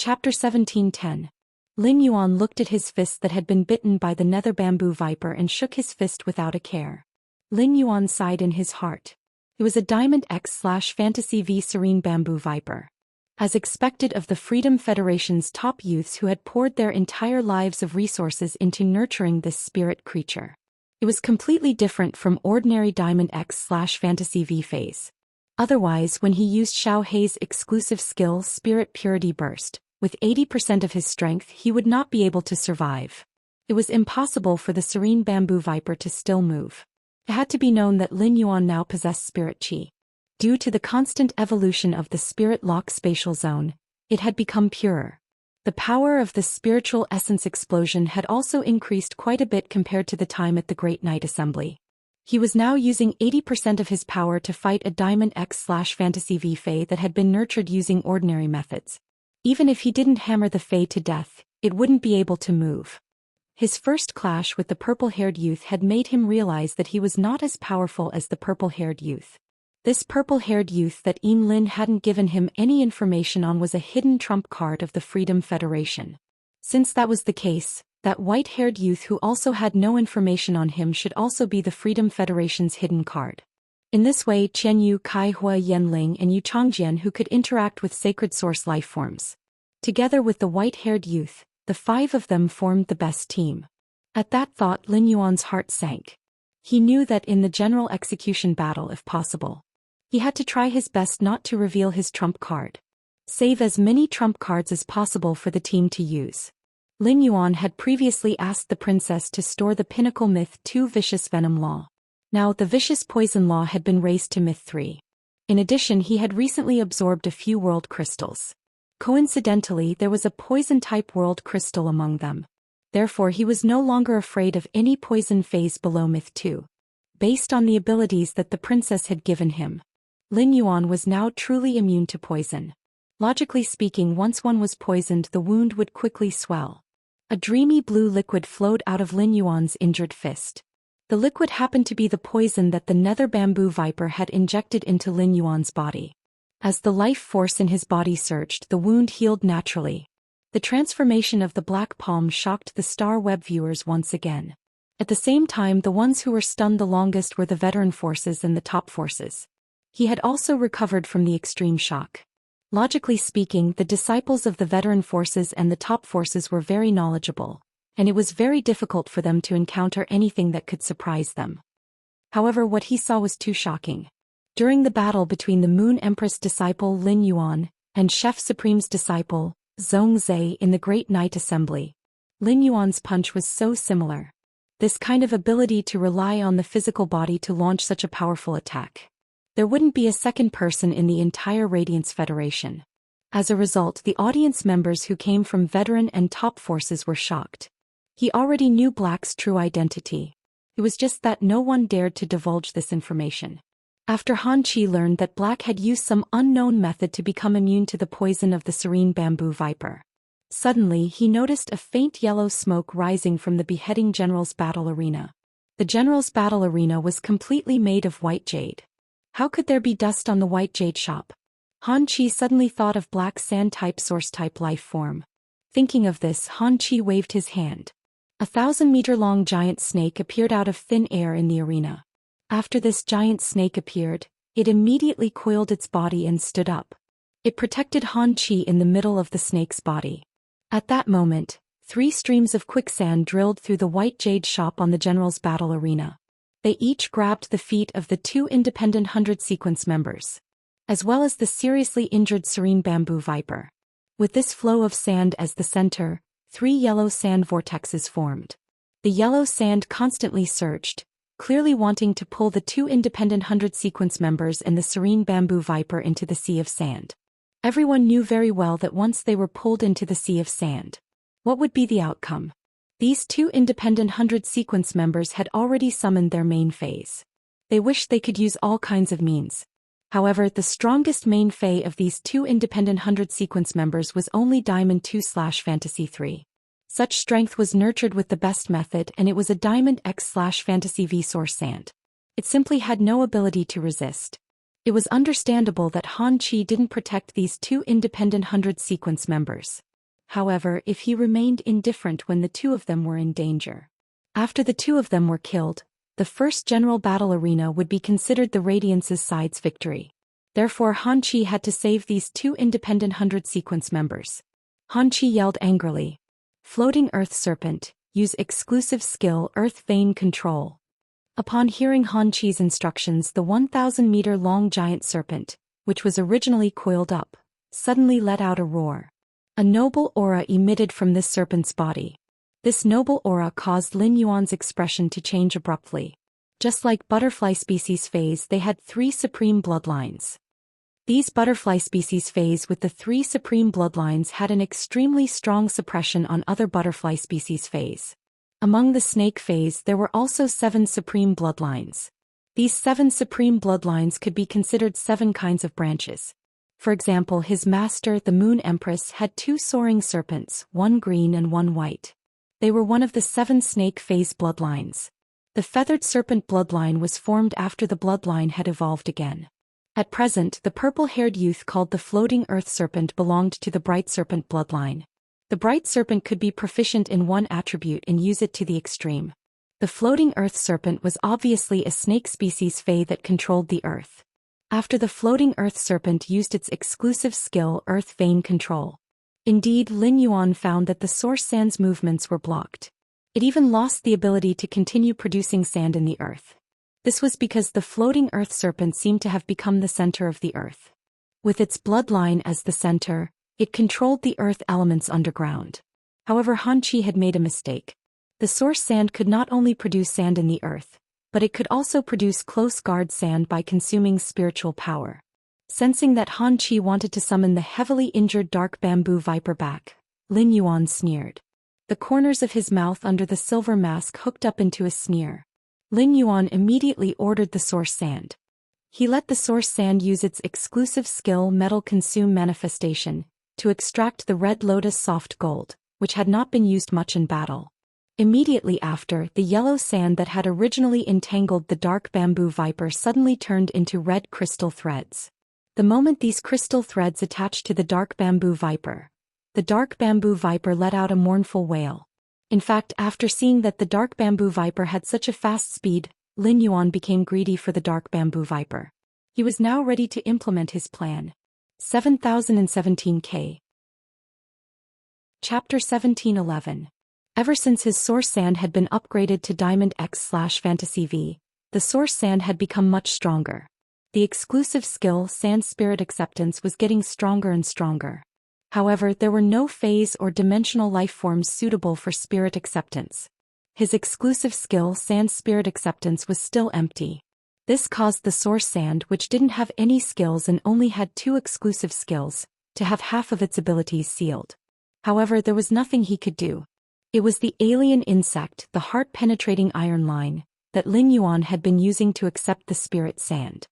Chapter 17:10. Lin Yuan looked at his fist that had been bitten by the nether bamboo viper and shook his fist without a care. Lin Yuan sighed in his heart. It was a Diamond X/Fantasy V Serene Bamboo Viper. As expected of the Freedom Federation's top youths who had poured their entire lives of resources into nurturing this spirit creature. It was completely different from ordinary Diamond X/Fantasy V phase. Otherwise, when he used Xiao Hei's exclusive skill Spirit Purity Burst, with 80% of his strength he would not be able to survive. It was impossible for the Serene Bamboo Viper to still move. It had to be known that Lin Yuan now possessed Spirit Qi. Due to the constant evolution of the Spirit Lock spatial zone, it had become purer. The power of the spiritual essence explosion had also increased quite a bit compared to the time at the Great Night Assembly. He was now using 80% of his power to fight a Diamond X/Fantasy V Fae that had been nurtured using ordinary methods. Even if he didn't hammer the Fae to death, it wouldn't be able to move. His first clash with the purple-haired youth had made him realize that he was not as powerful as the purple-haired youth. This purple-haired youth that Lin hadn't given him any information on was a hidden trump card of the Freedom Federation. Since that was the case, that white-haired youth who also had no information on him should also be the Freedom Federation's hidden card. In this way, Qianyu, Kaihua, Yanling, and Yu Changjian who could interact with sacred source lifeforms. Together with the white-haired youth, the five of them formed the best team. At that thought, Lin Yuan's heart sank. He knew that in the general execution battle, if possible, he had to try his best not to reveal his trump card. Save as many trump cards as possible for the team to use. Lin Yuan had previously asked the princess to store the Pinnacle Myth 2 Vicious Venom Law. Now the Vicious Poison Law had been raised to Myth 3. In addition, he had recently absorbed a few world crystals. Coincidentally, there was a poison-type world crystal among them. Therefore he was no longer afraid of any poison phase below Myth 2. Based on the abilities that the princess had given him, Lin Yuan was now truly immune to poison. Logically speaking, once one was poisoned, the wound would quickly swell. A dreamy blue liquid flowed out of Lin Yuan's injured fist. The liquid happened to be the poison that the nether bamboo viper had injected into Lin Yuan's body. As the life force in his body surged, the wound healed naturally. The transformation of the black palm shocked the Star Web viewers once again. At the same time, the ones who were stunned the longest were the veteran forces and the top forces. He had also recovered from the extreme shock. Logically speaking, the disciples of the veteran forces and the top forces were very knowledgeable, and it was very difficult for them to encounter anything that could surprise them. However, what he saw was too shocking. During the battle between the Moon Empress disciple Lin Yuan and Chef Supreme's disciple, Zhongzhe, in the Great Night Assembly, Lin Yuan's punch was so similar. This kind of ability to rely on the physical body to launch such a powerful attack. There wouldn't be a second person in the entire Radiance Federation. As a result, the audience members who came from veteran and top forces were shocked. He already knew Black's true identity. It was just that no one dared to divulge this information. After Han Qi learned that Black had used some unknown method to become immune to the poison of the Serene Bamboo Viper, suddenly he noticed a faint yellow smoke rising from the beheading general's battle arena. The general's battle arena was completely made of white jade. How could there be dust on the white jade shop? Han Qi suddenly thought of Black sand-type source-type life form. Thinking of this, Han Qi waved his hand. A 1,000-meter-long giant snake appeared out of thin air in the arena. After this giant snake appeared, it immediately coiled its body and stood up. It protected Han Qi in the middle of the snake's body. At that moment, 3 streams of quicksand drilled through the white jade shop on the general's battle arena. They each grabbed the feet of the 2 independent 100 sequence members, as well as the seriously injured Serene Bamboo Viper. With this flow of sand as the center, 3 yellow sand vortexes formed. The yellow sand constantly surged, clearly wanting to pull the 2 independent 100 sequence members and the Serene Bamboo Viper into the sea of sand. Everyone knew very well that once they were pulled into the sea of sand, what would be the outcome? These 2 independent 100 sequence members had already summoned their main phase. They wished they could use all kinds of means. However, the strongest main phase of these 2 independent 100 sequence members was only Diamond 2/Fantasy 3. Such strength was nurtured with the best method, and it was a Diamond X/Fantasy V Source Sand. It simply had no ability to resist. It was understandable that Han Qi didn't protect these 2 independent 100 sequence members. however, if he remained indifferent when the two of them were in danger. After the two of them were killed, the first general battle arena would be considered the Radiance's side's victory. Therefore Han Chi had to save these two independent 100 sequence members. Han Chi yelled angrily. Floating Earth Serpent, use exclusive skill Earth Vein Control. Upon hearing Han Chi's instructions, the 1,000-meter-long giant serpent, which was originally coiled up, suddenly let out a roar. A noble aura emitted from this serpent's body. This noble aura caused Lin Yuan's expression to change abruptly. Just like butterfly species phase, they had 3 supreme bloodlines. These butterfly species phase with the 3 supreme bloodlines had an extremely strong suppression on other butterfly species phase. Among the snake phase there were also 7 supreme bloodlines. These 7 supreme bloodlines could be considered 7 kinds of branches. For example, his master, the Moon Empress, had 2 soaring serpents, one green and one white. They were one of the 7 snake phase bloodlines. The feathered serpent bloodline was formed after the bloodline had evolved again. At present, the purple-haired youth called the Floating Earth Serpent belonged to the Bright Serpent bloodline. The Bright Serpent could be proficient in one attribute and use it to the extreme. The Floating Earth Serpent was obviously a snake species fae that controlled the earth. After the Floating Earth Serpent used its exclusive skill Earth Vein Control. Indeed, Lin Yuan found that the source sand's movements were blocked. It even lost the ability to continue producing sand in the earth. This was because the Floating Earth Serpent seemed to have become the center of the earth. With its bloodline as the center, it controlled the earth elements underground. However, Han Chi had made a mistake. The source sand could not only produce sand in the earth, but it could also produce close guard sand by consuming spiritual power. Sensing that Han Chi wanted to summon the heavily injured dark bamboo viper back, Lin Yuan sneered. The corners of his mouth under the silver mask hooked up into a sneer. Lin Yuan immediately ordered the source sand. He let the source sand use its exclusive skill Metal Consume Manifestation to extract the red lotus soft gold, which had not been used much in battle. Immediately after, the yellow sand that had originally entangled the dark bamboo viper suddenly turned into red crystal threads. The moment these crystal threads attached to the dark bamboo viper, the dark bamboo viper let out a mournful wail. In fact, after seeing that the dark bamboo viper had such a fast speed, Lin Yuan became greedy for the dark bamboo viper. He was now ready to implement his plan. 7017K. Chapter 1711. Ever since his source sand had been upgraded to Diamond X/Fantasy V, the source sand had become much stronger. The exclusive skill Sand Spirit Acceptance was getting stronger and stronger. However, there were no phase or dimensional life forms suitable for spirit acceptance. His exclusive skill Sand Spirit Acceptance was still empty. This caused the source sand, which didn't have any skills and only had 2 exclusive skills, to have half of its abilities sealed. However, there was nothing he could do. It was the alien insect, the heart-penetrating iron line, that Lin Yuan had been using to accept the spirit sand.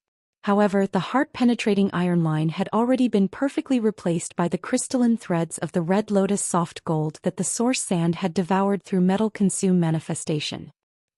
However, the heart-penetrating iron line had already been perfectly replaced by the crystalline threads of the red lotus soft gold that the source sand had devoured through Metal Consume Manifestation.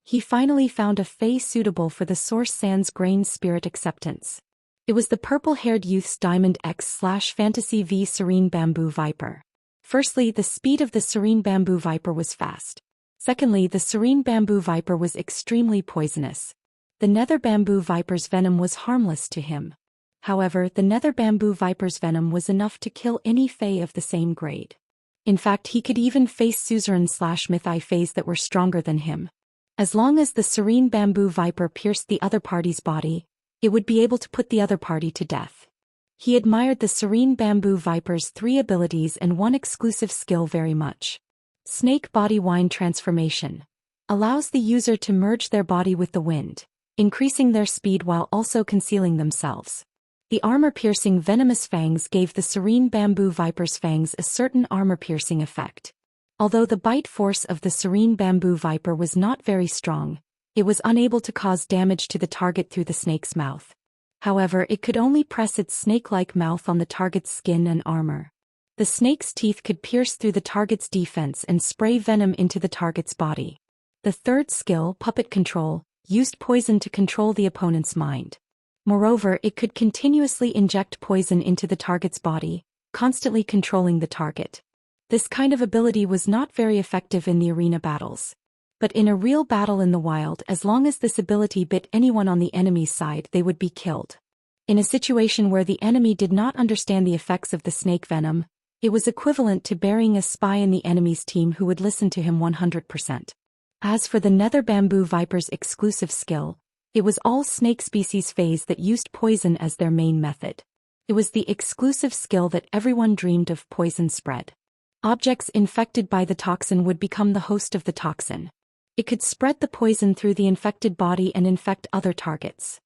He finally found a fae suitable for the source sand's grain spirit acceptance. It was the purple-haired youth's Diamond X/Fantasy V Serene Bamboo Viper. Firstly, the speed of the Serene Bamboo Viper was fast. Secondly, the Serene Bamboo Viper was extremely poisonous. The Nether Bamboo Viper's venom was harmless to him. However, the Nether Bamboo Viper's venom was enough to kill any fae of the same grade. In fact, he could even face suzerain/mythi faes that were stronger than him. As long as the Serene Bamboo Viper pierced the other party's body, it would be able to put the other party to death. He admired the Serene Bamboo Viper's 3 abilities and 1 exclusive skill very much. Snake Body Wind Transformation allows the user to merge their body with the wind, increasing their speed while also concealing themselves. The armor-piercing venomous fangs gave the Serene Bamboo Viper's fangs a certain armor-piercing effect. Although the bite force of the Serene Bamboo Viper was not very strong, it was unable to cause damage to the target through the snake's mouth. However, it could only press its snake-like mouth on the target's skin and armor. The snake's teeth could pierce through the target's defense and spray venom into the target's body. The third skill, Puppet Control, used poison to control the opponent's mind. Moreover, it could continuously inject poison into the target's body, constantly controlling the target. This kind of ability was not very effective in the arena battles. But in a real battle in the wild, as long as this ability bit anyone on the enemy's side, they would be killed. In a situation where the enemy did not understand the effects of the snake venom, it was equivalent to burying a spy in the enemy's team who would listen to him 100%. As for the nether bamboo viper's exclusive skill, it was all snake species phase that used poison as their main method. It was the exclusive skill that everyone dreamed of. Poison spread. Objects infected by the toxin would become the host of the toxin. It could spread the poison through the infected body and infect other targets.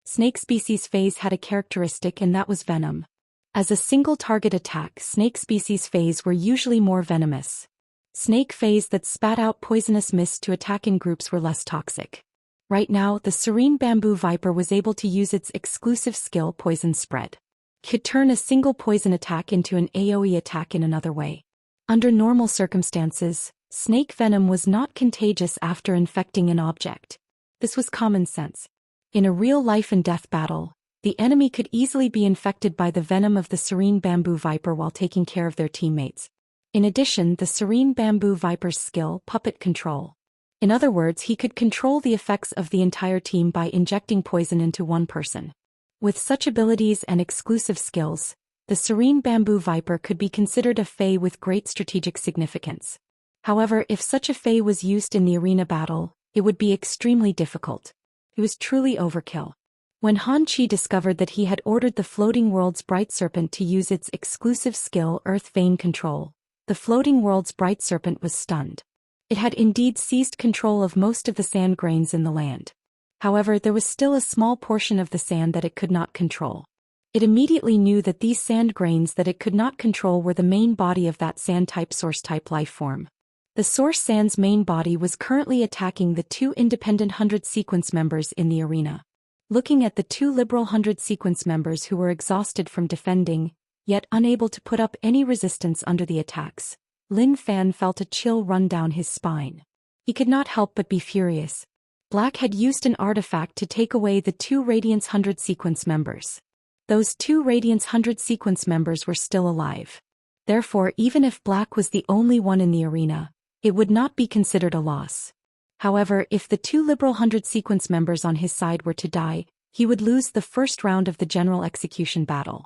Snake species phase had a characteristic, and that was venom. As a single target attack, snake species phase were usually more venomous. Snake phase that spat out poisonous mist to attack in groups were less toxic. Right now, the serene bamboo viper was able to use its exclusive skill, poison spread. Could turn a single poison attack into an AoE attack in another way. Under normal circumstances, snake venom was not contagious after infecting an object. This was common sense. In a real life and death battle, the enemy could easily be infected by the venom of the serene bamboo viper while taking care of their teammates. In addition, the serene bamboo viper's skill, puppet control. In other words, he could control the effects of the entire team by injecting poison into one person. With such abilities and exclusive skills, the serene bamboo viper could be considered a fae with great strategic significance. However, if such a fae was used in the arena battle, it would be extremely difficult. It was truly overkill. When Han Chi discovered that he had ordered the floating world's bright serpent to use its exclusive skill, earth vein control, the floating world's bright serpent was stunned. It had indeed seized control of most of the sand grains in the land. However, there was still a small portion of the sand that it could not control. It immediately knew that these sand grains that it could not control were the main body of that sand-type source-type life form. The source sand's main body was currently attacking the two independent 100 sequence members in the arena. Looking at the two liberal 100 sequence members who were exhausted from defending, yet unable to put up any resistance under the attacks, Lin Fan felt a chill run down his spine. He could not help but be furious. Black had used an artifact to take away the two Radiance 100 sequence members. Those two Radiance 100 sequence members were still alive. Therefore, even if Black was the only one in the arena, it would not be considered a loss. However, if the two Liberal 100 sequence members on his side were to die, he would lose the first round of the general execution battle.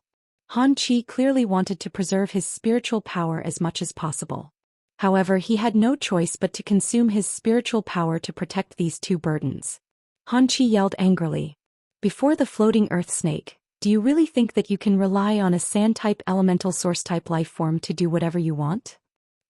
Han Chi clearly wanted to preserve his spiritual power as much as possible. However, he had no choice but to consume his spiritual power to protect these two burdens. Han Chi yelled angrily. Before the floating earth snake, do you really think that you can rely on a sand-type elemental source-type life form to do whatever you want?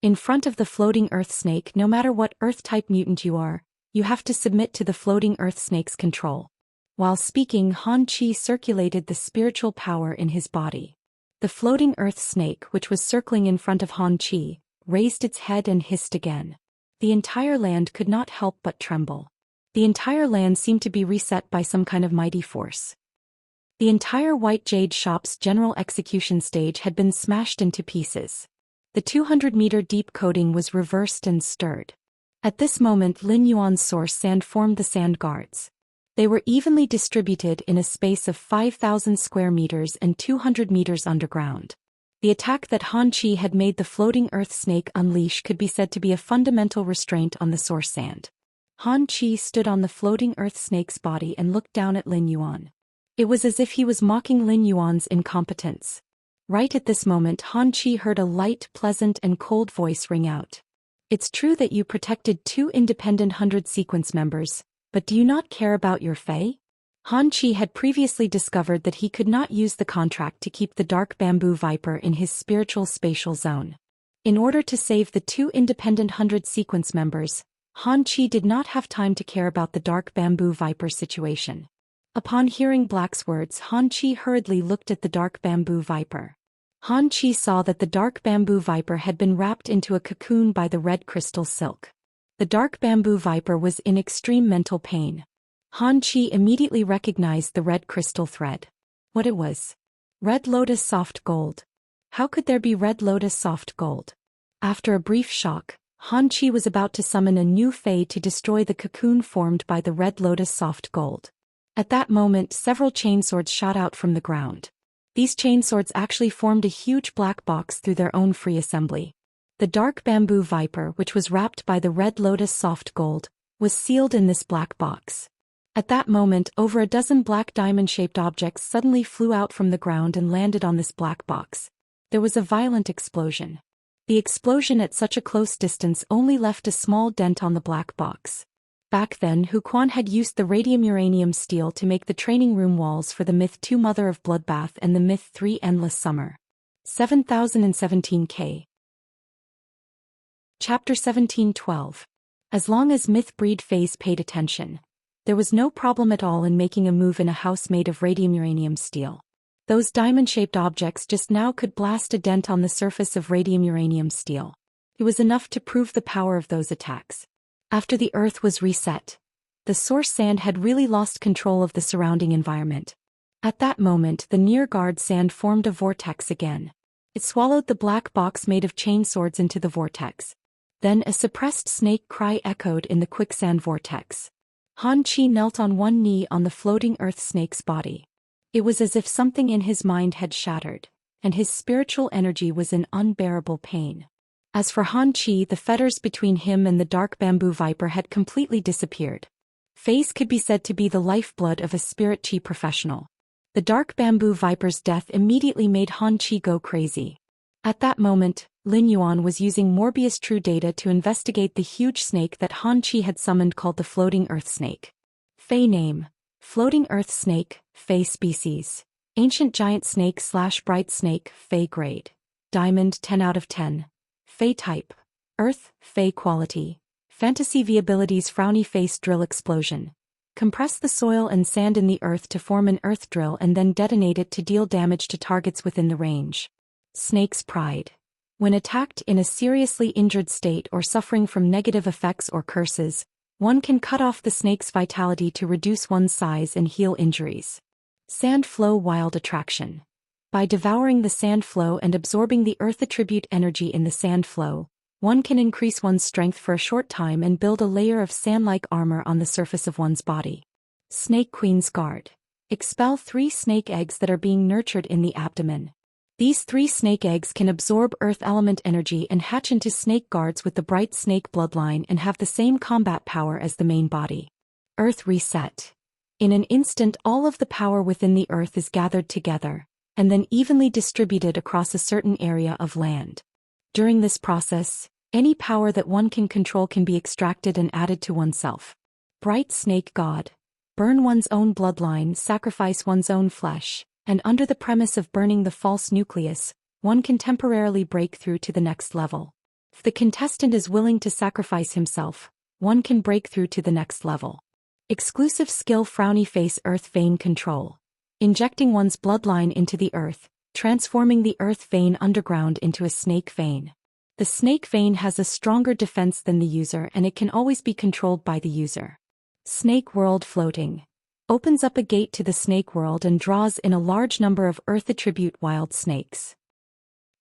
In front of the floating earth snake, no matter what earth-type mutant you are, you have to submit to the floating earth snake's control. While speaking, Han Chi circulated the spiritual power in his body. The floating earth snake, which was circling in front of Han Chi, raised its head and hissed again. The entire land could not help but tremble. The entire land seemed to be reset by some kind of mighty force. The entire White Jade shop's general execution stage had been smashed into pieces. The 200-meter deep coating was reversed and stirred. At this moment, Lin Yuan's source sand formed the sand guards. They were evenly distributed in a space of 5,000 square meters and 200 meters underground. The attack that Han Chi had made the floating earth snake unleash could be said to be a fundamental restraint on the source sand. Han Chi stood on the floating earth snake's body and looked down at Lin Yuan. It was as if he was mocking Lin Yuan's incompetence. Right at this moment, Han Chi heard a light, pleasant and cold voice ring out. It's true that you protected two independent 100 sequence members, but do you not care about your fae? Han Chi had previously discovered that he could not use the contract to keep the dark bamboo viper in his spiritual spatial zone. In order to save the two independent 100 sequence members, Han Chi did not have time to care about the dark bamboo viper situation. Upon hearing Black's words, Han Chi hurriedly looked at the dark bamboo viper. Han Chi saw that the dark bamboo viper had been wrapped into a cocoon by the red crystal silk. The dark bamboo viper was in extreme mental pain. Han Chi immediately recognized the red crystal thread. What it was? Red lotus soft gold. How could there be red lotus soft gold? After a brief shock, Han Chi was about to summon a new fae to destroy the cocoon formed by the red lotus soft gold. At that moment, several chainswords shot out from the ground. These chainswords actually formed a huge black box through their own free assembly. The dark bamboo viper, which was wrapped by the red lotus soft gold, was sealed in this black box. At that moment, over a dozen black diamond-shaped objects suddenly flew out from the ground and landed on this black box. There was a violent explosion. The explosion at such a close distance only left a small dent on the black box. Back then, Hu Quan had used the radium-uranium steel to make the training room walls for the Myth 2 Mother of Bloodbath and the Myth 3 Endless Summer. 7017K. Chapter 1712. As long as Myth Breed phase paid attention, there was no problem at all in making a move in a house made of radium-uranium steel. Those diamond-shaped objects just now could blast a dent on the surface of radium-uranium steel. It was enough to prove the power of those attacks. After the Earth was reset, the source sand had really lost control of the surrounding environment. At that moment, the near-guard sand formed a vortex again. It swallowed the black box made of chain swords into the vortex. Then a suppressed snake cry echoed in the quicksand vortex. Han Qi knelt on one knee on the floating earth snake's body. It was as if something in his mind had shattered, and his spiritual energy was in unbearable pain. As for Han Qi, the fetters between him and the dark bamboo viper had completely disappeared. Phase could be said to be the lifeblood of a spirit Qi professional. The dark bamboo viper's death immediately made Han Qi go crazy. At that moment, Lin Yuan was using Morbius True Data to investigate the huge snake that Han Qi had summoned called the Floating Earth Snake. Fey name: Floating Earth Snake, Fey species. Ancient Giant Snake / Bright Snake, Fey grade. Diamond 10 out of 10. Fey type: Earth, Fey quality. Fantasy V abilities: Frowny Face Drill Explosion. Compress the soil and sand in the earth to form an earth drill and then detonate it to deal damage to targets within the range. Snake's Pride. When attacked in a seriously injured state or suffering from negative effects or curses, one can cut off the snake's vitality to reduce one's size and heal injuries. Sand Flow Wild Attraction. By devouring the sand flow and absorbing the earth attribute energy in the sand flow, one can increase one's strength for a short time and build a layer of sand-like armor on the surface of one's body. Snake Queen's Guard. Expel 3 snake eggs that are being nurtured in the abdomen. These 3 snake eggs can absorb earth element energy and hatch into snake guards with the bright snake bloodline and have the same combat power as the main body. Earth Reset. In an instant, all of the power within the earth is gathered together, and then evenly distributed across a certain area of land. During this process, any power that one can control can be extracted and added to oneself. Bright Snake God. Burn one's own bloodline, sacrifice one's own flesh, and under the premise of burning the false nucleus, one can temporarily break through to the next level. If the contestant is willing to sacrifice himself, one can break through to the next level. Exclusive skill: Frowny Face Earth Vein Control. Injecting one's bloodline into the earth, transforming the earth vein underground into a snake vein. The snake vein has a stronger defense than the user and it can always be controlled by the user. Snake World Floating. Opens up a gate to the snake world and draws in a large number of earth attribute wild snakes.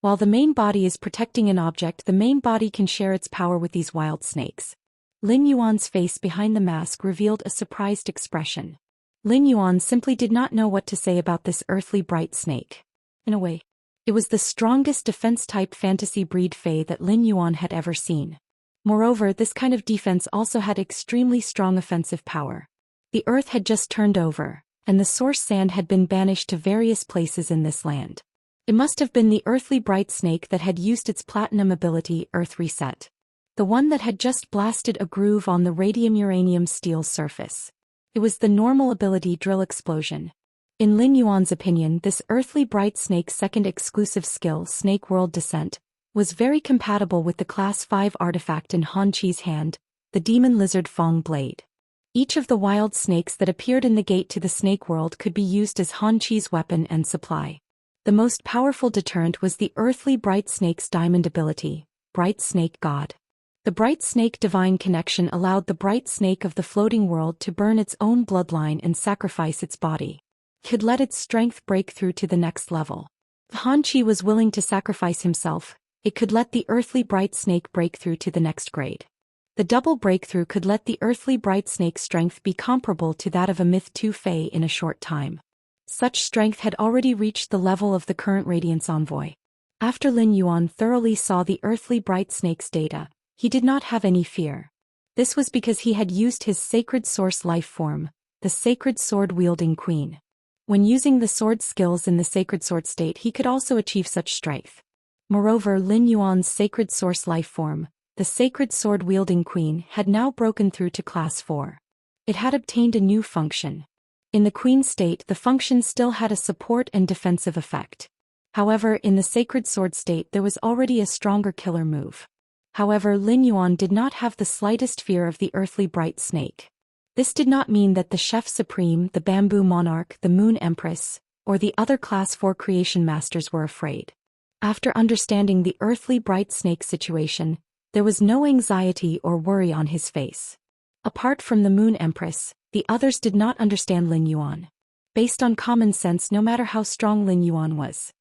While the main body is protecting an object, the main body can share its power with these wild snakes. Lin Yuan's face behind the mask revealed a surprised expression. Lin Yuan simply did not know what to say about this earthly bright snake. In a way, it was the strongest defense-type fantasy breed Fey that Lin Yuan had ever seen. Moreover, this kind of defense also had extremely strong offensive power. The earth had just turned over, and the source sand had been banished to various places in this land. It must have been the earthly bright snake that had used its platinum ability, Earth Reset. The one that had just blasted a groove on the radium-uranium steel surface. It was the normal ability Drill Explosion. In Lin Yuan's opinion, this earthly bright snake's second exclusive skill, Snake World Descent, was very compatible with the Class 5 artifact in Han Qi's hand, the Demon Lizard Fong Blade. Each of the wild snakes that appeared in the gate to the snake world could be used as Han Qi's weapon and supply. The most powerful deterrent was the earthly bright snake's diamond ability, Bright Snake God. The bright snake divine connection allowed the bright snake of the floating world to burn its own bloodline and sacrifice its body. It could let its strength break through to the next level. If Han Qi was willing to sacrifice himself, it could let the earthly bright snake break through to the next grade. The double breakthrough could let the earthly bright snake's strength be comparable to that of a Myth 2 Fey in a short time. Such strength had already reached the level of the current Radiance Envoy. After Lin Yuan thoroughly saw the earthly bright snake's data, he did not have any fear. This was because he had used his sacred source life form, the sacred sword-wielding queen. When using the sword skills in the sacred sword state, he could also achieve such strength. Moreover, Lin Yuan's sacred source life form, the sacred sword-wielding queen, had now broken through to class 4. It had obtained a new function. In the queen state, the function still had a support and defensive effect. However, in the sacred sword state there was already a stronger killer move. However, Lin Yuan did not have the slightest fear of the earthly bright snake. This did not mean that the Chef Supreme, the Bamboo Monarch, the Moon Empress, or the other class 4 creation masters were afraid. After understanding the earthly bright snake situation, there was no anxiety or worry on his face. Apart from the Moon Empress, the others did not understand Lin Yuan. Based on common sense, no matter how strong Lin Yuan was,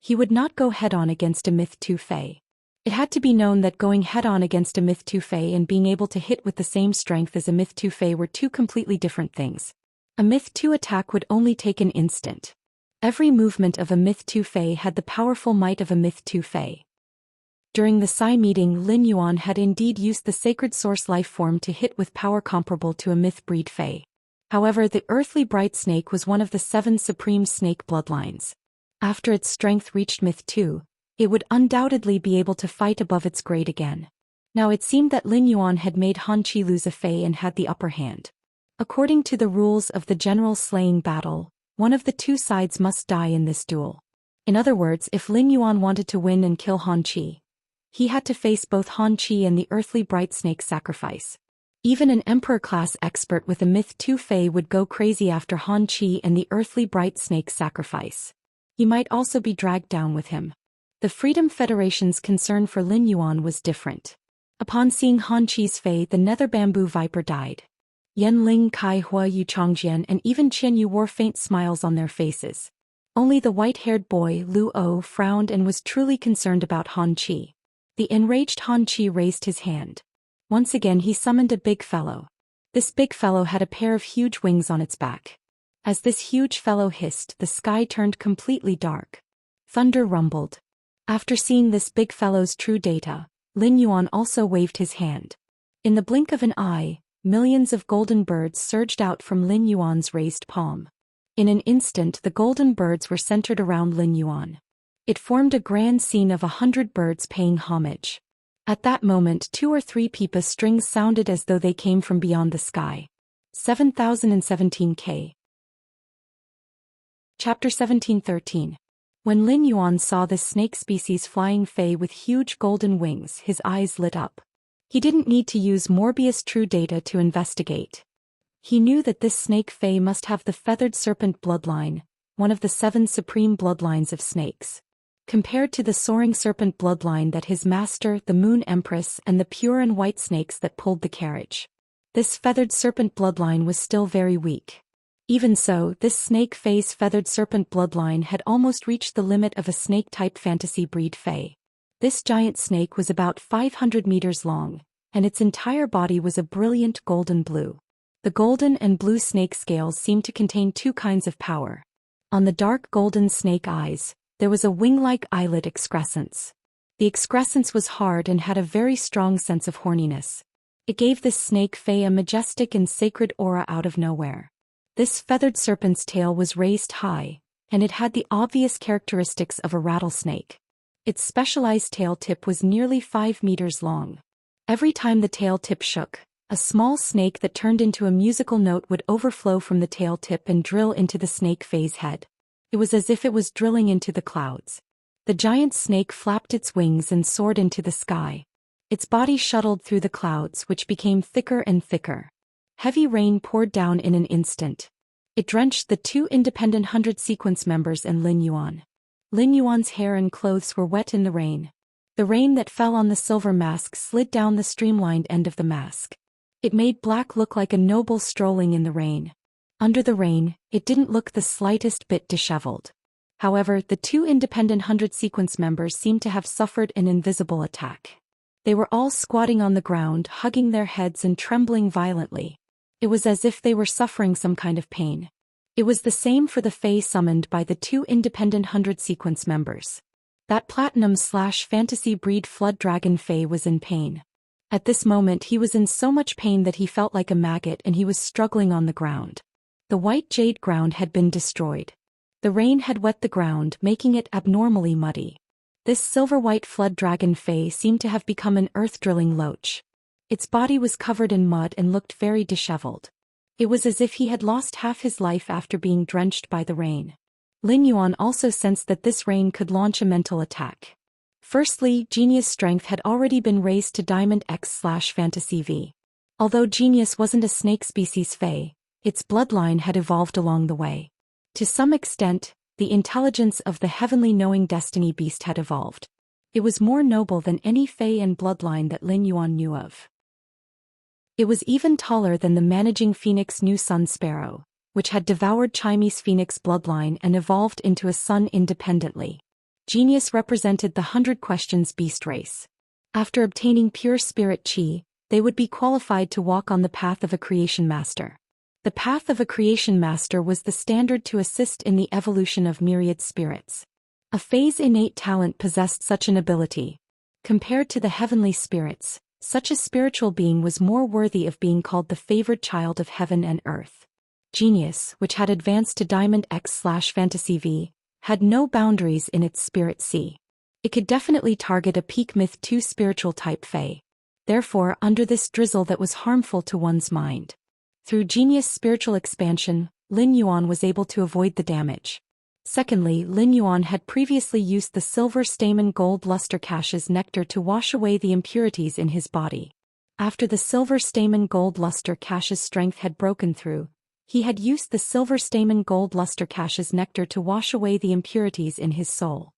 he would not go head-on against a Myth 2 Fae. It had to be known that going head-on against a Myth 2 Fae and being able to hit with the same strength as a Myth 2 Fae were two completely different things. A Myth 2 attack would only take an instant. Every movement of a Myth 2 Fae had the powerful might of a Myth 2 Fae. During the Psi meeting, Lin Yuan had indeed used the sacred source life form to hit with power comparable to a Myth breed Fae. However, the earthly bright snake was one of the 7 supreme snake bloodlines. After its strength reached Myth 2, it would undoubtedly be able to fight above its grade again. Now it seemed that Lin Yuan had made Han Qi lose a Fae and had the upper hand. According to the rules of the general slaying battle, one of the two sides must die in this duel. In other words, if Lin Yuan wanted to win and kill Han Qi, he had to face both Han Qi and the earthly bright snake sacrifice. Even an emperor-class expert with a Myth 2 Fae would go crazy after Han Qi and the earthly bright snake sacrifice. He might also be dragged down with him. The Freedom Federation's concern for Lin Yuan was different. Upon seeing Han Qi's Fae, the nether bamboo viper died. Yan Ling, Kai Hua Yu Chongjian and even Qian Yu wore faint smiles on their faces. Only the white-haired boy, Lu O, frowned and was truly concerned about Han Qi. The enraged Han Qi raised his hand. Once again he summoned a big fellow. This big fellow had a pair of huge wings on its back. As this huge fellow hissed, the sky turned completely dark. Thunder rumbled. After seeing this big fellow's true data, Lin Yuan also waved his hand. In the blink of an eye, millions of golden birds surged out from Lin Yuan's raised palm. In an instant the golden birds were centered around Lin Yuan. It formed a grand scene of 100 birds paying homage. At that moment 2 or 3 pipa strings sounded as though they came from beyond the sky. 7017K. Chapter 1713. When Lin Yuan saw this snake species flying Fae with huge golden wings, his eyes lit up. He didn't need to use Morbius true data to investigate. He knew that this snake Fae must have the feathered serpent bloodline, one of the 7 supreme bloodlines of snakes. Compared to the soaring serpent bloodline that his master, the Moon Empress, and the pure and white snakes that pulled the carriage, this feathered serpent bloodline was still very weak. Even so, this snake Fae's feathered serpent bloodline had almost reached the limit of a snake-type fantasy breed Fae. This giant snake was about 500 meters long, and its entire body was a brilliant golden blue. The golden and blue snake scales seemed to contain 2 kinds of power. On the dark golden snake eyes, there was a wing-like eyelid excrescence. The excrescence was hard and had a very strong sense of horniness. It gave this snake Fae a majestic and sacred aura out of nowhere. This feathered serpent's tail was raised high, and it had the obvious characteristics of a rattlesnake. Its specialized tail tip was nearly 5 meters long. Every time the tail tip shook, a small snake that turned into a musical note would overflow from the tail tip and drill into the snake Fae's head. It was as if it was drilling into the clouds. The giant snake flapped its wings and soared into the sky. Its body shuttled through the clouds, which became thicker and thicker. Heavy rain poured down in an instant. It drenched the 2 independent 100 sequence members and Lin Yuan. Lin Yuan's hair and clothes were wet in the rain. The rain that fell on the silver mask slid down the streamlined end of the mask. It made Black look like a noble strolling in the rain. Under the rain, it didn't look the slightest bit disheveled. However, the 2 independent 100 sequence members seemed to have suffered an invisible attack. They were all squatting on the ground, hugging their heads and trembling violently. It was as if they were suffering some kind of pain. It was the same for the Fae summoned by the 2 independent 100 sequence members. That platinum/fantasy breed flood dragon Fae was in pain. At this moment he was in so much pain that he felt like a maggot and he was struggling on the ground. The white jade ground had been destroyed. The rain had wet the ground, making it abnormally muddy. This silver-white flood dragon Fae seemed to have become an earth-drilling loach. Its body was covered in mud and looked very disheveled. It was as if he had lost half his life after being drenched by the rain. Lin Yuan also sensed that this rain could launch a mental attack. Firstly, Genius strength had already been raised to Diamond X/Fantasy V. Although Genius wasn't a snake species Fae, its bloodline had evolved along the way. To some extent, the intelligence of the heavenly knowing destiny beast had evolved. It was more noble than any Fae and bloodline that Lin Yuan knew of. It was even taller than the managing phoenix New Sun Sparrow, which had devoured Chinese phoenix bloodline and evolved into a sun independently. Genius represented the 100 Questions beast race. After obtaining pure spirit chi, they would be qualified to walk on the path of a creation master. The path of a creation master was the standard to assist in the evolution of myriad spirits. A Fae's innate talent possessed such an ability. Compared to the heavenly spirits, such a spiritual being was more worthy of being called the favored child of heaven and earth. Genius, which had advanced to Diamond X/Fantasy V, had no boundaries in its spirit sea. It could definitely target a peak Myth 2 spiritual type Fae. Therefore, under this drizzle that was harmful to one's mind. Through Genius spiritual expansion, Lin Yuan was able to avoid the damage. Secondly, Lin Yuan had previously used the silver stamen gold luster cache's nectar to wash away the impurities in his body. After the silver stamen gold luster cache's strength had broken through, he had used the silver stamen gold luster cache's nectar to wash away the impurities in his soul.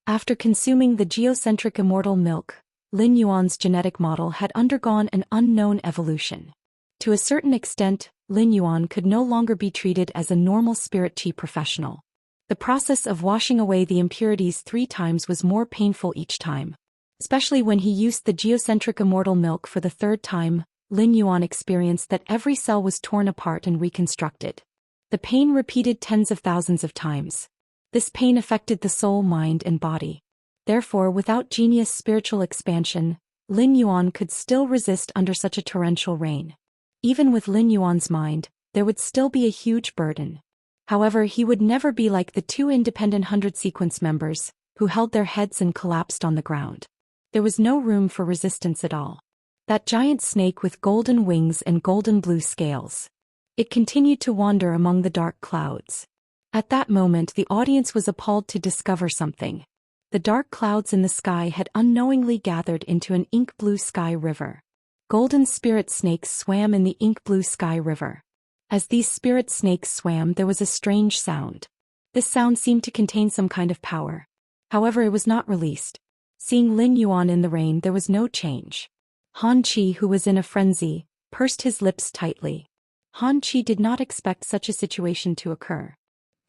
After consuming the geocentric immortal milk, Lin Yuan's genetic model had undergone an unknown evolution. To a certain extent, Lin Yuan could no longer be treated as a normal spirit chi professional. The process of washing away the impurities 3 times was more painful each time. Especially when he used the geocentric immortal milk for the 3rd time, Lin Yuan experienced that every cell was torn apart and reconstructed. The pain repeated tens of thousands of times. This pain affected the soul, mind and body. Therefore, without Genius spiritual expansion, Lin Yuan could still resist under such a torrential rain. Even with Lin Yuan's mind, there would still be a huge burden. However, he would never be like the 2 independent 100 sequence members, who held their heads and collapsed on the ground. There was no room for resistance at all. That giant snake with golden wings and golden blue scales. It continued to wander among the dark clouds. At that moment the audience was appalled to discover something. The dark clouds in the sky had unknowingly gathered into an ink-blue sky river. Golden spirit snakes swam in the ink-blue sky river. As these spirit snakes swam, there was a strange sound. This sound seemed to contain some kind of power. However, it was not released. Seeing Lin Yuan in the rain, there was no change. Han Qi, who was in a frenzy, pursed his lips tightly. Han Qi did not expect such a situation to occur.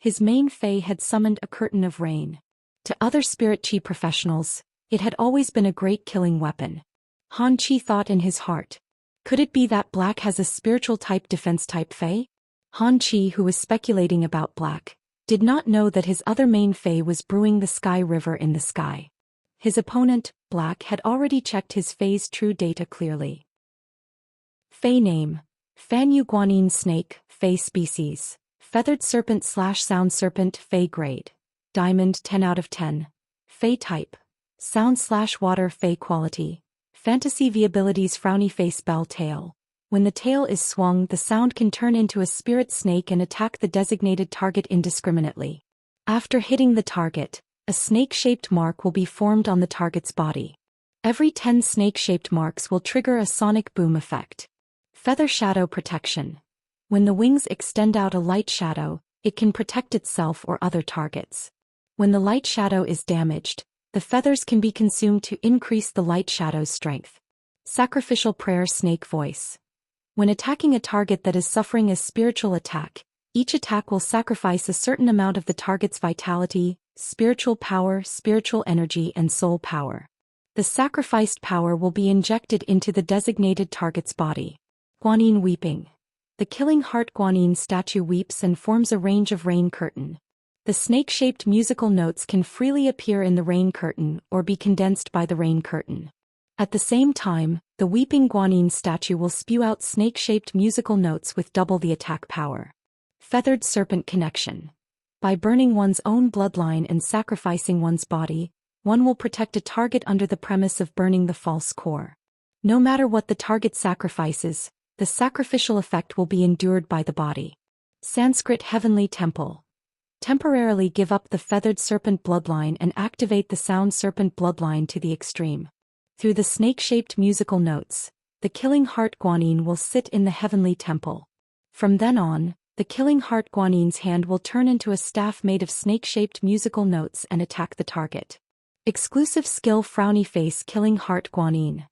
His main Fae had summoned a curtain of rain. To other spirit chi professionals, it had always been a great killing weapon. Han Qi thought in his heart. Could it be that Black has a spiritual type defense type Fae? Han Qi, who was speculating about Black, did not know that his other main Fae was brewing the sky river in the sky. His opponent, Black, had already checked his Fae's true data clearly. Fae name: Fanyu Guanyin Snake, Fae species, Feathered Serpent/Sound Serpent, Fae grade, Diamond 10 out of 10, Fae type, Sound/Water, Fae quality, Fantasy V abilities: Frowny face, bell tail. When the tail is swung, the sound can turn into a spirit snake and attack the designated target indiscriminately. After hitting the target, a snake-shaped mark will be formed on the target's body. Every 10 snake-shaped marks will trigger a sonic boom effect. Feather shadow protection. When the wings extend out a light shadow, it can protect itself or other targets. When the light shadow is damaged, the feathers can be consumed to increase the light shadow's strength. Sacrificial prayer, snake voice. When attacking a target that is suffering a spiritual attack, each attack will sacrifice a certain amount of the target's vitality, spiritual power, spiritual energy and soul power. The sacrificed power will be injected into the designated target's body. Guanyin weeping. The killing heart Guanyin statue weeps and forms a range of rain curtain. The snake-shaped musical notes can freely appear in the rain curtain or be condensed by the rain curtain. At the same time, the weeping guanyin statue will spew out snake-shaped musical notes with double the attack power. Feathered serpent connection. By burning one's own bloodline and sacrificing one's body, one will protect a target under the premise of burning the false core. No matter what the target sacrifices, the sacrificial effect will be endured by the body. Sanskrit Heavenly Temple. Temporarily give up the feathered serpent bloodline and activate the sound serpent bloodline to the extreme. Through the snake-shaped musical notes, the killing heart guanyin will sit in the heavenly temple. From then on, the killing heart guanyin's hand will turn into a staff made of snake-shaped musical notes and attack the target. Exclusive skill Frowny Face Killing Heart Guanyin.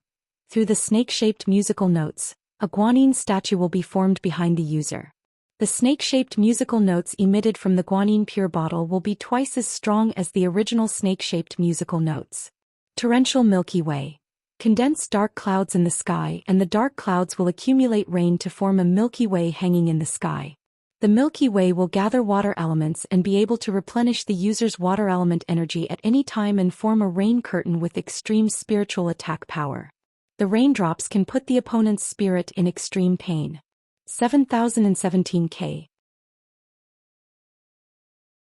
Through the snake-shaped musical notes, a guanyin statue will be formed behind the user. The snake-shaped musical notes emitted from the guanyin pure bottle will be twice as strong as the original snake-shaped musical notes. Torrential Milky Way. Condense dark clouds in the sky and the dark clouds will accumulate rain to form a Milky Way hanging in the sky. The Milky Way will gather water elements and be able to replenish the user's water element energy at any time and form a rain curtain with extreme spiritual attack power. The raindrops can put the opponent's spirit in extreme pain. 7017K.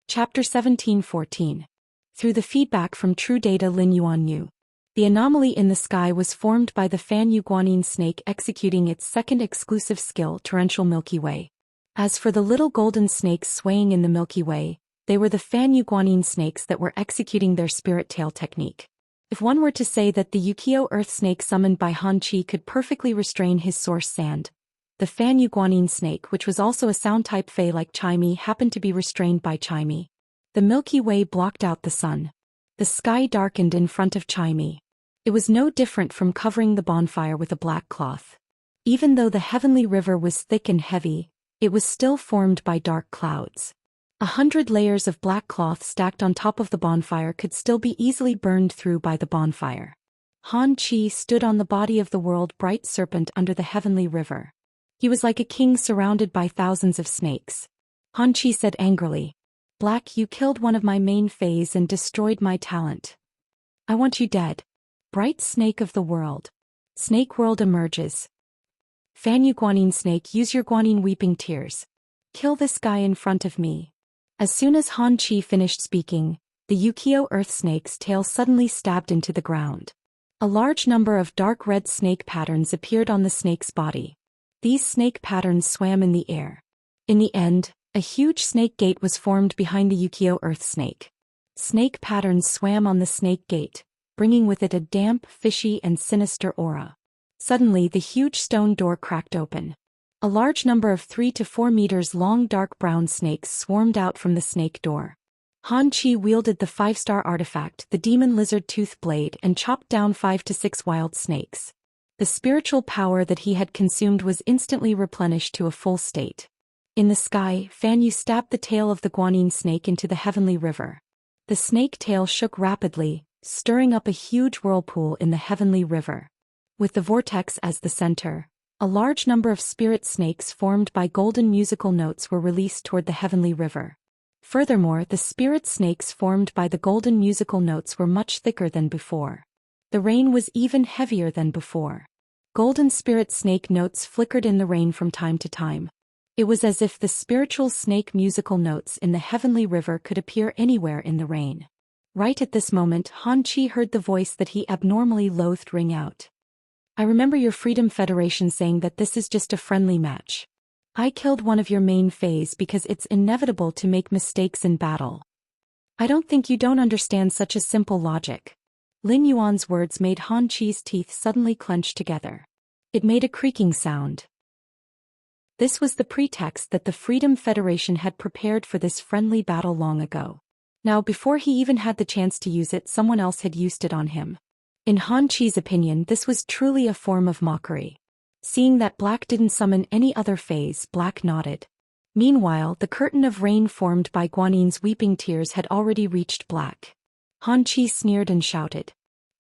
Chapter 1714. Through the feedback from true data Lin Yuan knew. The anomaly in the sky was formed by the Fan Yu Guanyin snake executing its second exclusive skill Torrential Milky Way. As for the little golden snakes swaying in the Milky Way, they were the Fan Yu Guanyin snakes that were executing their spirit tail technique. If one were to say that the Yukio earth snake summoned by Han Chi could perfectly restrain his source sand, the Fan Yu Guanyin snake, which was also a sound-type Fey like Chimey, happened to be restrained by Chimey. The Milky Way blocked out the sun. The sky darkened in front of Chimey. It was no different from covering the bonfire with a black cloth. Even though the heavenly river was thick and heavy, it was still formed by dark clouds. 100 layers of black cloth stacked on top of the bonfire could still be easily burned through by the bonfire. Han Chi stood on the body of the world bright serpent under the heavenly river. He was like a king surrounded by thousands of snakes. Han Chi said angrily, "Black, you killed one of my main Fays and destroyed my talent. I want you dead. Bright snake of the world. Snake world emerges. Fan Yu Guanyin snake, use your guanyin weeping tears. Kill this guy in front of me." As soon as Han Chi finished speaking, the Yukio earth snake's tail suddenly stabbed into the ground. A large number of dark red snake patterns appeared on the snake's body. These snake patterns swam in the air. In the end, a huge snake gate was formed behind the Yukio earth snake. Snake patterns swam on the snake gate, bringing with it a damp, fishy and sinister aura. Suddenly the huge stone door cracked open. A large number of 3 to 4 meters long dark brown snakes swarmed out from the snake door. Han Chi wielded the 5-star artifact, the demon lizard tooth blade, and chopped down 5 to 6 wild snakes. The spiritual power that he had consumed was instantly replenished to a full state. In the sky, Fan Yu stabbed the tail of the guanyin snake into the heavenly river. The snake tail shook rapidly, stirring up a huge whirlpool in the heavenly river. With the vortex as the center, a large number of spirit snakes formed by golden musical notes were released toward the heavenly river. Furthermore, the spirit snakes formed by the golden musical notes were much thicker than before. The rain was even heavier than before. Golden spirit snake notes flickered in the rain from time to time. It was as if the spiritual snake musical notes in the heavenly river could appear anywhere in the rain. Right at this moment, Han Chi heard the voice that he abnormally loathed ring out. "I remember your Freedom Federation saying that this is just a friendly match. I killed one of your main Fays because it's inevitable to make mistakes in battle. I don't think you don't understand such a simple logic." Lin Yuan's words made Han Chi's teeth suddenly clench together. It made a creaking sound. This was the pretext that the Freedom Federation had prepared for this friendly battle long ago. Now, before he even had the chance to use it, someone else had used it on him. In Han Chi's opinion, this was truly a form of mockery. Seeing that Black didn't summon any other Fays, Black nodded. Meanwhile, the curtain of rain formed by Guanyin's weeping tears had already reached Black. Han Chi sneered and shouted,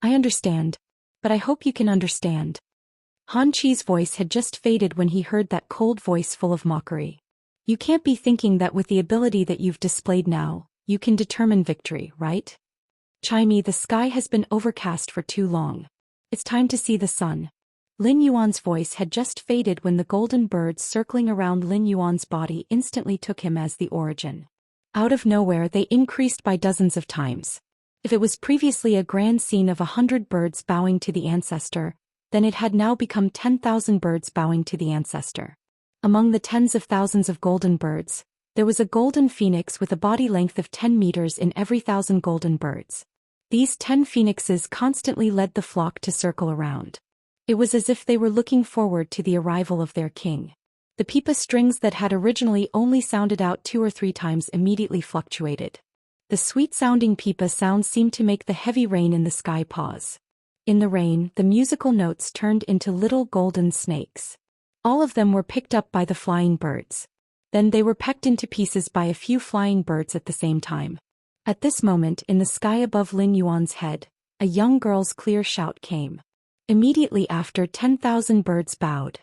"I understand. But I hope you can understand." Han Chi's voice had just faded when he heard that cold voice full of mockery. "You can't be thinking that with the ability that you've displayed now, you can determine victory, right? Chimey, the sky has been overcast for too long. It's time to see the sun. Lin Yuan's voice had just faded when the golden birds circling around Lin Yuan's body instantly took him as the origin. Out of nowhere they increased by dozens of times. If it was previously a grand scene of 100 birds bowing to the ancestor, then it had now become 10,000 birds bowing to the ancestor. Among the tens of thousands of golden birds, there was a golden phoenix with a body length of 10 meters in every 1,000 golden birds. These 10 phoenixes constantly led the flock to circle around. It was as if they were looking forward to the arrival of their king. The pipa strings that had originally only sounded out 2 or 3 times immediately fluctuated. The sweet-sounding pipa sound seemed to make the heavy rain in the sky pause. In the rain, the musical notes turned into little golden snakes. All of them were picked up by the flying birds. Then they were pecked into pieces by a few flying birds at the same time. At this moment, in the sky above Lin Yuan's head, a young girl's clear shout came. Immediately after, 10,000 birds bowed.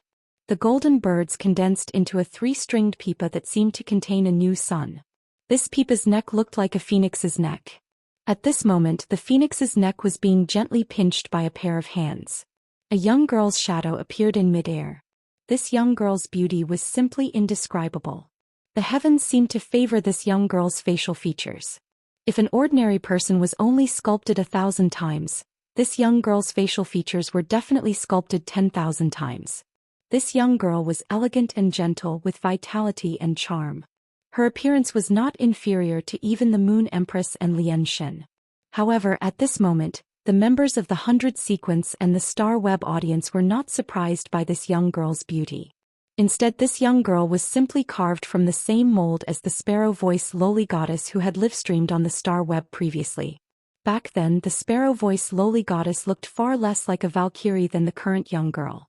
The golden birds condensed into a 3-stringed pipa that seemed to contain a new sun. This pipa's neck looked like a phoenix's neck. At this moment, the phoenix's neck was being gently pinched by a pair of hands. A young girl's shadow appeared in midair. This young girl's beauty was simply indescribable. The heavens seemed to favor this young girl's facial features. If an ordinary person was only sculpted 1,000 times, this young girl's facial features were definitely sculpted 10,000 times. This young girl was elegant and gentle with vitality and charm. Her appearance was not inferior to even the Moon Empress and Lian Shen. However, at this moment, the members of the 100 Sequence and the Star Web audience were not surprised by this young girl's beauty. Instead, this young girl was simply carved from the same mold as the sparrow-voiced lowly goddess who had live-streamed on the Star Web previously. Back then, the sparrow-voiced lowly goddess looked far less like a Valkyrie than the current young girl.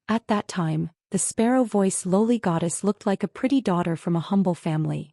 At that time, the sparrow-voiced lowly goddess looked like a pretty daughter from a humble family.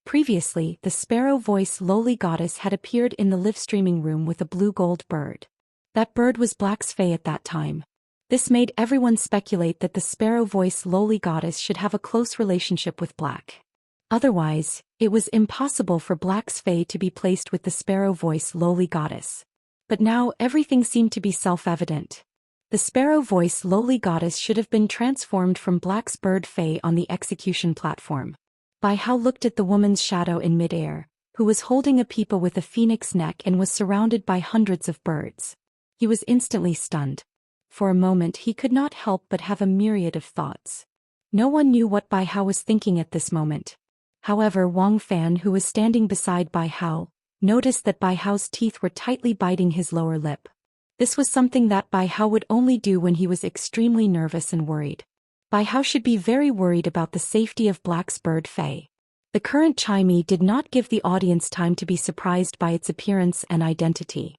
Previously, the sparrow-voiced lowly goddess had appeared in the live-streaming room with a blue-gold bird. That bird was Black's Fae at that time. This made everyone speculate that the sparrow-voiced lowly goddess should have a close relationship with Black. Otherwise, it was impossible for Black's Fae to be placed with the sparrow-voiced lowly goddess. But now everything seemed to be self-evident. The sparrow-voiced lowly goddess should have been transformed from Black's bird Fae on the execution platform. Bai Hao looked at the woman's shadow in midair, who was holding a pipa with a phoenix neck and was surrounded by hundreds of birds. He was instantly stunned. For a moment he could not help but have a myriad of thoughts. No one knew what Bai Hao was thinking at this moment. However, Wang Fan, who was standing beside Bai Hao, noticed that Bai Hao's teeth were tightly biting his lower lip. This was something that Bai Hao would only do when he was extremely nervous and worried. Bai Hao should be very worried about the safety of Black's bird Fae. The current Chimey did not give the audience time to be surprised by its appearance and identity.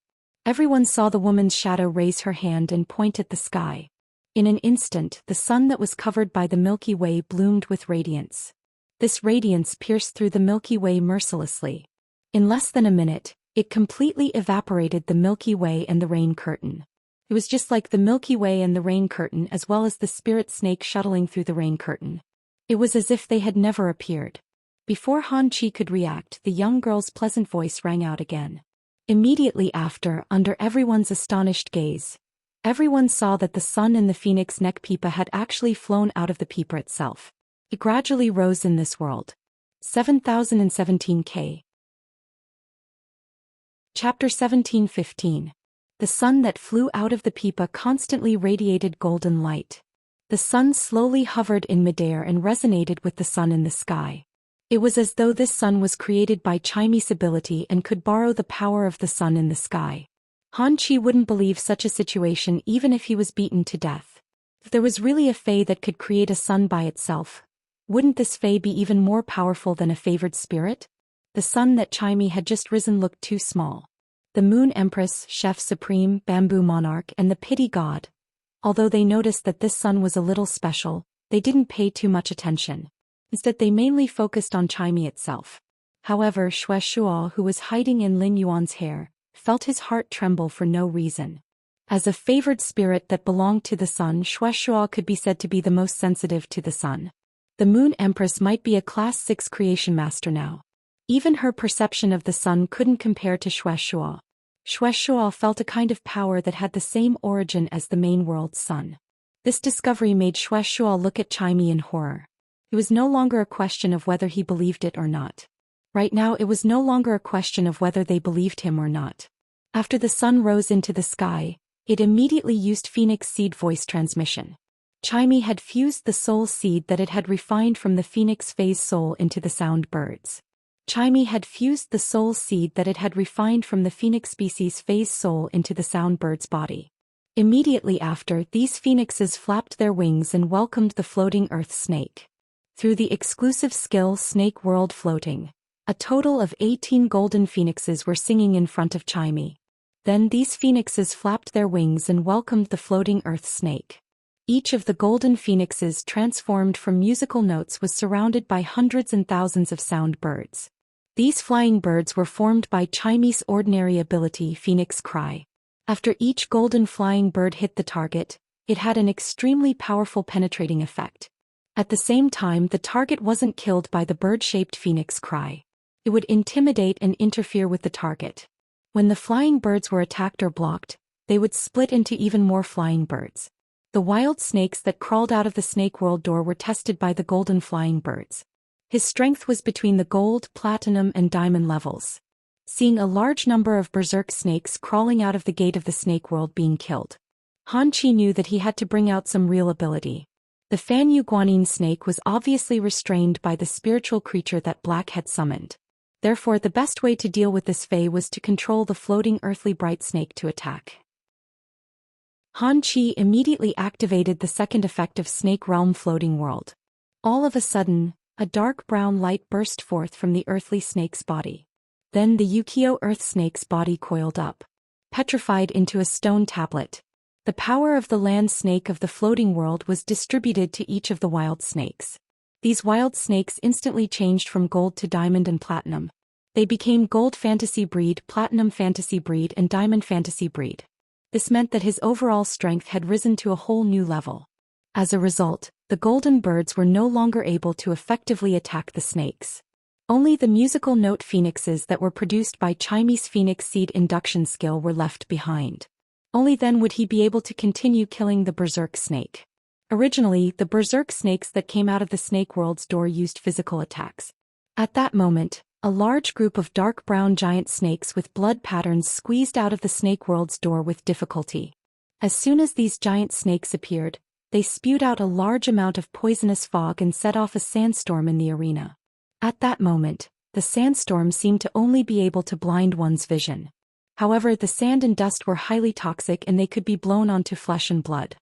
Everyone saw the woman's shadow raise her hand and point at the sky. In an instant, the sun that was covered by the Milky Way bloomed with radiance. This radiance pierced through the Milky Way mercilessly. In less than a minute, it completely evaporated the Milky Way and the rain curtain. It was just like the Milky Way and the rain curtain as well as the spirit snake shuttling through the rain curtain. It was as if they had never appeared. Before Han Chi could react, the young girl's pleasant voice rang out again. Immediately after, under everyone's astonished gaze, everyone saw that the sun in the phoenix neck pipa had actually flown out of the pipa itself. It gradually rose in this world. 7017K. Chapter 1715. The sun that flew out of the pipa constantly radiated golden light. The sun slowly hovered in midair and resonated with the sun in the sky. It was as though this sun was created by Chimey's ability and could borrow the power of the sun in the sky. Han Chi wouldn't believe such a situation even if he was beaten to death. If there was really a Fae that could create a sun by itself, wouldn't this Fae be even more powerful than a favored spirit? The sun that Chimey had just risen looked too small. The Moon Empress, Chef Supreme, Bamboo Monarch and the Pity God. Although they noticed that this sun was a little special, they didn't pay too much attention. Instead they mainly focused on Chimey itself. However, Xue Shuo, who was hiding in Lin Yuan's hair, felt his heart tremble for no reason. As a favored spirit that belonged to the sun, Xue Shuo could be said to be the most sensitive to the sun. The Moon Empress might be a Class 6 creation master now. Even her perception of the sun couldn't compare to Shuai. Shuai felt a kind of power that had the same origin as the main world's sun. This discovery made Shuai look at Chimey in horror. It was no longer a question of whether he believed it or not. Right now it was no longer a question of whether they believed him or not. After the sun rose into the sky, it immediately used Phoenix Seed voice transmission. Chimey had fused the soul seed that it had refined from the Phoenix phase soul into the sound birds. Chimey had fused the soul seed that it had refined from the Phoenix species phase soul into the sound bird's body. Immediately after, these phoenixes flapped their wings and welcomed the floating earth snake. Through the exclusive skill Snake World Floating, a total of 18 golden phoenixes were singing in front of Chimey. Then these phoenixes flapped their wings and welcomed the floating earth snake. Each of the golden phoenixes transformed from musical notes was surrounded by hundreds and thousands of sound birds. These flying birds were formed by Chimey's ordinary ability Phoenix Cry. After each golden flying bird hit the target, it had an extremely powerful penetrating effect. At the same time, the target wasn't killed by the bird-shaped Phoenix Cry. It would intimidate and interfere with the target. When the flying birds were attacked or blocked, they would split into even more flying birds. The wild snakes that crawled out of the snake world door were tested by the golden flying birds. His strength was between the gold, platinum, and diamond levels. Seeing a large number of berserk snakes crawling out of the gate of the snake world being killed, Han Chi knew that he had to bring out some real ability. The Fan Yu Guanyin snake was obviously restrained by the spiritual creature that Black had summoned. Therefore, the best way to deal with this Fae was to control the floating earthly bright snake to attack. Han Chi immediately activated the second effect of Snake Realm Floating World. All of a sudden, a dark brown light burst forth from the earthly snake's body. Then the Yukio earth snake's body coiled up, petrified into a stone tablet. The power of the land snake of the floating world was distributed to each of the wild snakes. These wild snakes instantly changed from gold to diamond and platinum. They became gold fantasy breed, platinum fantasy breed, and diamond fantasy breed. This meant that his overall strength had risen to a whole new level. As a result, the golden birds were no longer able to effectively attack the snakes. Only the musical note phoenixes that were produced by Chimey's Phoenix Seed induction skill were left behind. Only then would he be able to continue killing the berserk snake. Originally, the berserk snakes that came out of the snake world's door used physical attacks. At that moment, a large group of dark brown giant snakes with blood patterns squeezed out of the snake world's door with difficulty. As soon as these giant snakes appeared, they spewed out a large amount of poisonous fog and set off a sandstorm in the arena. At that moment, the sandstorm seemed to only be able to blind one's vision. However, the sand and dust were highly toxic and they could be blown onto flesh and blood.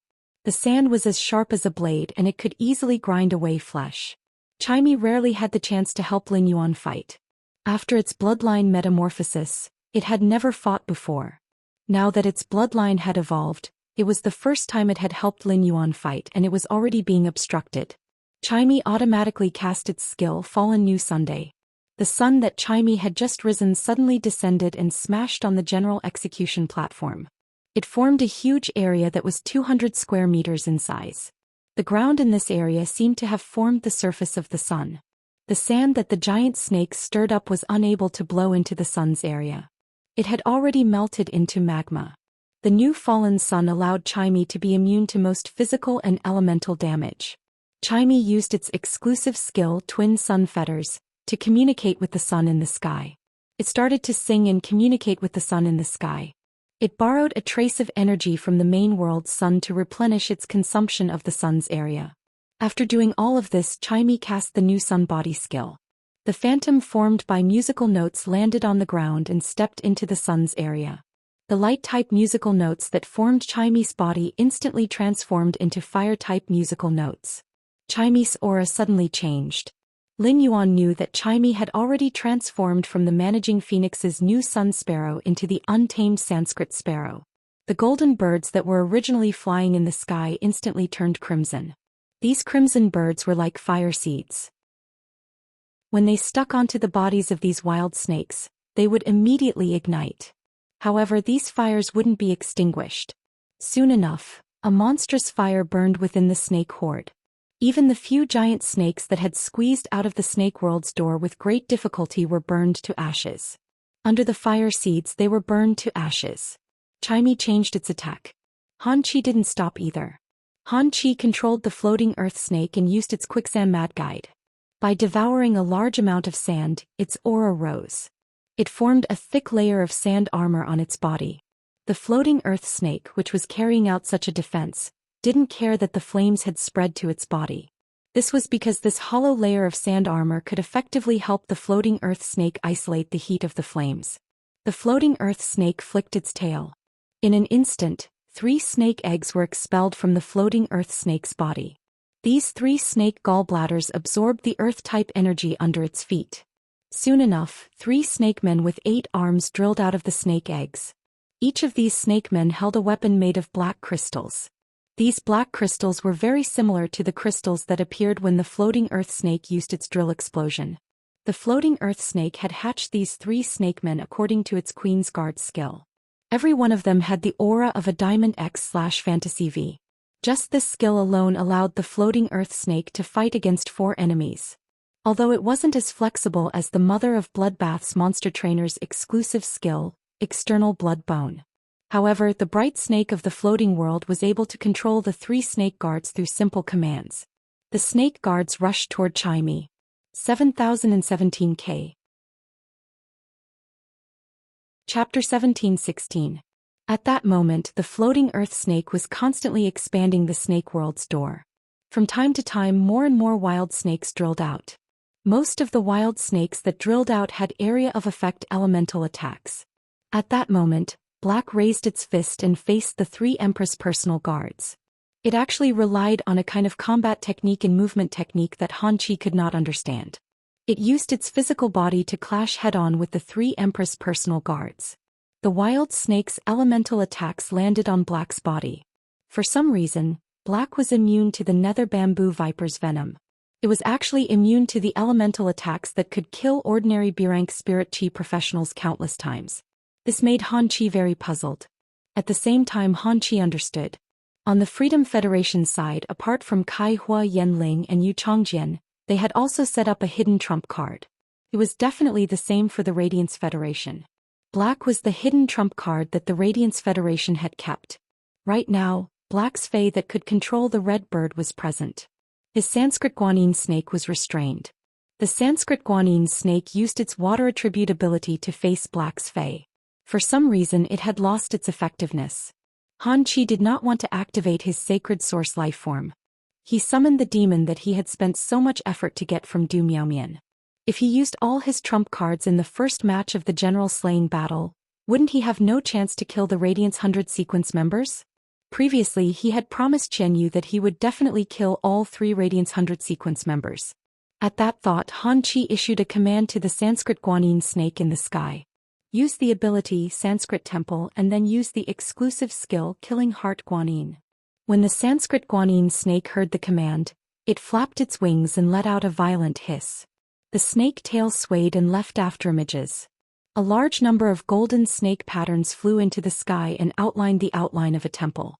The sand was as sharp as a blade and it could easily grind away flesh. Chimey rarely had the chance to help Lin Yuan fight. After its bloodline metamorphosis, it had never fought before. Now that its bloodline had evolved, it was the first time it had helped Lin Yuan fight and it was already being obstructed. Chimey automatically cast its skill Fallen New Sunday. The sun that Chimey had just risen suddenly descended and smashed on the general execution platform. It formed a huge area that was 200 square meters in size. The ground in this area seemed to have formed the surface of the sun. The sand that the giant snakes stirred up was unable to blow into the sun's area. It had already melted into magma. The new fallen sun allowed Chimey to be immune to most physical and elemental damage. Chimey used its exclusive skill Twin Sun Fetters to communicate with the sun in the sky. It started to sing and communicate with the sun in the sky. It borrowed a trace of energy from the main world's sun to replenish its consumption of the sun's area. After doing all of this, Chimey cast the new sun body skill. The phantom formed by musical notes landed on the ground and stepped into the sun's area. The light-type musical notes that formed Chimey's body instantly transformed into fire-type musical notes. Chimey's aura suddenly changed. Lin Yuan knew that Chimey had already transformed from the managing phoenix's new sun sparrow into the untamed Sanskrit sparrow. The golden birds that were originally flying in the sky instantly turned crimson. These crimson birds were like fire seeds. When they stuck onto the bodies of these wild snakes, they would immediately ignite. However, these fires wouldn't be extinguished. Soon enough, a monstrous fire burned within the snake horde. Even the few giant snakes that had squeezed out of the snake world's door with great difficulty were burned to ashes. Under the fire seeds they were burned to ashes. Chimey changed its attack. Han Chi didn't stop either. Han Chi controlled the floating earth snake and used its quicksand mad guide. By devouring a large amount of sand, its aura rose. It formed a thick layer of sand armor on its body. The floating earth snake, which was carrying out such a defense, didn't care that the flames had spread to its body. This was because this hollow layer of sand armor could effectively help the floating earth snake isolate the heat of the flames. The floating earth snake flicked its tail. In an instant, 3 snake eggs were expelled from the floating earth snake's body. These 3 snake gallbladders absorbed the earth-type energy under its feet. Soon enough, 3 snake men with 8 arms drilled out of the snake eggs. Each of these snake men held a weapon made of black crystals. These black crystals were very similar to the crystals that appeared when the floating earth snake used its drill explosion. The floating earth snake had hatched these 3 snake men according to its Queen's Guard skill. Every one of them had the aura of a Diamond X/Fantasy V. Just this skill alone allowed the floating earth snake to fight against 4 enemies. Although it wasn't as flexible as the Mother of Bloodbath's monster trainer's exclusive skill, External Blood Bone. However, the bright snake of the floating world was able to control the 3 snake guards through simple commands. The snake guards rushed toward Chimey. 7017K. Chapter 1716. At that moment, the floating earth snake was constantly expanding the snake world's door. From time to time, more and more wild snakes drilled out. Most of the wild snakes that drilled out had area of effect elemental attacks. At that moment, Black raised its fist and faced the 3 Empress personal guards. It actually relied on a kind of combat technique and movement technique that Han Chi could not understand. It used its physical body to clash head-on with the 3 Empress personal guards. The wild snake's elemental attacks landed on Black's body. For some reason, Black was immune to the nether bamboo viper's venom. It was actually immune to the elemental attacks that could kill ordinary B-rank spirit chi professionals countless times. This made Han Chi very puzzled. At the same time, Han Chi understood. On the Freedom Federation side, apart from Kai Hua Yanling and Yu Chongjian, they had also set up a hidden trump card. It was definitely the same for the Radiance Federation. Black was the hidden trump card that the Radiance Federation had kept. Right now, Black's Fae that could control the Red Bird was present. His Sanskrit Guanyin snake was restrained. The Sanskrit Guanyin snake used its water attribute ability to face Black's Fae. For some reason it had lost its effectiveness. Han Chi did not want to activate his sacred source life form. He summoned the demon that he had spent so much effort to get from Du Miaomian. If he used all his trump cards in the first match of the general slaying battle, wouldn't he have no chance to kill the Radiance 100 sequence members? Previously he had promised Chen Yu that he would definitely kill all 3 Radiance 100 sequence members. At that thought, Han Chi issued a command to the Sanskrit Guanyin snake in the sky. Use the ability Sanskrit Temple and then use the exclusive skill Killing Heart Guanyin. When the Sanskrit Guanyin snake heard the command, it flapped its wings and let out a violent hiss. The snake tail swayed and left afterimages. A large number of golden snake patterns flew into the sky and outlined the outline of a temple.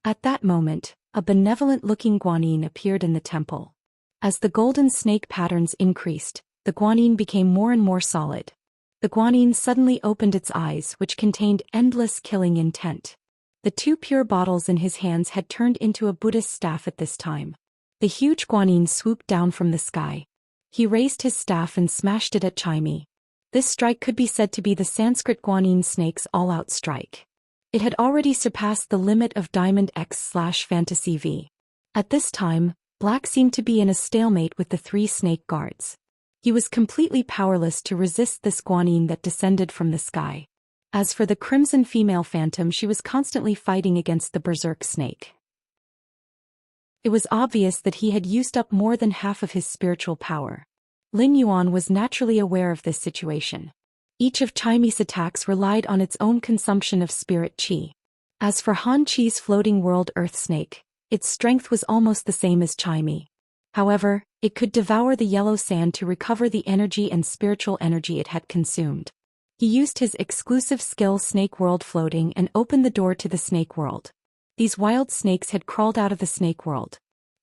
At that moment, a benevolent-looking Guanyin appeared in the temple. As the golden snake patterns increased, the Guanyin became more and more solid. The Guanyin suddenly opened its eyes, which contained endless killing intent. The 2 pure bottles in his hands had turned into a Buddhist staff at this time. The huge Guanyin swooped down from the sky. He raised his staff and smashed it at Chimey. This strike could be said to be the Sanskrit Guanyin snake's all-out strike. It had already surpassed the limit of Diamond X/Fantasy V. At this time, Black seemed to be in a stalemate with the 3 snake guards. He was completely powerless to resist this Guanyin that descended from the sky. As for the crimson female phantom, she was constantly fighting against the berserk snake. It was obvious that he had used up more than half of his spiritual power. Lin Yuan was naturally aware of this situation. Each of Chimey's attacks relied on its own consumption of spirit chi. As for Han Chi's floating world earth snake, its strength was almost the same as Chimey. However, it could devour the yellow sand to recover the energy and spiritual energy it had consumed. He used his exclusive skill Snake World Floating and opened the door to the snake world. These wild snakes had crawled out of the snake world.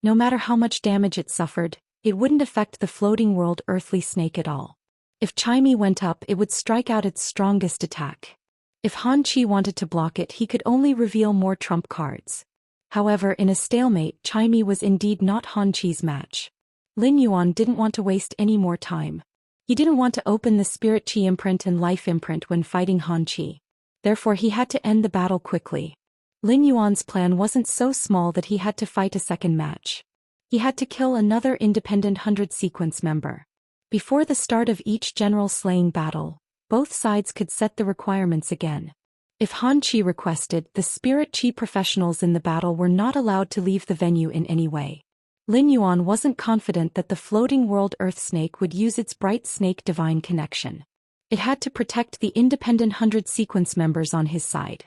No matter how much damage it suffered, it wouldn't affect the floating world earthly snake at all. If Chime went up, it would strike out its strongest attack. If Han Chi wanted to block it, he could only reveal more trump cards. However, in a stalemate, Chime was indeed not Han Chi's match. Lin Yuan didn't want to waste any more time. He didn't want to open the Spirit Chi imprint and Life imprint when fighting Han Chi. Therefore he had to end the battle quickly. Lin Yuan's plan wasn't so small that he had to fight a second match. He had to kill another independent 100 sequence member. Before the start of each general slaying battle, both sides could set the requirements again. If Han Chi requested, the Spirit Chi professionals in the battle were not allowed to leave the venue in any way. Lin Yuan wasn't confident that the floating world Earth Snake would use its bright snake divine connection. It had to protect the independent 100 sequence members on his side.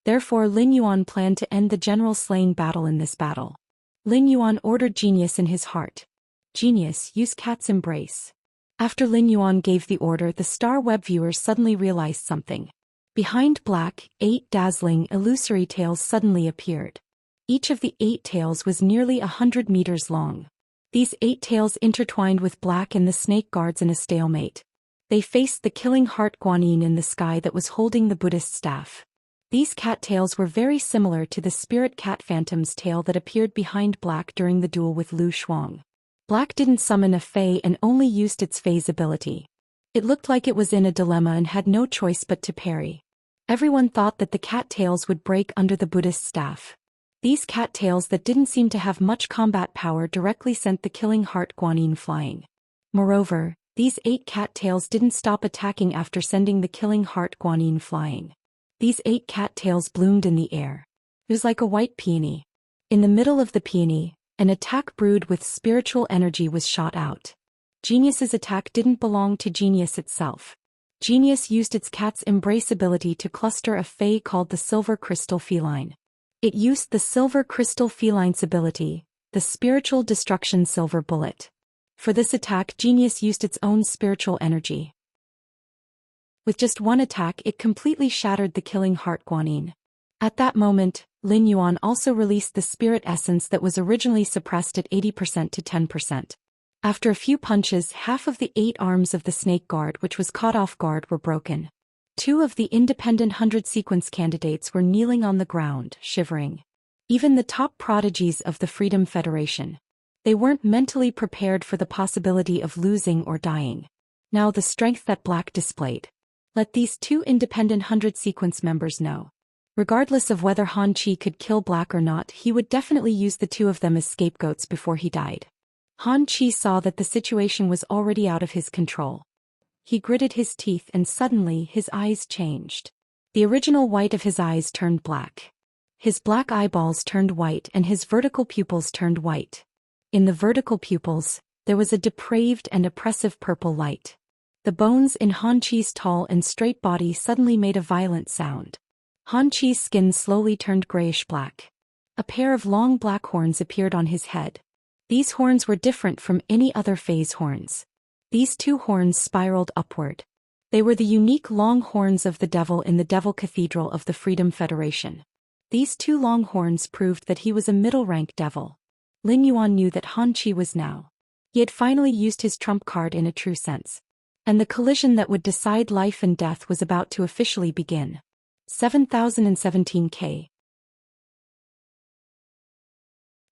Therefore Lin Yuan planned to end the general slaying battle in this battle. Lin Yuan ordered Genius in his heart. Genius, use Cat's Embrace. After Lin Yuan gave the order, the Star Web viewers suddenly realized something. Behind black, 8 dazzling, illusory tails suddenly appeared. Each of the 8 tails was nearly 100 meters long. These 8 tails intertwined with black and the snake guards in a stalemate. They faced the killing heart Guanyin in the sky that was holding the Buddhist staff. These cat tails were very similar to the spirit cat phantom's tail that appeared behind black during the duel with Lu Shuang. Black didn't summon a Fey and only used its Fey's ability. It looked like it was in a dilemma and had no choice but to parry. Everyone thought that the cat tails would break under the Buddhist staff. These cat tails that didn't seem to have much combat power directly sent the killing heart Guanyin flying. Moreover, these 8 cat tails didn't stop attacking after sending the killing heart Guanyin flying. These 8 cat tails bloomed in the air. It was like a white peony. In the middle of the peony, an attack brewed with spiritual energy was shot out. Genius's attack didn't belong to Genius itself. Genius used its Cat's Embrace ability to cluster a Fey called the Silver Crystal Feline. It used the Silver Crystal Feline's ability, the Spiritual Destruction Silver Bullet. For this attack, Genius used its own spiritual energy. With just one attack, it completely shattered the killing heart Guanyin. At that moment, Lin Yuan also released the spirit essence that was originally suppressed at 80% to 10%. After a few punches, half of the 8 arms of the snake guard which was caught off guard were broken. 2 of the independent 100 sequence candidates were kneeling on the ground, shivering. Even the top prodigies of the Freedom Federation. They weren't mentally prepared for the possibility of losing or dying. Now the strength that Black displayed. Let these 2 independent 100 sequence members know. Regardless of whether Han Chi could kill Black or not, he would definitely use the 2 of them as scapegoats before he died. Han Chi saw that the situation was already out of his control. He gritted his teeth and suddenly his eyes changed. The original white of his eyes turned black. His black eyeballs turned white and his vertical pupils turned white. In the vertical pupils, there was a depraved and oppressive purple light. The bones in Han Chi's tall and straight body suddenly made a violent sound. Han Chi's skin slowly turned grayish-black. A pair of long black horns appeared on his head. These horns were different from any other Fey's horns. These 2 horns spiraled upward. They were the unique long horns of the devil in the Devil Cathedral of the Freedom Federation. These 2 long horns proved that he was a middle-rank devil. Lin Yuan knew that Han Chi was now. He had finally used his trump card in a true sense. And the collision that would decide life and death was about to officially begin. 7017K.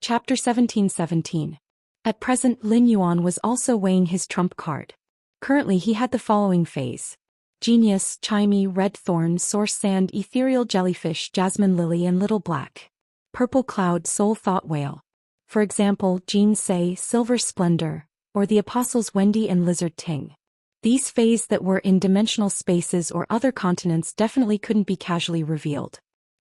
Chapter 1717. At present, Lin Yuan was also weighing his trump card. Currently he had the following phase. Genius, Chimey, Red Thorn, Source Sand, Ethereal Jellyfish, Jasmine Lily and Little Black. Purple Cloud, Soul Thought Whale. For example, Jean Say, Silver Splendor, or the Apostles Wendy and Lizard Ting. These Fays that were in dimensional spaces or other continents definitely couldn't be casually revealed.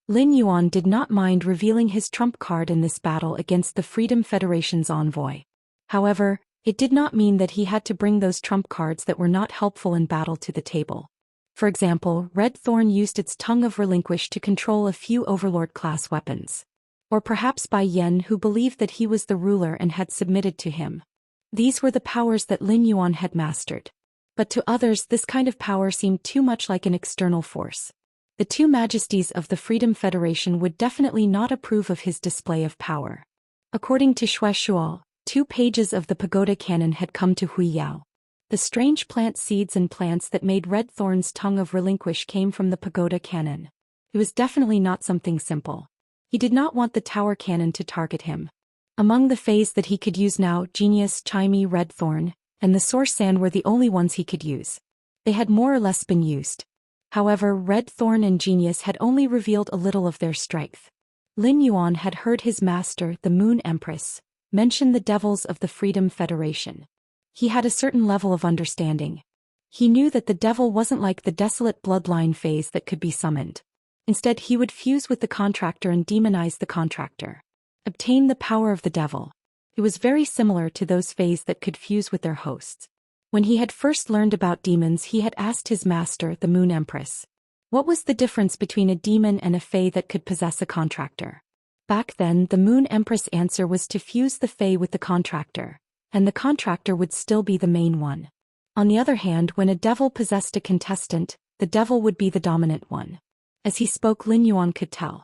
Lin Yuan did not mind revealing his trump card in this battle against the Freedom Federation's envoy. However, it did not mean that he had to bring those trump cards that were not helpful in battle to the table. For example, Red Thorn used its Tongue of Relinquish to control a few Overlord-class weapons. Or perhaps Bai Yen, who believed that he was the ruler and had submitted to him. These were the powers that Lin Yuan had mastered. But to others this kind of power seemed too much like an external force. The 2 majesties of the Freedom Federation would definitely not approve of his display of power. According to Shuai, 2 pages of the pagoda canon had come to Huiyao. The strange plant seeds and plants that made Red Thorn's tongue of relinquish came from the pagoda canon. It was definitely not something simple. He did not want the tower canon to target him. Among the fays that he could use now, Genius, Chimey, Red Thorn, and the Zhou Xian were the only ones he could use. They had more or less been used. However, Red Thorn and Genius had only revealed a little of their strength. Lin Yuan had heard his master, the Moon Empress, mention the devils of the Freedom Federation. He had a certain level of understanding. He knew that the devil wasn't like the desolate bloodline phase that could be summoned. Instead, he would fuse with the contractor and demonize the contractor. Obtain the power of the devil. It was very similar to those fays that could fuse with their hosts. When he had first learned about demons, he had asked his master, the Moon Empress, what was the difference between a demon and a fae that could possess a contractor? Back then, the Moon Empress' answer was to fuse the fae with the contractor, and the contractor would still be the main one. On the other hand, when a devil possessed a contestant, the devil would be the dominant one. As he spoke, Lin Yuan could tell.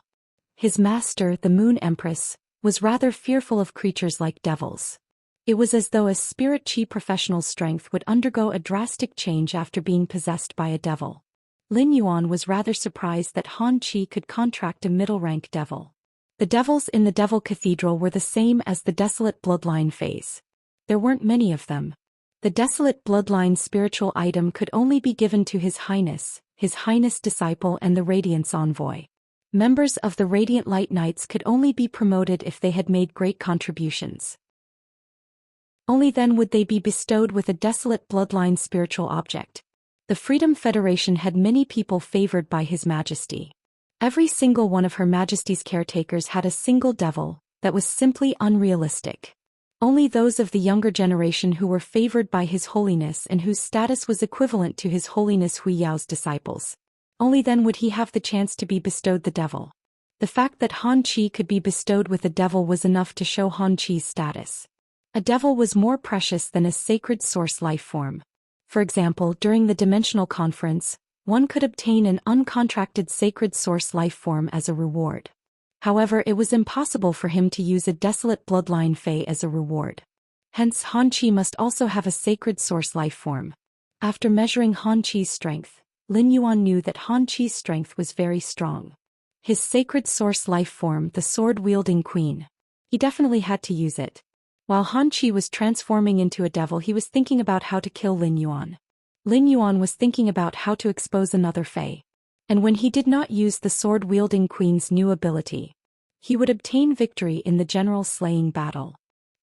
His master, the Moon Empress, was rather fearful of creatures like devils. It was as though a spirit chi professional's strength would undergo a drastic change after being possessed by a devil. Lin Yuan was rather surprised that Han Qi could contract a middle-rank devil. The devils in the Devil Cathedral were the same as the Desolate Bloodline phase. There weren't many of them. The Desolate Bloodline spiritual item could only be given to His Highness disciple and the Radiance Envoy. Members of the Radiant Light Knights could only be promoted if they had made great contributions. Only then would they be bestowed with a Desolate Bloodline spiritual object. The Freedom Federation had many people favored by His Majesty. Every single one of Her Majesty's caretakers had a single devil that was simply unrealistic. Only those of the younger generation who were favored by His Holiness and whose status was equivalent to His Holiness Huiyao's disciples. Only then would he have the chance to be bestowed the devil. The fact that Han Qi could be bestowed with a devil was enough to show Han Qi's status. A devil was more precious than a sacred source life form. For example, during the Dimensional Conference, one could obtain an uncontracted sacred source life form as a reward. However, it was impossible for him to use a desolate bloodline fae as a reward. Hence, Han Qi must also have a sacred source life form. After measuring Han Qi's strength, Lin Yuan knew that Han Qi's strength was very strong. His sacred source life form, the sword-wielding queen. He definitely had to use it. While Han Qi was transforming into a devil, he was thinking about how to kill Lin Yuan. Lin Yuan was thinking about how to expose another fae. And when he did not use the sword-wielding queen's new ability, he would obtain victory in the general slaying battle.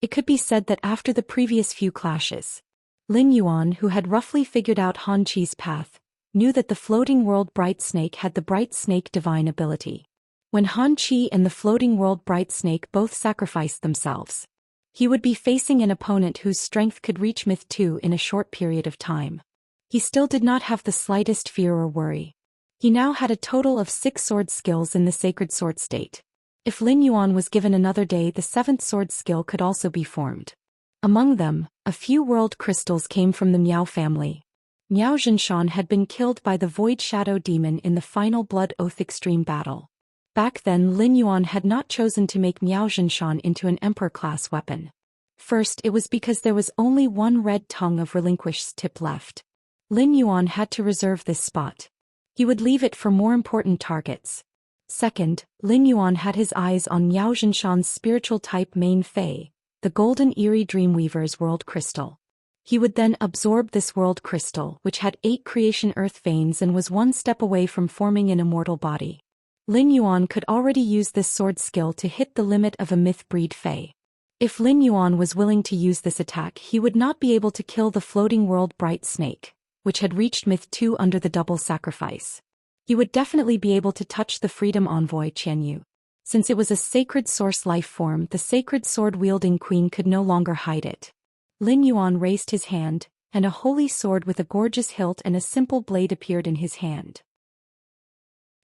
It could be said that after the previous few clashes, Lin Yuan, who had roughly figured out Han Qi's path, knew that the floating world Bright Snake had the Bright Snake divine ability. When Han Qi and the floating world Bright Snake both sacrificed themselves, he would be facing an opponent whose strength could reach Myth 2 in a short period of time. He still did not have the slightest fear or worry. He now had a total of 6 sword skills in the sacred sword state. If Lin Yuan was given another day, the 7th sword skill could also be formed. Among them, a few world crystals came from the Miao family. Miao Zhenshan had been killed by the Void Shadow Demon in the final Blood Oath Extreme battle. Back then, Lin Yuan had not chosen to make Miao Zhenshan into an Emperor-class weapon. First, it was because there was only one red tongue of relinquished tip left. Lin Yuan had to reserve this spot. He would leave it for more important targets. Second, Lin Yuan had his eyes on Miao Zhenshan's spiritual type main Fei, the Golden Eerie Dreamweaver's World Crystal. He would then absorb this World Crystal, which had 8 creation earth veins and was one step away from forming an immortal body. Lin Yuan could already use this sword skill to hit the limit of a myth breed Fei. If Lin Yuan was willing to use this attack, he would not be able to kill the floating world Bright Snake, which had reached Myth 2 under the double sacrifice. He would definitely be able to touch the Freedom Envoy Qianyu. Since it was a sacred source life form, the sacred sword-wielding queen could no longer hide it. Lin Yuan raised his hand, and a holy sword with a gorgeous hilt and a simple blade appeared in his hand.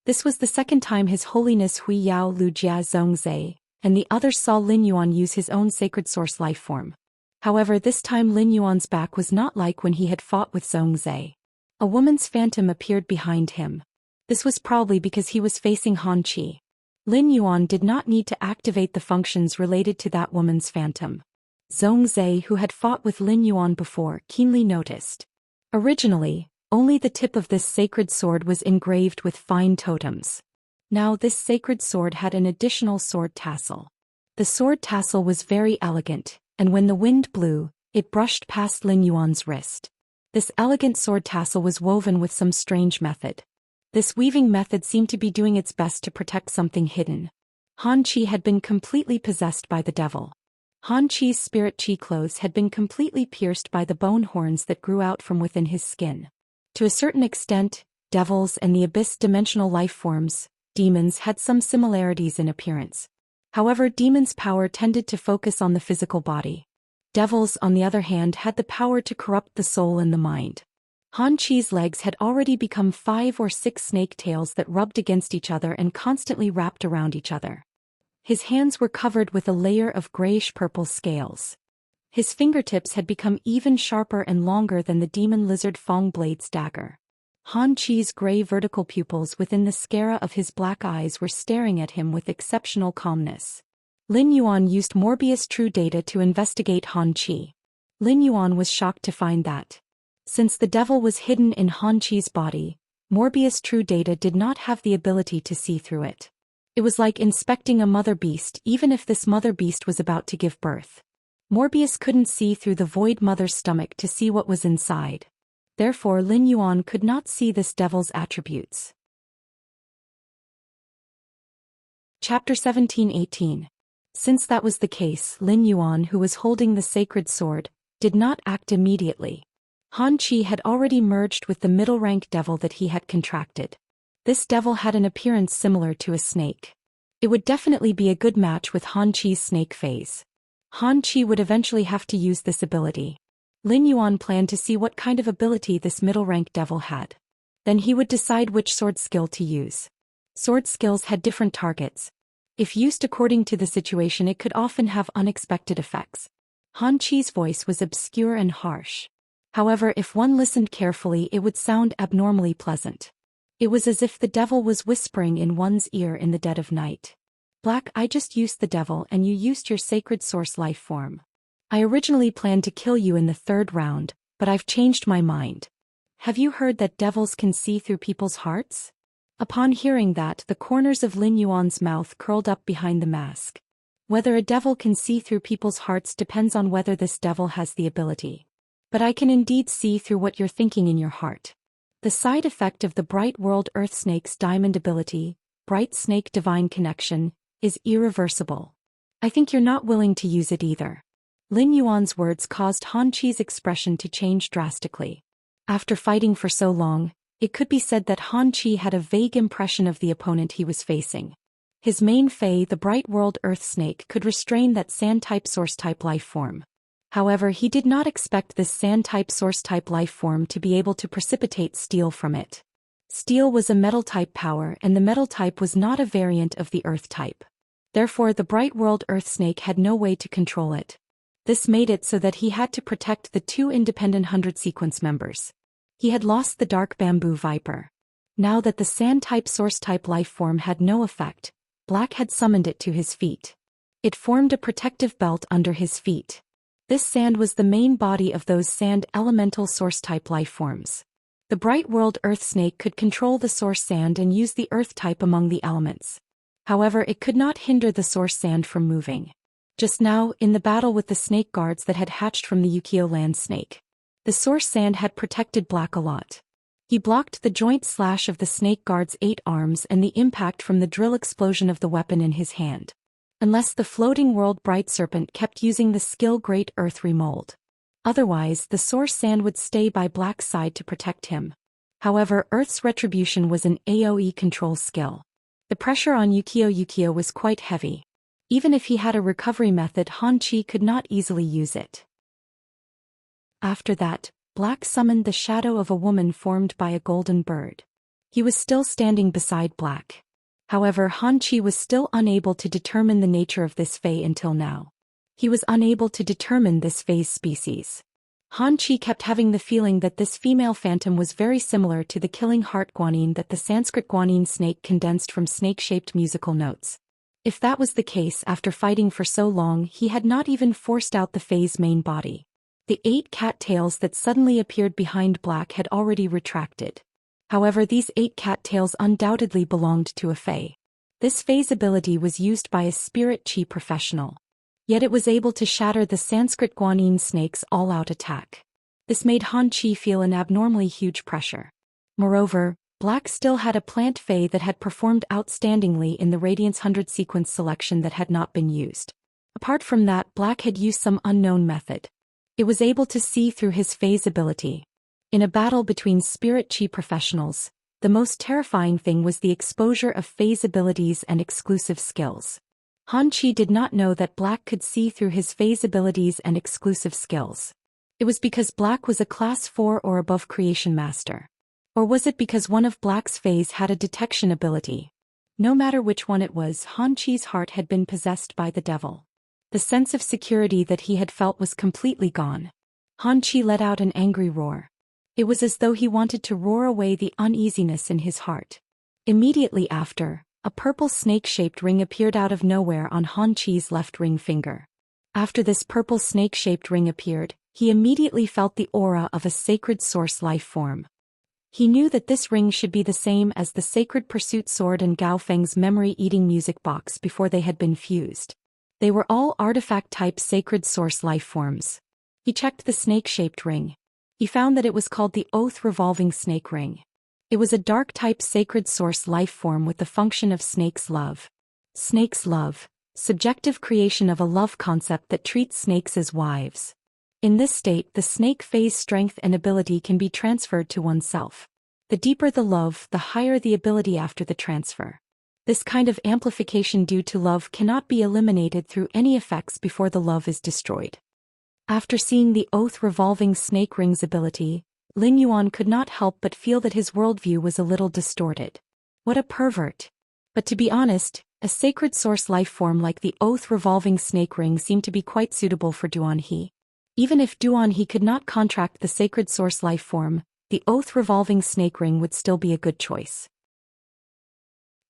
This was the second time His Holiness Huiyao Lujia Zhongzhe and the others saw Lin Yuan use his own sacred source life form. However, this time Lin Yuan's back was not like when he had fought with Zhongzhe. A woman's phantom appeared behind him. This was probably because he was facing Han Qi. Lin Yuan did not need to activate the functions related to that woman's phantom. Zhongzhe, who had fought with Lin Yuan before, keenly noticed. Originally, only the tip of this sacred sword was engraved with fine totems. Now this sacred sword had an additional sword tassel. The sword tassel was very elegant, and when the wind blew, it brushed past Lin Yuan's wrist. This elegant sword tassel was woven with some strange method. This weaving method seemed to be doing its best to protect something hidden. Han Qi had been completely possessed by the devil. Han Qi's spirit qi clothes had been completely pierced by the bone horns that grew out from within his skin. To a certain extent, devils and the abyss-dimensional life forms, demons, had some similarities in appearance. However, demons' power tended to focus on the physical body. Devils, on the other hand, had the power to corrupt the soul and the mind. Han Qi's legs had already become 5 or 6 snake tails that rubbed against each other and constantly wrapped around each other. His hands were covered with a layer of grayish-purple scales. His fingertips had become even sharper and longer than the demon lizard Fong Blade's dagger. Han Qi's gray vertical pupils within the sclera of his black eyes were staring at him with exceptional calmness. Lin Yuan used Morbius True Data to investigate Han Qi. Lin Yuan was shocked to find that, since the devil was hidden in Han Qi's body, Morbius True Data did not have the ability to see through it. It was like inspecting a mother beast even if this mother beast was about to give birth. Morbius couldn't see through the void mother's stomach to see what was inside. Therefore Lin Yuan could not see this devil's attributes. Chapter 17-18. Since that was the case, Lin Yuan, who was holding the sacred sword, did not act immediately. Han Qi had already merged with the middle-rank devil that he had contracted. This devil had an appearance similar to a snake. It would definitely be a good match with Han Qi's snake phase. Han Qi would eventually have to use this ability. Lin Yuan planned to see what kind of ability this middle-rank devil had. Then he would decide which sword skill to use. Sword skills had different targets. If used according to the situation, it could often have unexpected effects. Han Qi's voice was obscure and harsh. However, if one listened carefully, it would sound abnormally pleasant. It was as if the devil was whispering in one's ear in the dead of night. Black, I just used the devil and you used your sacred source life form. I originally planned to kill you in the 3rd round, but I've changed my mind. Have you heard that devils can see through people's hearts? Upon hearing that, the corners of Lin Yuan's mouth curled up behind the mask. Whether a devil can see through people's hearts depends on whether this devil has the ability. But I can indeed see through what you're thinking in your heart. The side effect of the Bright World Earth Snake's diamond ability, Bright Snake Divine Connection, is irreversible. I think you're not willing to use it either. Lin Yuan's words caused Han Qi's expression to change drastically. After fighting for so long, it could be said that Han Qi had a vague impression of the opponent he was facing. His main Fae, the Bright World Earth Snake, could restrain that Sand-type Source-type life form. However, he did not expect this Sand-type Source-type life form to be able to precipitate steel from it. Steel was a Metal-type power, and the Metal type was not a variant of the Earth type. Therefore, the Bright World Earth Snake had no way to control it. This made it so that he had to protect the 2 independent 100 sequence members. He had lost the Dark Bamboo Viper. Now that the Sand-type Source-type life form had no effect, Black had summoned it to his feet. It formed a protective belt under his feet. This sand was the main body of those sand elemental source-type life forms. The Bright World Earth Snake could control the source sand and use the Earth type among the elements. However, it could not hinder the source sand from moving. Just now, in the battle with the snake guards that had hatched from the Yukio land snake, the source sand had protected Black a lot. He blocked the joint slash of the snake guard's 8 arms and the impact from the drill explosion of the weapon in his hand. Unless the floating world Bright Serpent kept using the skill Great Earth Remold. Otherwise, the source sand would stay by Black's side to protect him. However, Earth's Retribution was an AoE control skill. The pressure on Yukio was quite heavy. Even if he had a recovery method, Han Qi could not easily use it. After that, Black summoned the shadow of a woman formed by a golden bird. He was still standing beside Black. However, Han Qi was still unable to determine the nature of this Fae until now. He was unable to determine this Fae's species. Han Qi kept having the feeling that this female phantom was very similar to the killing heart guanyin that the Sanskrit guanyin snake condensed from snake-shaped musical notes. If that was the case, after fighting for so long, he had not even forced out the Fae's main body. The 8 cattails that suddenly appeared behind Black had already retracted. However, these 8 cattails undoubtedly belonged to a Fae. This Fae's ability was used by a spirit chi professional. Yet it was able to shatter the Sanskrit guanyin snake's all-out attack. This made Han Qi feel an abnormally huge pressure. Moreover, Black still had a plant Fae that had performed outstandingly in the Radiance 100 sequence selection that had not been used. Apart from that, Black had used some unknown method. It was able to see through his Fae's ability. In a battle between spirit chi professionals, the most terrifying thing was the exposure of Fae's abilities and exclusive skills. Han Qi did not know that Black could see through his Fae's abilities and exclusive skills. It was because Black was a class 4 or above creation master. Or was it because one of Black's Faes had a detection ability? No matter which one it was, Han Qi's heart had been possessed by the devil. The sense of security that he had felt was completely gone. Han Qi let out an angry roar. It was as though he wanted to roar away the uneasiness in his heart. Immediately after, a purple snake-shaped ring appeared out of nowhere on Han Qi's left ring finger. After this purple snake-shaped ring appeared, he immediately felt the aura of a sacred source life form. He knew that this ring should be the same as the Sacred Pursuit Sword and Gao Feng's memory-eating music box before they had been fused. They were all artifact-type sacred source life forms. He checked the snake-shaped ring. He found that it was called the Oath Revolving Snake Ring. It was a dark-type sacred source life form with the function of snake's love. Snake's love, subjective creation of a love concept that treats snakes as wives. In this state, the snake Fae's strength and ability can be transferred to oneself. The deeper the love, the higher the ability after the transfer. This kind of amplification due to love cannot be eliminated through any effects before the love is destroyed. After seeing the Oath Revolving Snake Ring's ability, Lin Yuan could not help but feel that his worldview was a little distorted. What a pervert. But to be honest, a sacred source life form like the Oath Revolving Snake Ring seemed to be quite suitable for Duan He. Even if Duan He could not contract the sacred source life form, the Oath Revolving Snake Ring would still be a good choice.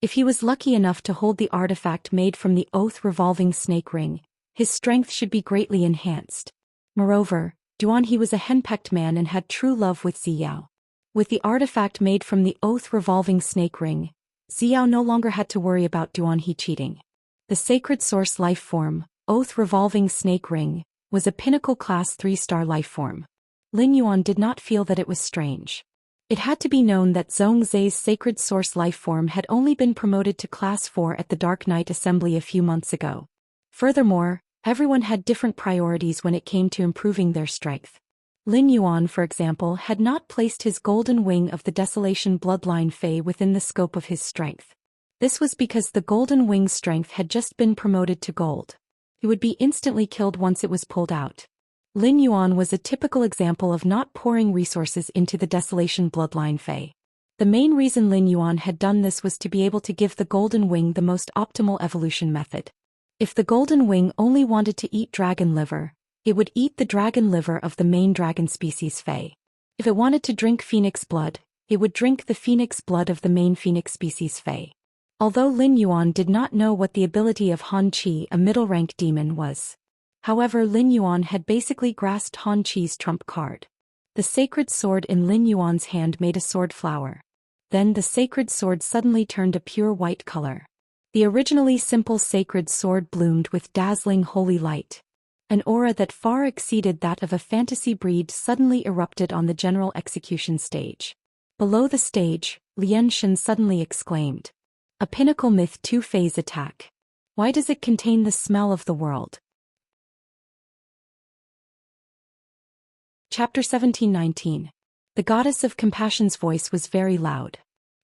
If he was lucky enough to hold the artifact made from the Oath Revolving Snake Ring, his strength should be greatly enhanced. Moreover, Duan He was a henpecked man and had true love with Ziyao. With the artifact made from the Oath Revolving Snake Ring, Ziyao no longer had to worry about Duan He cheating. The sacred source life form, Oath Revolving Snake Ring, was a pinnacle class 3-star life form. Lin Yuan did not feel that it was strange. It had to be known that Zhongzai's sacred source life form had only been promoted to class 4 at the Dark Knight Assembly a few months ago. Furthermore, everyone had different priorities when it came to improving their strength. Lin Yuan, for example, had not placed his golden wing of the Desolation Bloodline Fae within the scope of his strength. This was because the golden wing's strength had just been promoted to gold. He would be instantly killed once it was pulled out. Lin Yuan was a typical example of not pouring resources into the Desolation Bloodline Fae. The main reason Lin Yuan had done this was to be able to give the golden wing the most optimal evolution method. If the golden wing only wanted to eat dragon liver, it would eat the dragon liver of the main dragon species Fae. If it wanted to drink phoenix blood, it would drink the phoenix blood of the main phoenix species Fae. Although Lin Yuan did not know what the ability of Han Qi, a middle-rank demon, was. However, Lin Yuan had basically grasped Han Qi's trump card. The sacred sword in Lin Yuan's hand made a sword flower. Then the sacred sword suddenly turned a pure white color. The originally simple sacred sword bloomed with dazzling holy light. An aura that far exceeded that of a fantasy breed suddenly erupted on the general execution stage. Below the stage, Lian Shen suddenly exclaimed. A pinnacle myth 2-phase attack. Why does it contain the smell of the world? Chapter 1719. The Goddess of Compassion's voice was very loud.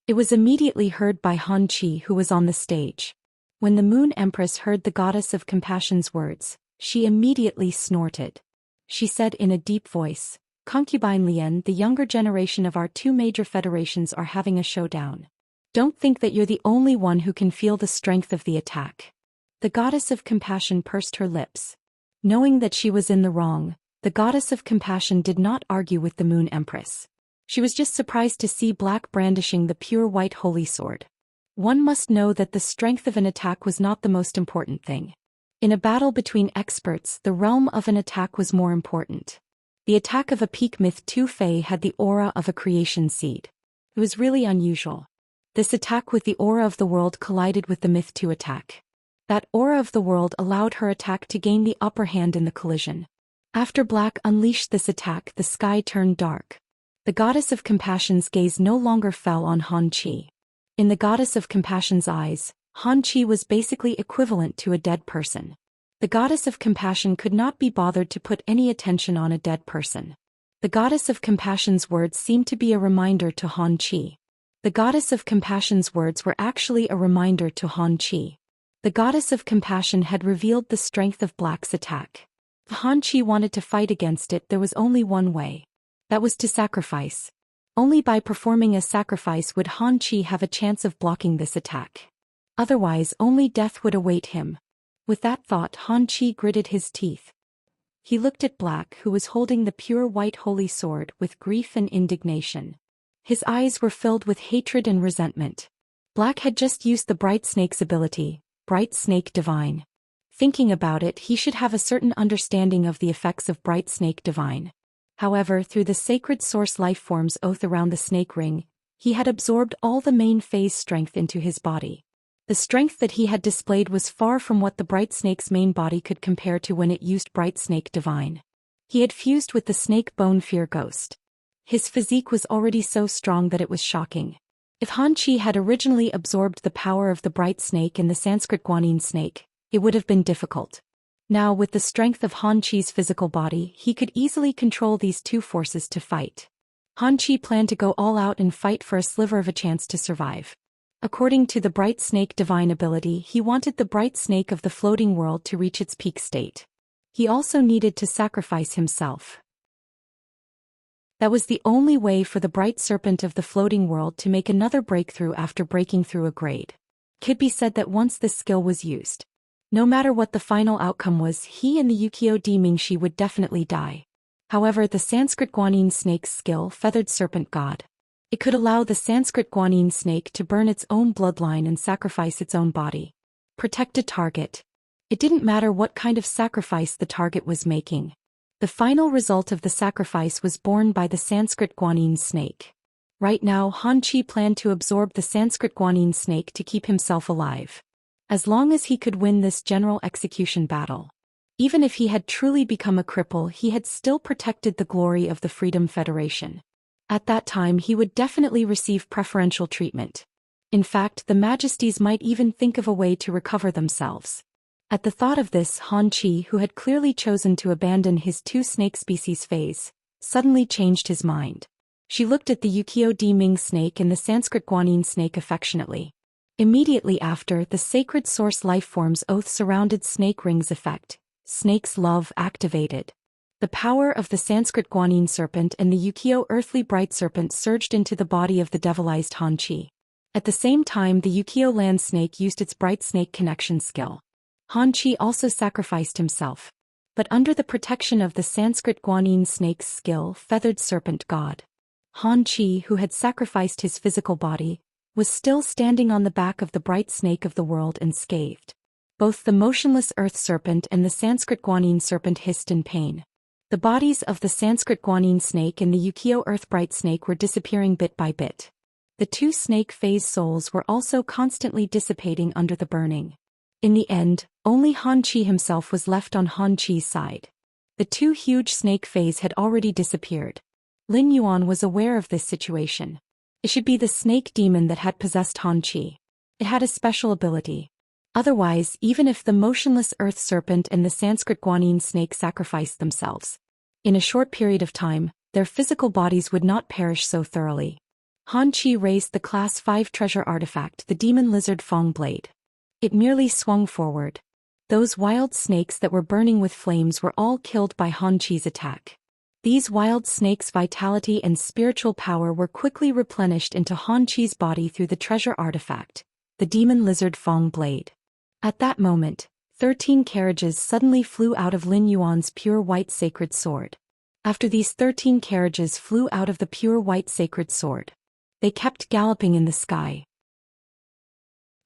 It was immediately heard by Han Qi, who was on the stage. When the Moon Empress heard the Goddess of Compassion's words, she immediately snorted. She said in a deep voice, Concubine Lian, the younger generation of our 2 major federations are having a showdown. Don't think that you're the only one who can feel the strength of the attack. The Goddess of Compassion pursed her lips. Knowing that she was in the wrong, The goddess of compassion did not argue with the Moon Empress. She was just surprised to see Black brandishing the pure white holy sword. One must know that the strength of an attack was not the most important thing. In a battle between experts, the realm of an attack was more important. The attack of a peak myth 2 Fey had the aura of a creation seed. It was really unusual. This attack with the aura of the world collided with the myth 2 attack. That aura of the world allowed her attack to gain the upper hand in the collision. After Black unleashed this attack, the sky turned dark. The goddess of compassion's gaze no longer fell on Han Qi. In the goddess of compassion's eyes, Han Qi was basically equivalent to a dead person. The goddess of compassion could not be bothered to put any attention on a dead person. The goddess of compassion's words seemed to be a reminder to Han Qi. The goddess of compassion's words were actually a reminder to Han Qi. The goddess of compassion had revealed the strength of Black's attack. If Han Qi wanted to fight against it, there was only one way. That was to sacrifice. Only by performing a sacrifice would Han Qi have a chance of blocking this attack. Otherwise, only death would await him. With that thought, Han Qi gritted his teeth. He looked at Black, who was holding the pure white holy sword, with grief and indignation. His eyes were filled with hatred and resentment. Black had just used the Bright Snake's ability, Bright Snake Divine. Thinking about it, he should have a certain understanding of the effects of Bright Snake Divine. However, through the sacred source lifeform's oath around the snake ring, he had absorbed all the main phase strength into his body. The strength that he had displayed was far from what the Bright Snake's main body could compare to when it used Bright Snake Divine. He had fused with the snake bone fear ghost. His physique was already so strong that it was shocking. If Han Qi had originally absorbed the power of the Bright Snake and the Sanskrit Guanyin snake, it would have been difficult. Now, with the strength of Han Qi's physical body, he could easily control these two forces to fight. Han Qi planned to go all out and fight for a sliver of a chance to survive. According to the Bright Snake Divine ability, he wanted the Bright Snake of the floating world to reach its peak state. He also needed to sacrifice himself. That was the only way for the Bright Serpent of the floating world to make another breakthrough after breaking through a grade. It could be said that once this skill was used, no matter what the final outcome was, he and the Yukio Di Mingxi would definitely die. However, the Sanskrit Guanyin snake's skill, Feathered Serpent God. It could allow the Sanskrit Guanyin snake to burn its own bloodline and sacrifice its own body. Protect a target. It didn't matter what kind of sacrifice the target was making. The final result of the sacrifice was borne by the Sanskrit Guanyin snake. Right now, Han Qi planned to absorb the Sanskrit Guanyin snake to keep himself alive. As long as he could win this general execution battle. Even if he had truly become a cripple, he had still protected the glory of the Freedom Federation. At that time, he would definitely receive preferential treatment. In fact, the Majesties might even think of a way to recover themselves. At the thought of this, Han Qi, who had clearly chosen to abandon his two snake species phase, suddenly changed his mind. She looked at the Yukio Di Ming snake and the Sanskrit Guanyin snake affectionately. Immediately after, the sacred source lifeform's oath surrounded snake ring's effect. Snake's love activated. The power of the Sanskrit Guanyin serpent and the Yukio earthly bright serpent surged into the body of the devilized Han Qi. At the same time, the Yukio land snake used its bright snake connection skill. Han Qi also sacrificed himself. But under the protection of the Sanskrit Guanyin snake's skill, Feathered Serpent God, Han Qi, who had sacrificed his physical body, was still standing on the back of the bright snake of the world unscathed. Both the motionless earth serpent and the Sanskrit Guanyin serpent hissed in pain. The bodies of the Sanskrit Guanyin snake and the Yukio earth bright snake were disappearing bit by bit. The two snake phase souls were also constantly dissipating under the burning. In the end, only Han Qi himself was left on Han Qi's side. The two huge snake phase had already disappeared. Lin Yuan was aware of this situation. It should be the snake demon that had possessed Han Qi. It had a special ability. Otherwise, even if the motionless earth serpent and the Sanskrit Guanyin snake sacrificed themselves, in a short period of time, their physical bodies would not perish so thoroughly. Han Qi raised the Class 5 treasure artifact, the Demon Lizard Fong Blade. It merely swung forward. Those wild snakes that were burning with flames were all killed by Han Qi's attack. These wild snakes' vitality and spiritual power were quickly replenished into Han Qi's body through the treasure artifact, the Demon Lizard Fong Blade. At that moment, 13 carriages suddenly flew out of Lin Yuan's pure white sacred sword. After these 13 carriages flew out of the pure white sacred sword, they kept galloping in the sky.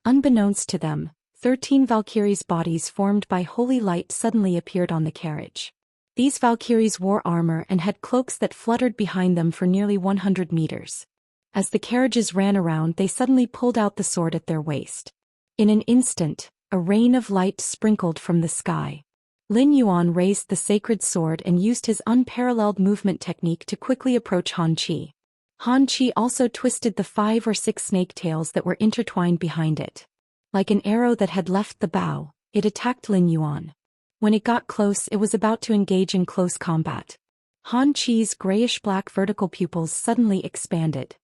Unbeknownst to them, 13 Valkyries' bodies formed by holy light suddenly appeared on the carriage. These Valkyries wore armor and had cloaks that fluttered behind them for nearly 100 meters. As the carriages ran around, they suddenly pulled out the sword at their waist. In an instant, a rain of light sprinkled from the sky. Lin Yuan raised the sacred sword and used his unparalleled movement technique to quickly approach Han Qi. Han Qi also twisted the 5 or 6 snake tails that were intertwined behind it. Like an arrow that had left the bow, it attacked Lin Yuan. When it got close, it was about to engage in close combat. Han Qi's grayish-black vertical pupils suddenly expanded.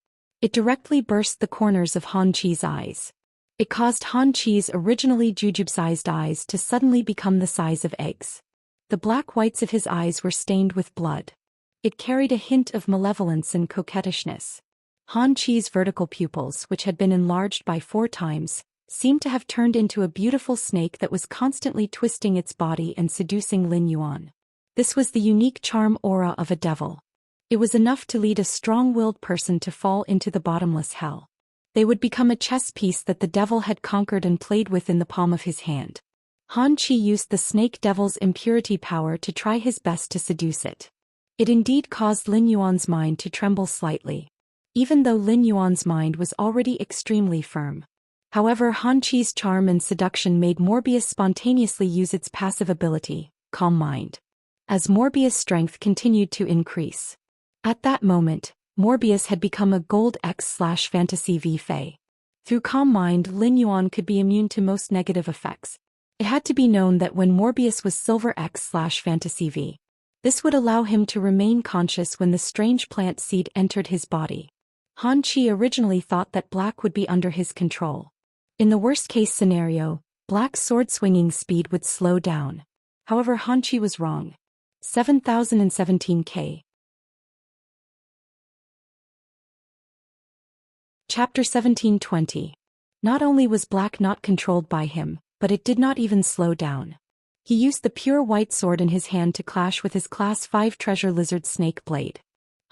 It directly burst the corners of Han Qi's eyes. It caused Han Qi's originally jujube-sized eyes to suddenly become the size of eggs. The black whites of his eyes were stained with blood. It carried a hint of malevolence and coquettishness. Han Qi's vertical pupils, which had been enlarged by 4 times, seemed to have turned into a beautiful snake that was constantly twisting its body and seducing Lin Yuan. This was the unique charm aura of a devil. It was enough to lead a strong-willed person to fall into the bottomless hell. They would become a chess piece that the devil had conquered and played with in the palm of his hand. Han Qi used the snake devil's impurity power to try his best to seduce it. It indeed caused Lin Yuan's mind to tremble slightly, even though Lin Yuan's mind was already extremely firm. However, Han Qi's charm and seduction made Morbius spontaneously use its passive ability, Calm Mind. As Morbius' strength continued to increase. At that moment, Morbius had become a Gold X/Fantasy V Fae. Through Calm Mind, Lin Yuan could be immune to most negative effects. It had to be known that when Morbius was Silver X/Fantasy V, this would allow him to remain conscious when the strange plant seed entered his body. Han Qi originally thought that Black would be under his control. In the worst-case scenario, Black's sword-swinging speed would slow down. However, Han Qi was wrong. 7017K. Chapter 1720. Not only was Black not controlled by him, but it did not even slow down. He used the pure white sword in his hand to clash with his Class 5 treasure lizard snake blade.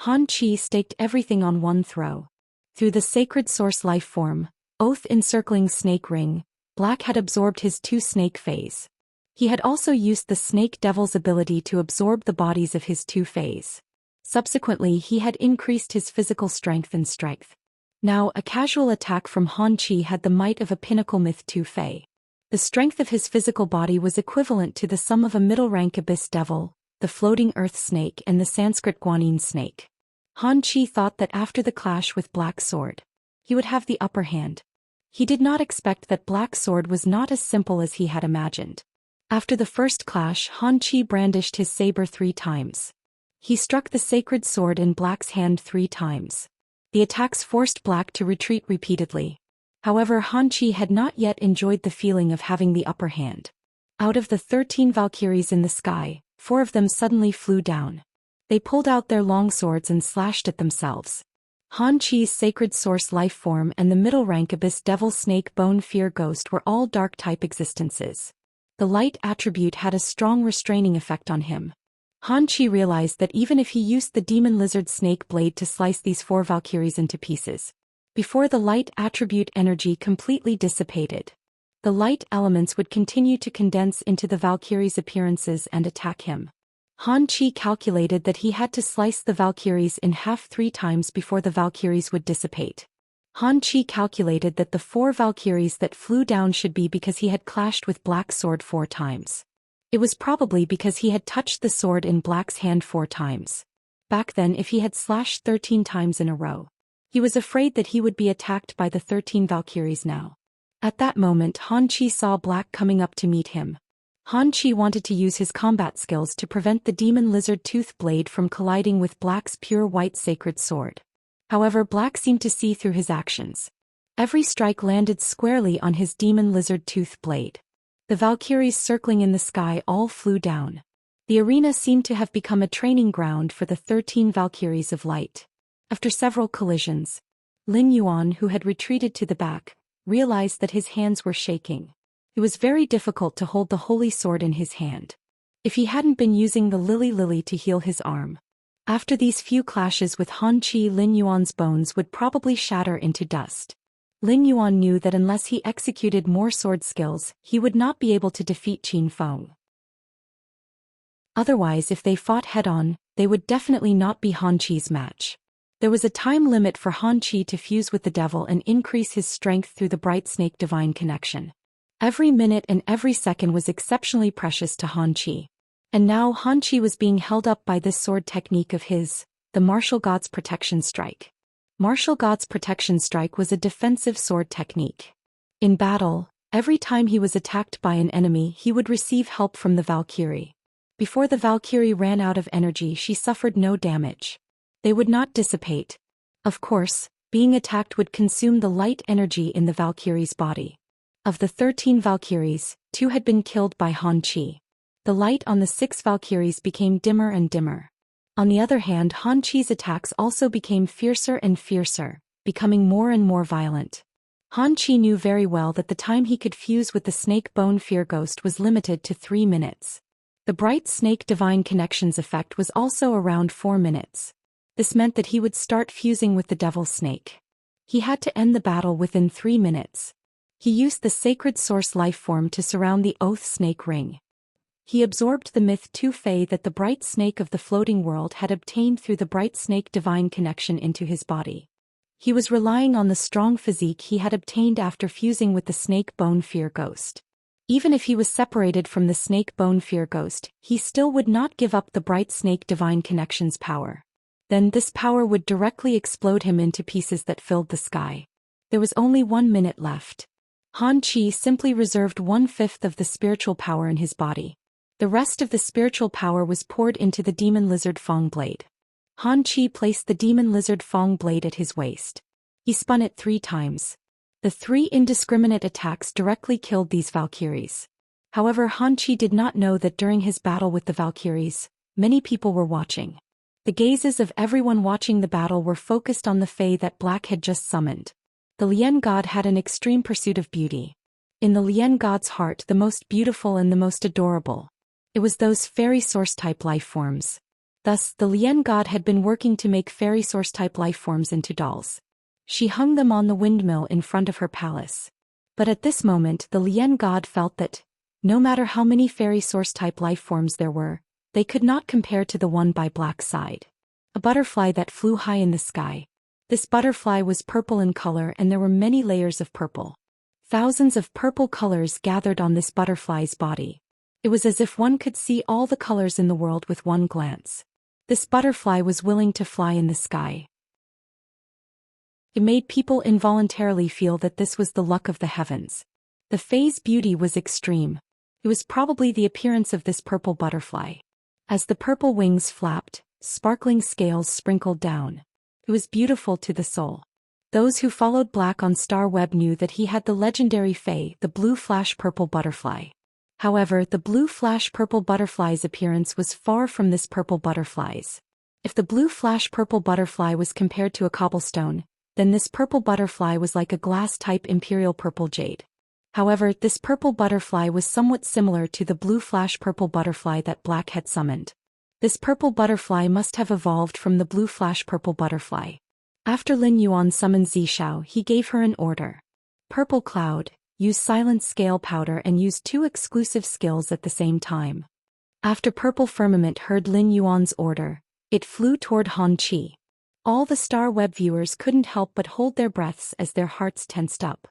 Han Qi staked everything on one throw. Through the sacred source life form, Oath encircling snake ring, Black had absorbed his 2 snake phase. He had also used the snake devil's ability to absorb the bodies of his 2 phase. Subsequently, he had increased his physical strength and strength. Now, a casual attack from Han Qi had the might of a pinnacle myth 2 Fae. The strength of his physical body was equivalent to the sum of a middle-rank abyss devil, the floating earth snake and the Sanskrit guanine snake. Han Qi thought that after the clash with Black Sword, he would have the upper hand. He did not expect that Black Sword was not as simple as he had imagined. After the first clash, Han Qi brandished his saber 3 times. He struck the sacred sword in Black's hand 3 times. The attacks forced Black to retreat repeatedly. However, Han Qi had not yet enjoyed the feeling of having the upper hand. Out of the 13 Valkyries in the sky, 4 of them suddenly flew down. They pulled out their long swords and slashed at themselves. Han Qi's sacred source life form and the middle rank abyss devil snake bone fear ghost were all dark type existences. The light attribute had a strong restraining effect on him. Han Qi realized that even if he used the demon lizard snake blade to slice these 4 Valkyries into pieces, before the light attribute energy completely dissipated, the light elements would continue to condense into the Valkyries' appearances and attack him. Han Qi calculated that he had to slice the Valkyries in half 3 times before the Valkyries would dissipate. Han Qi calculated that the 4 Valkyries that flew down should be because he had clashed with Black Sword 4 times. It was probably because he had touched the sword in Black's hand 4 times. Back then, if he had slashed 13 times in a row, he was afraid that he would be attacked by the 13 Valkyries now. At that moment, Han Qi saw Black coming up to meet him. Han Qi wanted to use his combat skills to prevent the demon lizard tooth blade from colliding with Black's pure white sacred sword. However, Black seemed to see through his actions. Every strike landed squarely on his demon lizard tooth blade. The Valkyries circling in the sky all flew down. The arena seemed to have become a training ground for the 13 Valkyries of light. After several collisions, Lin Yuan, who had retreated to the back, realized that his hands were shaking. It was very difficult to hold the holy sword in his hand. If he hadn't been using the lily to heal his arm. After these few clashes with Han Qi, Lin Yuan's bones would probably shatter into dust. Lin Yuan knew that unless he executed more sword skills, he would not be able to defeat Qin Feng. Otherwise, if they fought head-on, they would definitely not be Han Qi's match. There was a time limit for Han Qi to fuse with the devil and increase his strength through the bright snake divine connection. Every minute and every second was exceptionally precious to Han Qi. And now Han Qi was being held up by this sword technique of his, the Martial God's Protection Strike. Martial God's Protection Strike was a defensive sword technique. In battle, every time he was attacked by an enemy, he would receive help from the Valkyrie. Before the Valkyrie ran out of energy, she suffered no damage. They would not dissipate. Of course, being attacked would consume the light energy in the Valkyrie's body. Of the 13 Valkyries, 2 had been killed by Han Qi. The light on the 6 Valkyries became dimmer and dimmer. On the other hand, Han Qi's attacks also became fiercer and fiercer, becoming more and more violent. Han Qi knew very well that the time he could fuse with the snake bone fear ghost was limited to 3 minutes. The bright snake divine connections effect was also around 4 minutes. This meant that he would start fusing with the devil's snake. He had to end the battle within 3 minutes. He used the sacred source life form to surround the oath snake ring. He absorbed the myth Tu Fei that the bright snake of the floating world had obtained through the bright snake divine connection into his body. He was relying on the strong physique he had obtained after fusing with the snake bone fear ghost. Even if he was separated from the snake bone fear ghost, he still would not give up the bright snake divine connection's power. Then this power would directly explode him into pieces that filled the sky. There was only 1 minute left. Han Qi simply reserved 1/5 of the spiritual power in his body. The rest of the spiritual power was poured into the demon lizard Fang blade. Han Qi placed the demon lizard Fang blade at his waist. He spun it 3 times. The 3 indiscriminate attacks directly killed these Valkyries. However, Han Qi did not know that during his battle with the Valkyries, many people were watching. The gazes of everyone watching the battle were focused on the Fae that Black had just summoned. The Lian God had an extreme pursuit of beauty. In the Lian God's heart, the most beautiful and the most adorable. It was those fairy source-type life forms. Thus, the Lian God had been working to make fairy source-type life forms into dolls. She hung them on the windmill in front of her palace. But at this moment, the Lian God felt that, no matter how many fairy source-type life forms there were, they could not compare to the one by Black's side. A butterfly that flew high in the sky. This butterfly was purple in color and there were many layers of purple. Thousands of purple colors gathered on this butterfly's body. It was as if one could see all the colors in the world with one glance. This butterfly was willing to fly in the sky. It made people involuntarily feel that this was the luck of the heavens. The Fae's beauty was extreme. It was probably the appearance of this purple butterfly. As the purple wings flapped, sparkling scales sprinkled down. It was beautiful to the soul. Those who followed Black on Star Web knew that he had the legendary Fae, the blue flash purple butterfly. However, the blue flash purple butterfly's appearance was far from this purple butterfly's. If the blue flash purple butterfly was compared to a cobblestone, then this purple butterfly was like a glass-type imperial purple jade. However, this purple butterfly was somewhat similar to the blue flash purple butterfly that Black had summoned. This purple butterfly must have evolved from the blue flash purple butterfly. After Lin Yuan summoned Zishao, he gave her an order. Purple Cloud, use Silent Scale Powder and use 2 exclusive skills at the same time. After Purple Firmament heard Lin Yuan's order, it flew toward Han Qi. All the Star Web viewers couldn't help but hold their breaths as their hearts tensed up.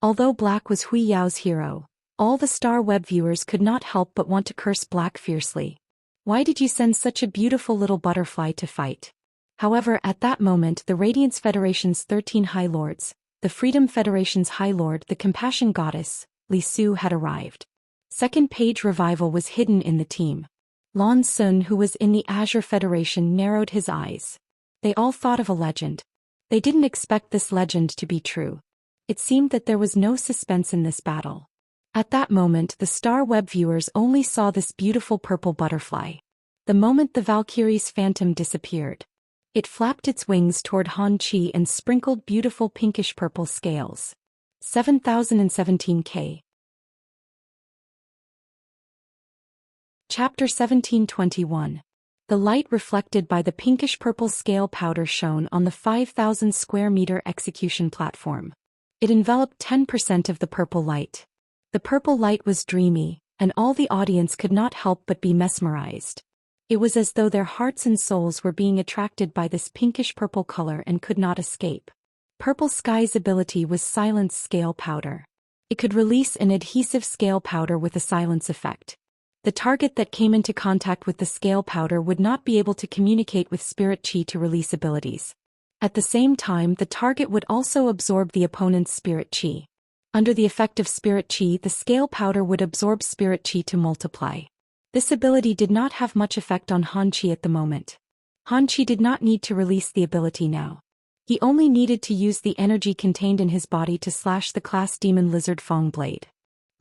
Although Black was Hui Yao's hero, all the Star Web viewers could not help but want to curse Black fiercely. Why did you send such a beautiful little butterfly to fight? However, at that moment the Radiance Federation's 13 High Lords, the Freedom Federation's High Lord, the Compassion Goddess, Li Su had arrived. Second Page Revival was hidden in the team. Lan Sun, who was in the Azure Federation, narrowed his eyes. They all thought of a legend. They didn't expect this legend to be true. It seemed that there was no suspense in this battle. At that moment the Star Web viewers only saw this beautiful purple butterfly. The moment the Valkyrie's phantom disappeared, it flapped its wings toward Han Qi and sprinkled beautiful pinkish-purple scales. 7017K. Chapter 1721. The light reflected by the pinkish-purple scale powder shone on the 5,000 square meter execution platform. It enveloped 10% of the purple light. The purple light was dreamy, and all the audience could not help but be mesmerized. It was as though their hearts and souls were being attracted by this pinkish-purple color and could not escape. Purple Sky's ability was silence scale powder. It could release an adhesive scale powder with a silence effect. The target that came into contact with the scale powder would not be able to communicate with spirit chi to release abilities. At the same time, the target would also absorb the opponent's spirit chi. Under the effect of spirit chi, the scale powder would absorb spirit chi to multiply. This ability did not have much effect on Han Chi at the moment. Han Chi did not need to release the ability now. He only needed to use the energy contained in his body to slash the class demon lizard Feng blade.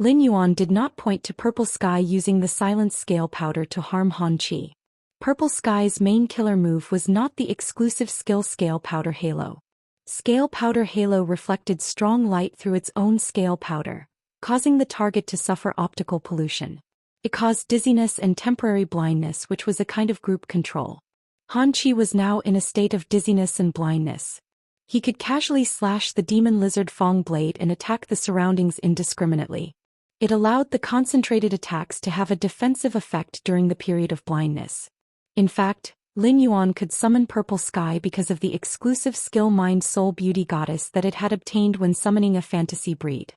Lin Yuan did not point to Purple Sky using the silence scale powder to harm Han Chi. Purple Sky's main killer move was not the exclusive skill scale powder halo. Scale powder halo reflected strong light through its own scale powder, causing the target to suffer optical pollution. It caused dizziness and temporary blindness, which was a kind of group control. Han Chi was now in a state of dizziness and blindness. He could casually slash the demon lizard Feng blade and attack the surroundings indiscriminately. It allowed the concentrated attacks to have a defensive effect during the period of blindness. In fact, Lin Yuan could summon Purple Sky because of the exclusive skill Mind Soul Beauty Goddess that it had obtained when summoning a fantasy breed.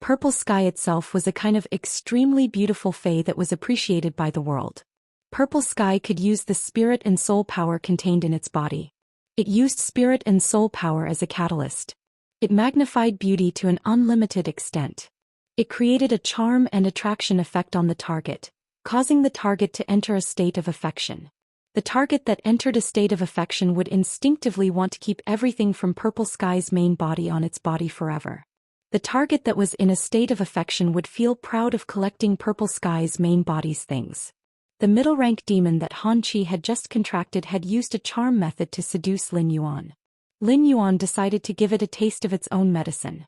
Purple Sky itself was a kind of extremely beautiful fae that was appreciated by the world. Purple Sky could use the spirit and soul power contained in its body. It used spirit and soul power as a catalyst. It magnified beauty to an unlimited extent. It created a charm and attraction effect on the target, causing the target to enter a state of affection. The target that entered a state of affection would instinctively want to keep everything from Purple Sky's main body on its body forever. The target that was in a state of affection would feel proud of collecting Purple Sky's main body's things. The middle-rank demon that Han Chi had just contracted had used a charm method to seduce Lin Yuan. Lin Yuan decided to give it a taste of its own medicine.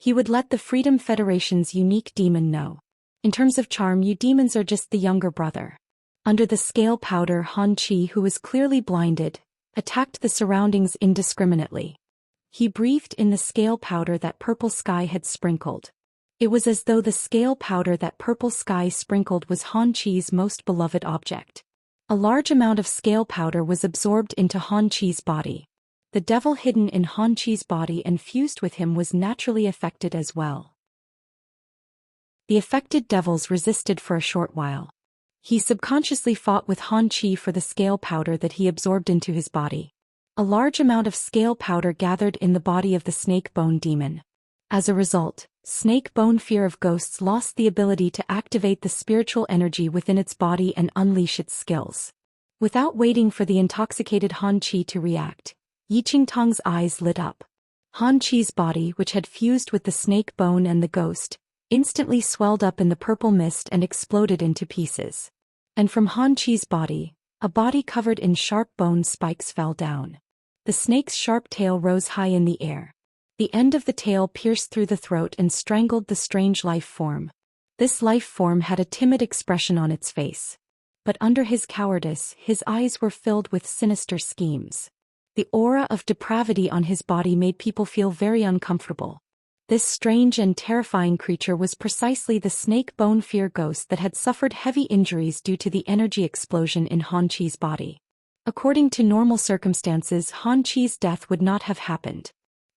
He would let the Freedom Federation's unique demon know. In terms of charm, you demons are just the younger brother. Under the scale powder, Han Chi, who was clearly blinded, attacked the surroundings indiscriminately. He breathed in the scale powder that Purple Sky had sprinkled. It was as though the scale powder that Purple Sky sprinkled was Han Chi's most beloved object. A large amount of scale powder was absorbed into Han Chi's body. The devil hidden in Han Chi's body and fused with him was naturally affected as well. The affected devils resisted for a short while. He subconsciously fought with Han Chi for the scale powder that he absorbed into his body. A large amount of scale powder gathered in the body of the snake bone demon. As a result, snake bone fear of ghosts lost the ability to activate the spiritual energy within its body and unleash its skills. Without waiting for the intoxicated Han Chi to react, Yi Qingtang's eyes lit up. Han Chi's body, which had fused with the snake bone and the ghost, instantly swelled up in the purple mist and exploded into pieces. And from Han Chi's body, a body covered in sharp bone spikes fell down. The snake's sharp tail rose high in the air. The end of the tail pierced through the throat and strangled the strange life form. This life form had a timid expression on its face. But under his cowardice, his eyes were filled with sinister schemes. The aura of depravity on his body made people feel very uncomfortable. This strange and terrifying creature was precisely the snake bone fear ghost that had suffered heavy injuries due to the energy explosion in Han Chi's body. According to normal circumstances, Han Chi's death would not have happened.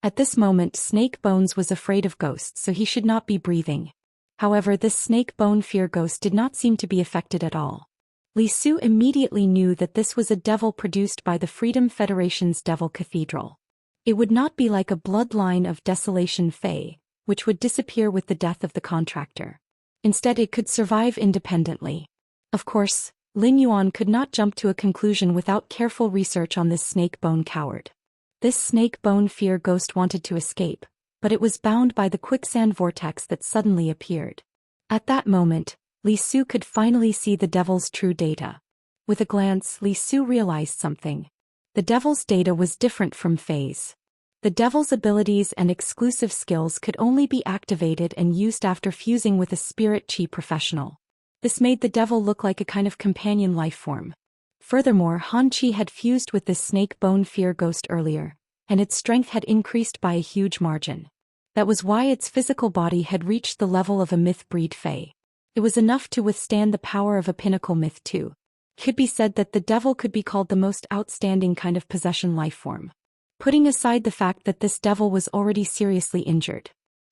At this moment, Snake Bones was afraid of ghosts, so he should not be breathing. However, this snake bone fear ghost did not seem to be affected at all. Li Su immediately knew that this was a devil produced by the Freedom Federation's Devil Cathedral. It would not be like a bloodline of Desolation Fae, which would disappear with the death of the contractor. Instead, it could survive independently. Of course, Lin Yuan could not jump to a conclusion without careful research on this snake bone coward. This snake bone fear ghost wanted to escape, but it was bound by the quicksand vortex that suddenly appeared. At that moment, Li Su could finally see the devil's true data. With a glance, Li Su realized something. The devil's data was different from Fae's. The devil's abilities and exclusive skills could only be activated and used after fusing with a spirit chi professional. This made the devil look like a kind of companion life form. Furthermore, Han Chi had fused with this snake bone fear ghost earlier, and its strength had increased by a huge margin. That was why its physical body had reached the level of a myth breed fae. It was enough to withstand the power of a pinnacle myth too. It could be said that the devil could be called the most outstanding kind of possession life form. Putting aside the fact that this devil was already seriously injured.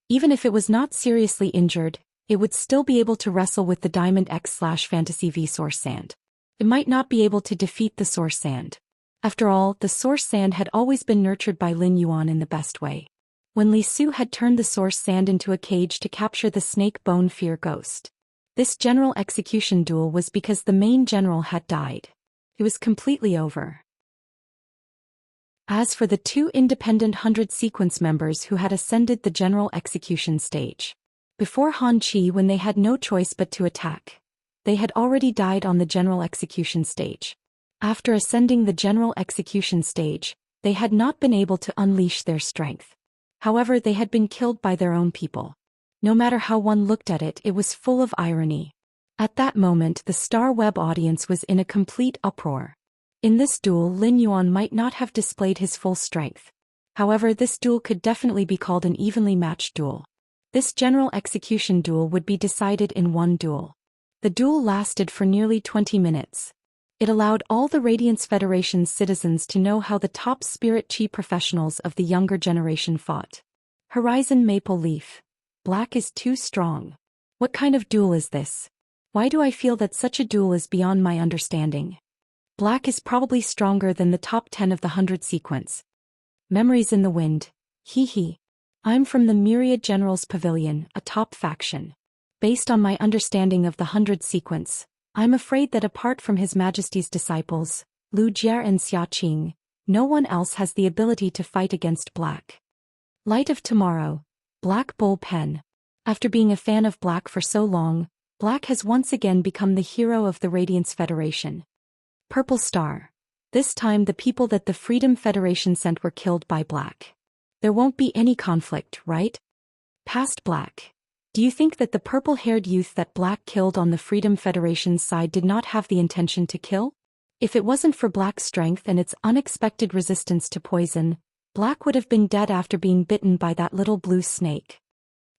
Even if it was not seriously injured, it would still be able to wrestle with the Diamond X/Fantasy V Source Sand. It might not be able to defeat the Source Sand. After all, the Source Sand had always been nurtured by Lin Yuan in the best way. When Li Su had turned the Source Sand into a cage to capture the snake bone fear ghost. This general execution duel was because the main general had died. It was completely over. As for the two independent 100 sequence members who had ascended the general execution stage. Before Han Chi, when they had no choice but to attack. They had already died on the general execution stage. After ascending the general execution stage, they had not been able to unleash their strength. However, they had been killed by their own people. No matter how one looked at it, it was full of irony. At that moment, the Star Web audience was in a complete uproar. In this duel, Lin Yuan might not have displayed his full strength. However, this duel could definitely be called an evenly matched duel. This general execution duel would be decided in one duel. The duel lasted for nearly 20 minutes. It allowed all the Radiance Federation's citizens to know how the top spirit chi professionals of the younger generation fought. Horizon Maple Leaf. Black is too strong. What kind of duel is this? Why do I feel that such a duel is beyond my understanding? Black is probably stronger than the top 10 of the 100 sequence. Memories in the wind. Hee hee. I'm from the Myriad Generals Pavilion, a top faction. Based on my understanding of the 100 sequence, I'm afraid that apart from His Majesty's disciples, Lu Jie and Xia Qing, no one else has the ability to fight against Black. Light of Tomorrow. Black Bull Pen. After being a fan of Black for so long, Black has once again become the hero of the Radiance Federation. Purple Star. This time the people that the Freedom Federation sent were killed by Black. There won't be any conflict, right? Past Black. Do you think that the purple-haired youth that Black killed on the Freedom Federation's side did not have the intention to kill? If it wasn't for Black's strength and its unexpected resistance to poison, Black would have been dead after being bitten by that little blue snake.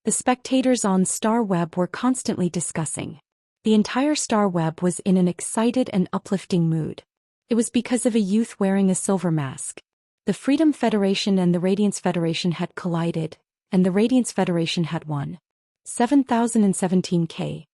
The spectators on Star Web were constantly discussing. The entire Star Web was in an excited and uplifting mood. It was because of a youth wearing a silver mask. The Freedom Federation and the Radiance Federation had collided, and the Radiance Federation had won. 7017K.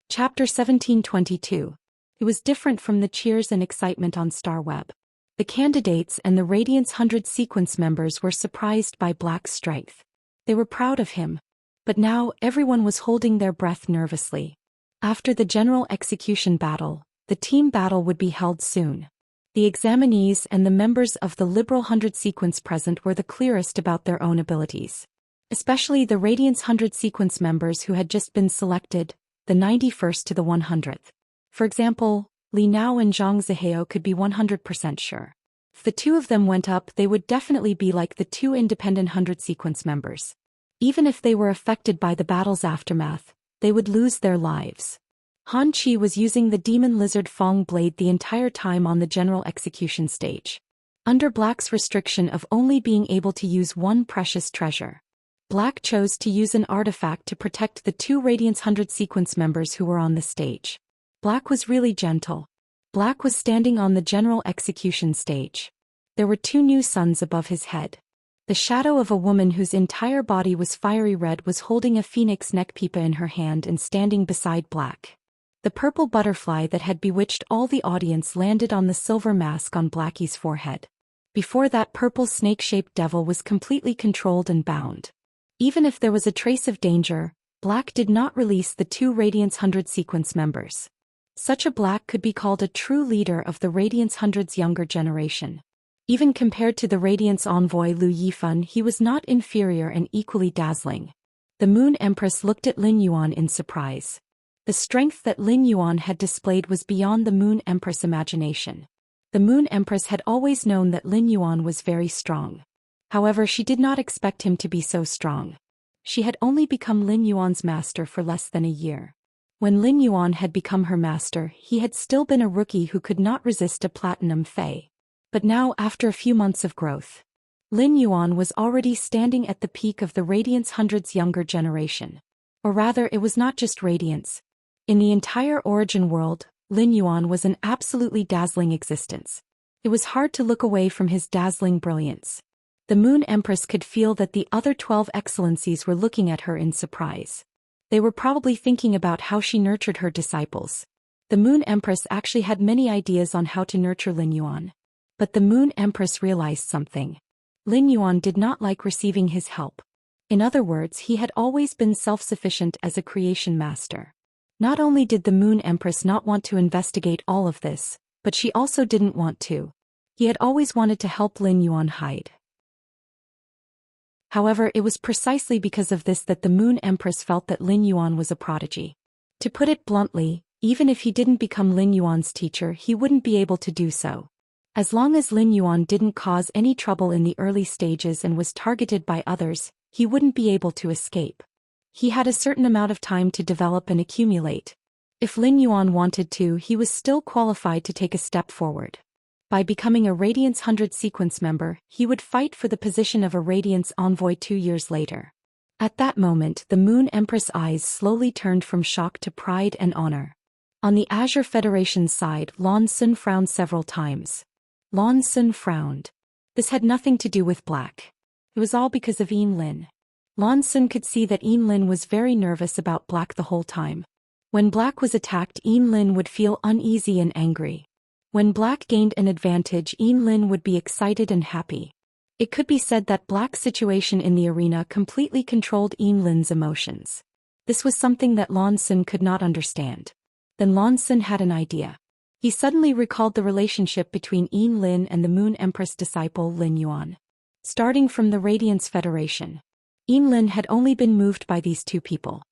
Chapter 1722. It was different from the cheers and excitement on Star Web. The candidates and the Radiance 100 sequence members were surprised by Black's strength. They were proud of him. But now, everyone was holding their breath nervously. After the general execution battle, the team battle would be held soon. The examinees and the members of the Liberal 100 sequence present were the clearest about their own abilities. Especially the Radiance 100 sequence members who had just been selected, the 91st to the 100th. For example, Li Nao and Zhang Zihao could be 100% sure. If the two of them went up, they would definitely be like the two independent 100 sequence members. Even if they were affected by the battle's aftermath, they would lose their lives. Han Chi was using the Demon Lizard Fong Blade the entire time on the general execution stage. Under Black's restriction of only being able to use one precious treasure, Black chose to use an artifact to protect the two Radiance 100 sequence members who were on the stage. Black was really gentle. Black was standing on the general execution stage. There were two new suns above his head. The shadow of a woman whose entire body was fiery red was holding a phoenix neck pipa in her hand and standing beside Black. The purple butterfly that had bewitched all the audience landed on the silver mask on Blackie's forehead. Before that, purple snake-shaped devil was completely controlled and bound. Even if there was a trace of danger, Black did not release the two Radiance 100 sequence members. Such a Black could be called a true leader of the Radiance 100's younger generation. Even compared to the Radiance envoy Lu Yifan, he was not inferior and equally dazzling. The Moon Empress looked at Lin Yuan in surprise. The strength that Lin Yuan had displayed was beyond the Moon Empress' imagination. The Moon Empress had always known that Lin Yuan was very strong. However, she did not expect him to be so strong. She had only become Lin Yuan's master for less than a year. When Lin Yuan had become her master, he had still been a rookie who could not resist a platinum fei. But now, after a few months of growth, Lin Yuan was already standing at the peak of the Radiance Hundred's younger generation. Or rather, it was not just Radiance. In the entire origin world, Lin Yuan was an absolutely dazzling existence. It was hard to look away from his dazzling brilliance. The Moon Empress could feel that the other 12 excellencies were looking at her in surprise. They were probably thinking about how she nurtured her disciples. The Moon Empress actually had many ideas on how to nurture Lin Yuan. But the Moon Empress realized something. Lin Yuan did not like receiving his help. In other words, he had always been self-sufficient as a creation master. Not only did the Moon Empress not want to investigate all of this, but she also didn't want to. He had always wanted to help Lin Yuan hide. However, it was precisely because of this that the Moon Empress felt that Lin Yuan was a prodigy. To put it bluntly, even if he didn't become Lin Yuan's teacher, he wouldn't be able to do so. As long as Lin Yuan didn't cause any trouble in the early stages and was targeted by others, he wouldn't be able to escape. He had a certain amount of time to develop and accumulate. If Lin Yuan wanted to, he was still qualified to take a step forward. By becoming a Radiance 100 sequence member, he would fight for the position of a Radiance envoy 2 years later. At that moment, the Moon Empress' eyes slowly turned from shock to pride and honor. On the Azure Federation's side, Lan Sun frowned several times. Lan Sun frowned. This had nothing to do with Black. It was all because of Yin Lin. Lan Sun could see that Yin Lin was very nervous about Black the whole time. When Black was attacked, Yin Lin would feel uneasy and angry. When Black gained an advantage, Yin Lin would be excited and happy. It could be said that Black's situation in the arena completely controlled Yin Lin's emotions. This was something that Lan Sun could not understand. Then Lan Sun had an idea. He suddenly recalled the relationship between Yin Lin and the Moon Empress disciple Lin Yuan. Starting from the Radiance Federation, Yin Lin had only been moved by these two people.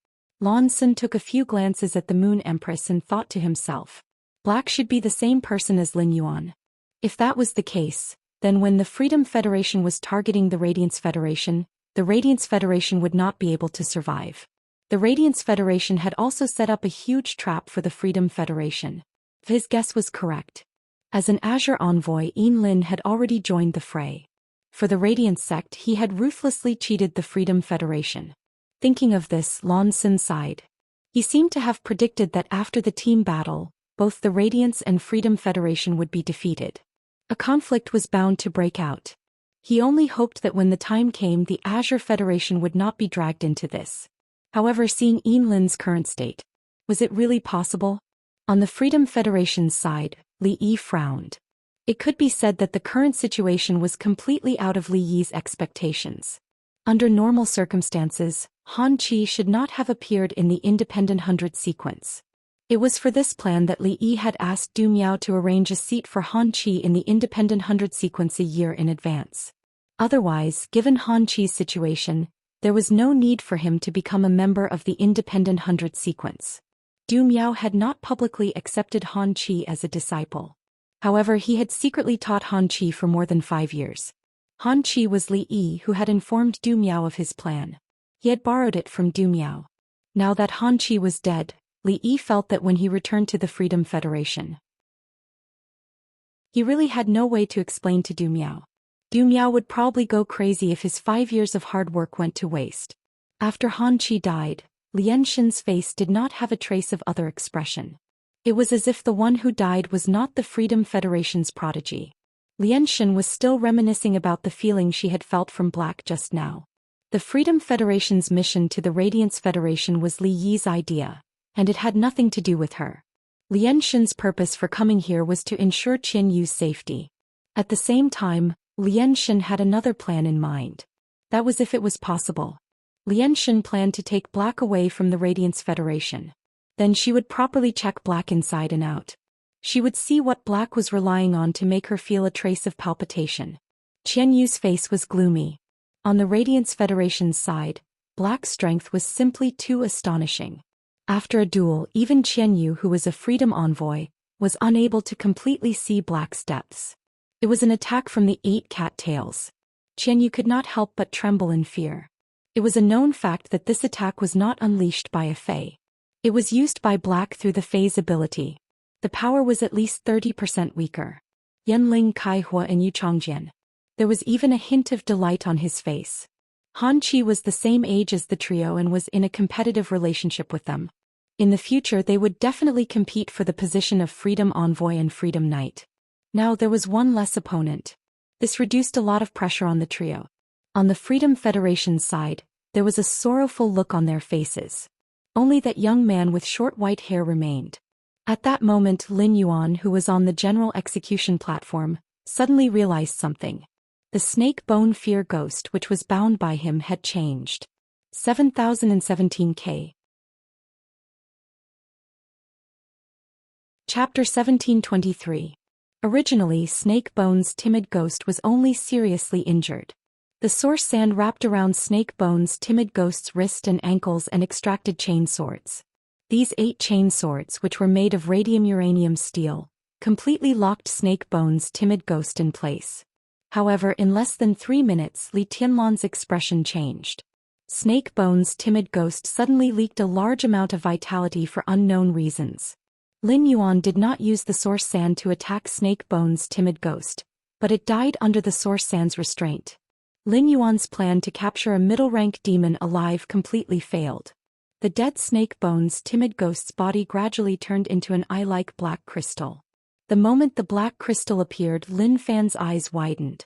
Lan Sun took a few glances at the Moon Empress and thought to himself, Black should be the same person as Lin Yuan. If that was the case, then when the Freedom Federation was targeting the Radiance Federation would not be able to survive. The Radiance Federation had also set up a huge trap for the Freedom Federation. His guess was correct. As an Azure envoy, Yin Lin had already joined the fray. For the Radiance sect, he had ruthlessly cheated the Freedom Federation. Thinking of this, Lan Sun sighed. He seemed to have predicted that after the team battle, both the Radiance and Freedom Federation would be defeated. A conflict was bound to break out. He only hoped that when the time came, the Azure Federation would not be dragged into this. However, seeing Yin Lin's current state, was it really possible? On the Freedom Federation's side, Li Yi frowned. It could be said that the current situation was completely out of Li Yi's expectations. Under normal circumstances, Han Qi should not have appeared in the Independent 100 sequence. It was for this plan that Li Yi had asked Du Miao to arrange a seat for Han Qi in the Independent 100 sequence a year in advance. Otherwise, given Han Qi's situation, there was no need for him to become a member of the Independent 100 sequence. Du Miao had not publicly accepted Han Qi as a disciple. However, he had secretly taught Han Qi for more than 5 years. Han Qi was Li Yi who had informed Du Miao of his plan. He had borrowed it from Du Miao. Now that Han Qi was dead, Li Yi felt that when he returned to the Freedom Federation, he really had no way to explain to Du Miao. Du Miao would probably go crazy if his 5 years of hard work went to waste. After Han Qi died, Lian Shen's face did not have a trace of other expression. It was as if the one who died was not the Freedom Federation's prodigy. Lian Shen was still reminiscing about the feeling she had felt from Black just now. The Freedom Federation's mission to the Radiance Federation was Li Yi's idea, and it had nothing to do with her. Lian Shen's purpose for coming here was to ensure Qian Yu's safety. At the same time, Lian Shen had another plan in mind. That was if it was possible. Lian Shen planned to take Black away from the Radiance Federation. Then she would properly check Black inside and out. She would see what Black was relying on to make her feel a trace of palpitation. Qian Yu's face was gloomy. On the Radiance Federation's side, Black's strength was simply too astonishing. After a duel, even Qian Yu, who was a Freedom Envoy, was unable to completely see Black's depths. It was an attack from the 8 cat tails. Qian Yu could not help but tremble in fear. It was a known fact that this attack was not unleashed by a Fey. It was used by Black through the Fey's ability. The power was at least 30% weaker. Yanling Kaihua and Yu Chongjian. There was even a hint of delight on his face. Han Qi was the same age as the trio and was in a competitive relationship with them. In the future they would definitely compete for the position of Freedom Envoy and Freedom Knight. Now there was one less opponent. This reduced a lot of pressure on the trio. On the Freedom Federation's side, there was a sorrowful look on their faces. Only that young man with short white hair remained. At that moment Lin Yuan, who was on the general execution platform, suddenly realized something. The snake bone fear ghost which was bound by him had changed. 7017K. Chapter 1723. Originally, Snake Bone's timid ghost was only seriously injured. The source sand wrapped around Snake Bone's timid ghost's wrist and ankles and extracted chain swords. These 8 chain swords, which were made of radium-uranium steel, completely locked Snake Bone's timid ghost in place. However, in less than 3 minutes, Li Tianlan's expression changed. Snake Bone's timid ghost suddenly leaked a large amount of vitality for unknown reasons. Lin Yuan did not use the source sand to attack Snake Bone's timid ghost, but it died under the source sand's restraint. Lin Yuan's plan to capture a middle-rank demon alive completely failed. The dead Snake Bone's timid ghost's body gradually turned into an eye-like black crystal. The moment the black crystal appeared, Lin Fan's eyes widened.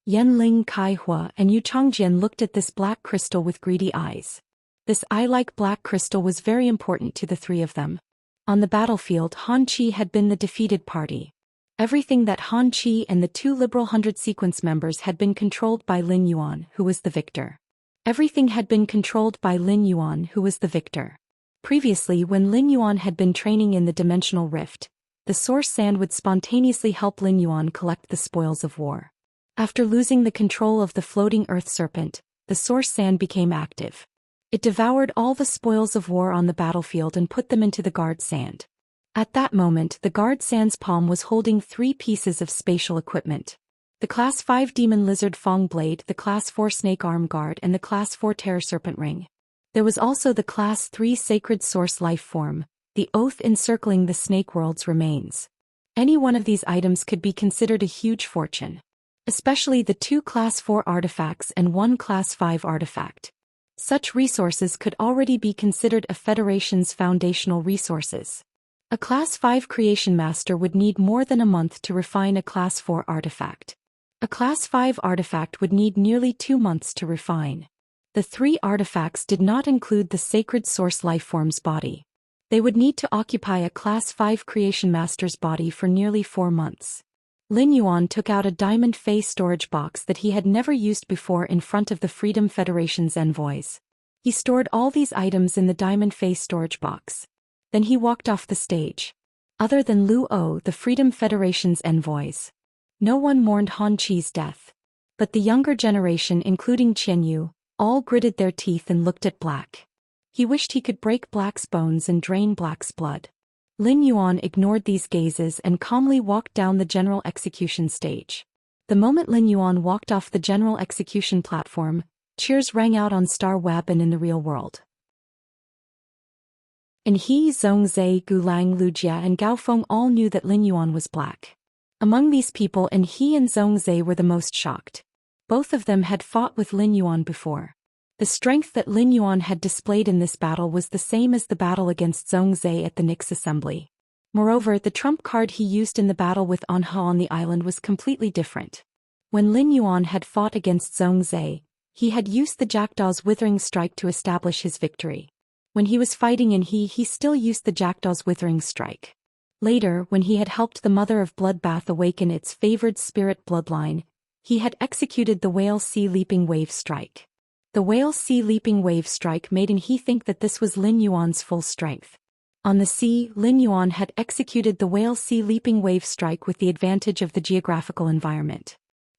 Yanling Kaihua and Yu Chongjian looked at this black crystal with greedy eyes. This eye-like black crystal was very important to the three of them. On the battlefield, Han Qi had been the defeated party. Everything that Han Qi and the 2 Liberal 100 sequence members had been controlled by Lin Yuan, who was the victor. Everything had been controlled by Lin Yuan, who was the victor. Previously, when Lin Yuan had been training in the Dimensional Rift, the source sand would spontaneously help Lin Yuan collect the spoils of war. After losing the control of the floating earth serpent, the source sand became active. It devoured all the spoils of war on the battlefield and put them into the guard sand. At that moment, the guard sand's palm was holding 3 pieces of spatial equipment. The Class 5 Demon Lizard Fong Blade, the Class 4 Snake Arm Guard, and the Class 4 Terror Serpent Ring. There was also the Class 3 Sacred Source Life Form, the oath encircling the Snake World's remains. Any one of these items could be considered a huge fortune. Especially the 2 Class 4 artifacts and 1 Class 5 artifact. Such resources could already be considered a Federation's foundational resources. A Class 5 Creation Master would need more than a month to refine a Class 4 artifact. A Class 5 artifact would need nearly 2 months to refine. The 3 artifacts did not include the Sacred Source Lifeform's body. They would need to occupy a Class 5 Creation Master's body for nearly 4 months. Lin Yuan took out a diamond Fey storage box that he had never used before in front of the Freedom Federation's envoys. He stored all these items in the diamond Fey storage box. Then he walked off the stage. Other than Lu O, the Freedom Federation's envoys, no one mourned Han Qi's death. But the younger generation, including Qian Yu, all gritted their teeth and looked at Black. He wished he could break Black's bones and drain Black's blood. Lin Yuan ignored these gazes and calmly walked down the general execution stage. The moment Lin Yuan walked off the general execution platform, cheers rang out on Star Web and in the real world. And he, Zhongzhe, Gulang, Lujia and Gaofeng all knew that Lin Yuan was Black. Among these people, and he and Zhongzhe were the most shocked. Both of them had fought with Lin Yuan before. The strength that Lin Yuan had displayed in this battle was the same as the battle against Zhongzhe at the Nyx Assembly. Moreover, the trump card he used in the battle with Anha on the island was completely different. When Lin Yuan had fought against Zhongzhe, he had used the Jackdaw's Withering Strike to establish his victory. When he was fighting in he still used the Jackdaw's Withering Strike. Later, when he had helped the Mother of Bloodbath awaken its favored spirit bloodline, he had executed the Whale Sea Leaping Wave Strike. The Whale Sea Leaping Wave Strike made he think that this was Lin Yuan's full strength. On the sea, Lin Yuan had executed the Whale Sea Leaping Wave Strike with the advantage of the geographical environment.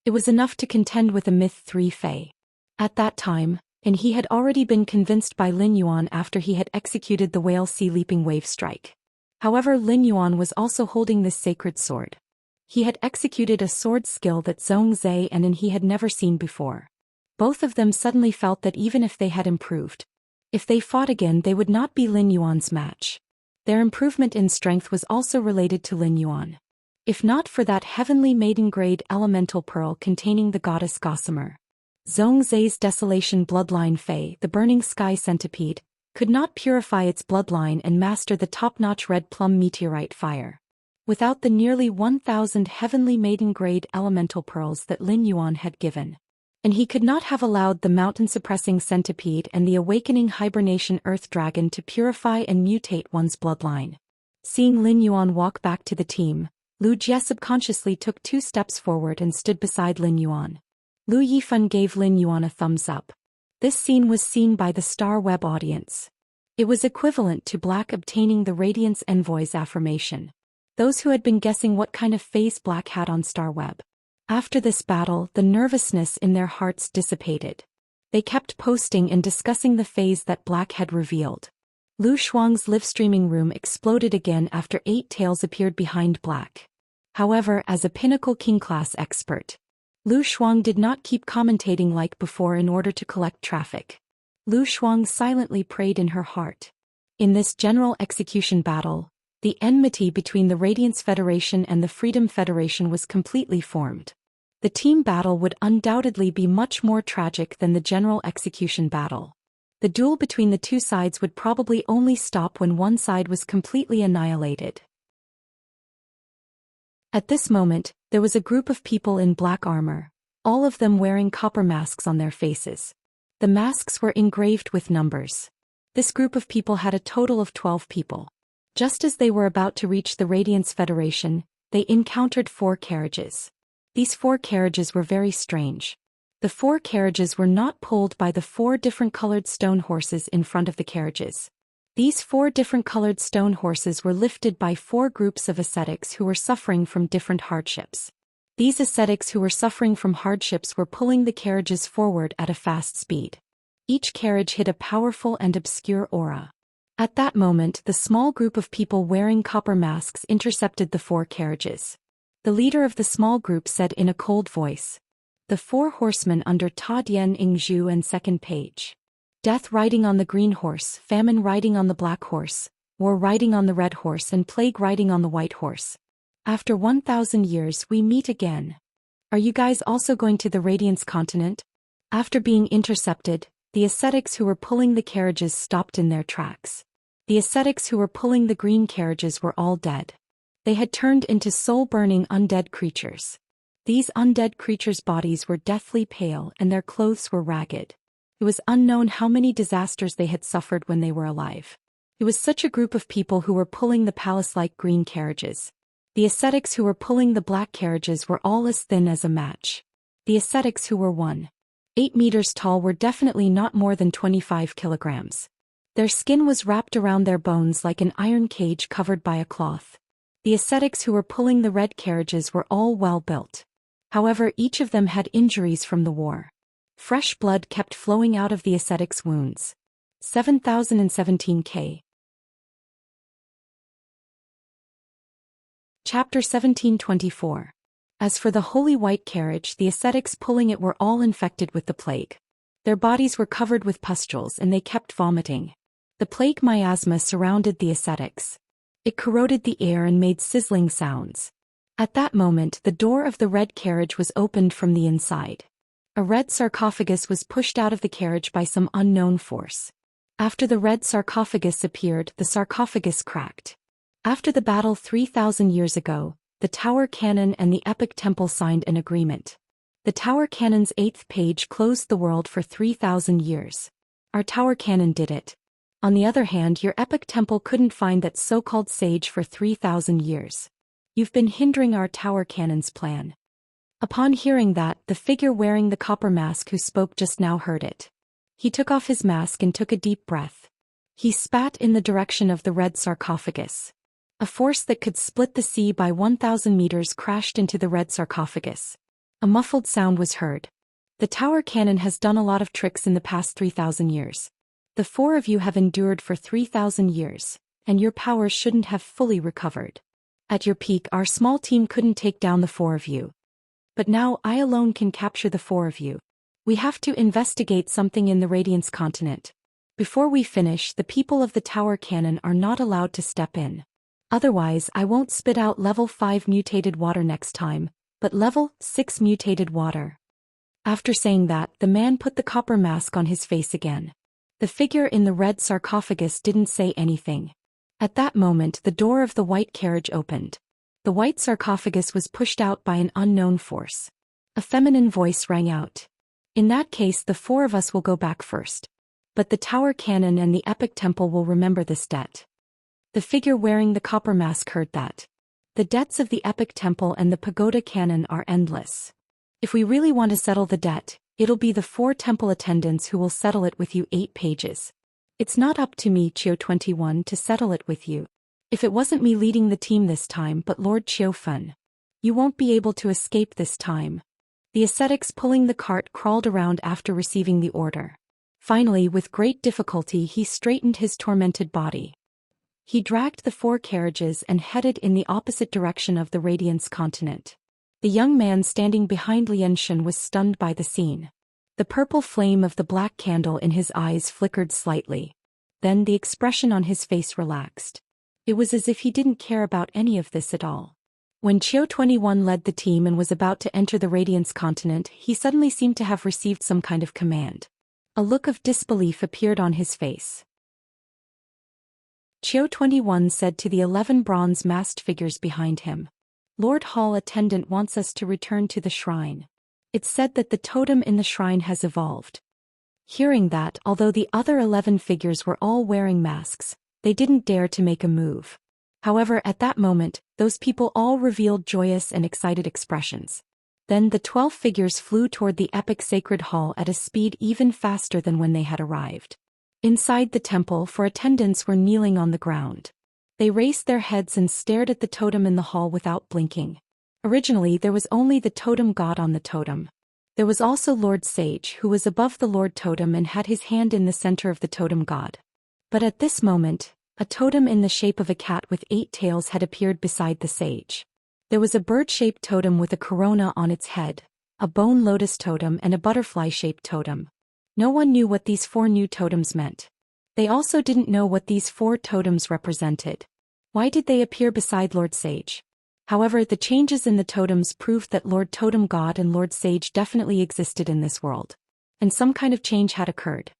It was enough to contend with a Myth 3 Fey. At that time, and he had already been convinced by Lin Yuan after he had executed the Whale Sea Leaping Wave Strike. However, Lin Yuan was also holding this sacred sword. He had executed a sword skill that Zhongzhe and he had never seen before. Both of them suddenly felt that even if they had improved, if they fought again, they would not be Lin Yuan's match. Their improvement in strength was also related to Lin Yuan. If not for that heavenly maiden-grade elemental pearl containing the goddess Gossamer, Zhongzai's Desolation bloodline Fei, the burning sky centipede, could not purify its bloodline and master the top-notch red plum meteorite fire. Without the nearly 1,000 heavenly maiden-grade elemental pearls that Lin Yuan had given, and he could not have allowed the mountain-suppressing centipede and the awakening hibernation earth dragon to purify and mutate one's bloodline. Seeing Lin Yuan walk back to the team, Lu Jie subconsciously took 2 steps forward and stood beside Lin Yuan. Lu Yifan gave Lin Yuan a thumbs up. This scene was seen by the Star Web audience. It was equivalent to Black obtaining the Radiance Envoy's affirmation. Those who had been guessing what kind of phase Black had on Star Web. After this battle, the nervousness in their hearts dissipated. They kept posting and discussing the phase that Black had revealed. Lu Shuang's live-streaming room exploded again after 8 tails appeared behind Black. However, as a Pinnacle King class expert, Lu Shuang did not keep commentating like before in order to collect traffic. Lu Shuang silently prayed in her heart. In this general execution battle, the enmity between the Radiance Federation and the Freedom Federation was completely formed. The team battle would undoubtedly be much more tragic than the general execution battle. The duel between the two sides would probably only stop when one side was completely annihilated. At this moment, there was a group of people in black armor, all of them wearing copper masks on their faces. The masks were engraved with numbers. This group of people had a total of 12 people. Just as they were about to reach the Radiance Federation, they encountered 4 carriages. These 4 carriages were very strange. The 4 carriages were not pulled by the 4 different colored stone horses in front of the carriages. These 4 different colored stone horses were lifted by 4 groups of ascetics who were suffering from different hardships. These ascetics who were suffering from hardships were pulling the carriages forward at a fast speed. Each carriage hid a powerful and obscure aura. At that moment, the small group of people wearing copper masks intercepted the 4 carriages. The leader of the small group said in a cold voice, "The 4 horsemen under Ta Dian Yingzhu and second page. Death riding on the green horse, famine riding on the black horse, war riding on the red horse and plague riding on the white horse. After 1,000 years we meet again. Are you guys also going to the Radiance continent?" After being intercepted, the ascetics who were pulling the carriages stopped in their tracks. The ascetics who were pulling the green carriages were all dead. They had turned into soul-burning undead creatures. These undead creatures' bodies were deathly pale and their clothes were ragged. It was unknown how many disasters they had suffered when they were alive. It was such a group of people who were pulling the palace-like green carriages. The ascetics who were pulling the black carriages were all as thin as a match. The ascetics who were 1.8 meters tall were definitely not more than 25 kilograms. Their skin was wrapped around their bones like an iron cage covered by a cloth. The ascetics who were pulling the red carriages were all well built. However, each of them had injuries from the war. Fresh blood kept flowing out of the ascetics' wounds. 7017 K. Chapter 1724. As for the holy white carriage, the ascetics pulling it were all infected with the plague. Their bodies were covered with pustules and they kept vomiting. The plague miasma surrounded the ascetics. It corroded the air and made sizzling sounds. At that moment, the door of the red carriage was opened from the inside. A red sarcophagus was pushed out of the carriage by some unknown force. After the red sarcophagus appeared, the sarcophagus cracked. After the battle 3,000 years ago, the Tower Cannon and the Epic Temple signed an agreement. The Tower Cannon's 8th page closed the world for 3,000 years. Our Tower Cannon did it. On the other hand, your Epic Temple couldn't find that so-called sage for 3,000 years. You've been hindering our Tower Cannon's plan. Upon hearing that, the figure wearing the copper mask who spoke just now heard it. He took off his mask and took a deep breath. He spat in the direction of the red sarcophagus. A force that could split the sea by 1,000 meters crashed into the red sarcophagus. A muffled sound was heard. The Tower Cannon has done a lot of tricks in the past 3,000 years. The 4 of you have endured for 3,000 years, and your powers shouldn't have fully recovered. At your peak, our small team couldn't take down the 4 of you. But now I alone can capture the 4 of you. We have to investigate something in the Radiance continent. Before we finish, the people of the tower cannon are not allowed to step in. Otherwise, I won't spit out level 5 mutated water next time, but level 6 mutated water. After saying that, the man put the copper mask on his face again. The figure in the red sarcophagus didn't say anything. At that moment, the door of the white carriage opened. The white sarcophagus was pushed out by an unknown force. A feminine voice rang out. In that case, the 4 of us will go back first. But the tower cannon and the epic temple will remember this debt. The figure wearing the copper mask heard that. The debts of the epic temple and the pagoda cannon are endless. If we really want to settle the debt, it'll be the 4 temple attendants who will settle it with you. 8 pages. It's not up to me, Qiu 21, to settle it with you. If it wasn't me leading the team this time but Lord Qiu Fen. You won't be able to escape this time. The ascetics pulling the cart crawled around after receiving the order. Finally, with great difficulty, he straightened his tormented body. He dragged the 4 carriages and headed in the opposite direction of the Radiance continent. The young man standing behind Xianxia was stunned by the scene. The purple flame of the black candle in his eyes flickered slightly. Then the expression on his face relaxed. It was as if he didn't care about any of this at all. When Qiu 21 led the team and was about to enter the Radiance continent, he suddenly seemed to have received some kind of command. A look of disbelief appeared on his face. Qiu 21 said to the 11 bronze masked figures behind him. Lord Hall attendant wants us to return to the shrine. It's said that the totem in the shrine has evolved. Hearing that, although the other 11 figures were all wearing masks, they didn't dare to make a move. However, at that moment, those people all revealed joyous and excited expressions. Then the 12 figures flew toward the epic sacred hall at a speed even faster than when they had arrived. Inside the temple, 4 attendants were kneeling on the ground. They raised their heads and stared at the totem in the hall without blinking. Originally, there was only the totem god on the totem. There was also Lord Sage, who was above the Lord Totem and had his hand in the center of the totem god. But at this moment, a totem in the shape of a cat with 8 tails had appeared beside the sage. There was a bird-shaped totem with a corona on its head, a bone lotus totem and a butterfly-shaped totem. No one knew what these 4 new totems meant. They also didn't know what these 4 totems represented. Why did they appear beside Lord Sage? However, the changes in the totems proved that Lord Totem God and Lord Sage definitely existed in this world. And some kind of change had occurred.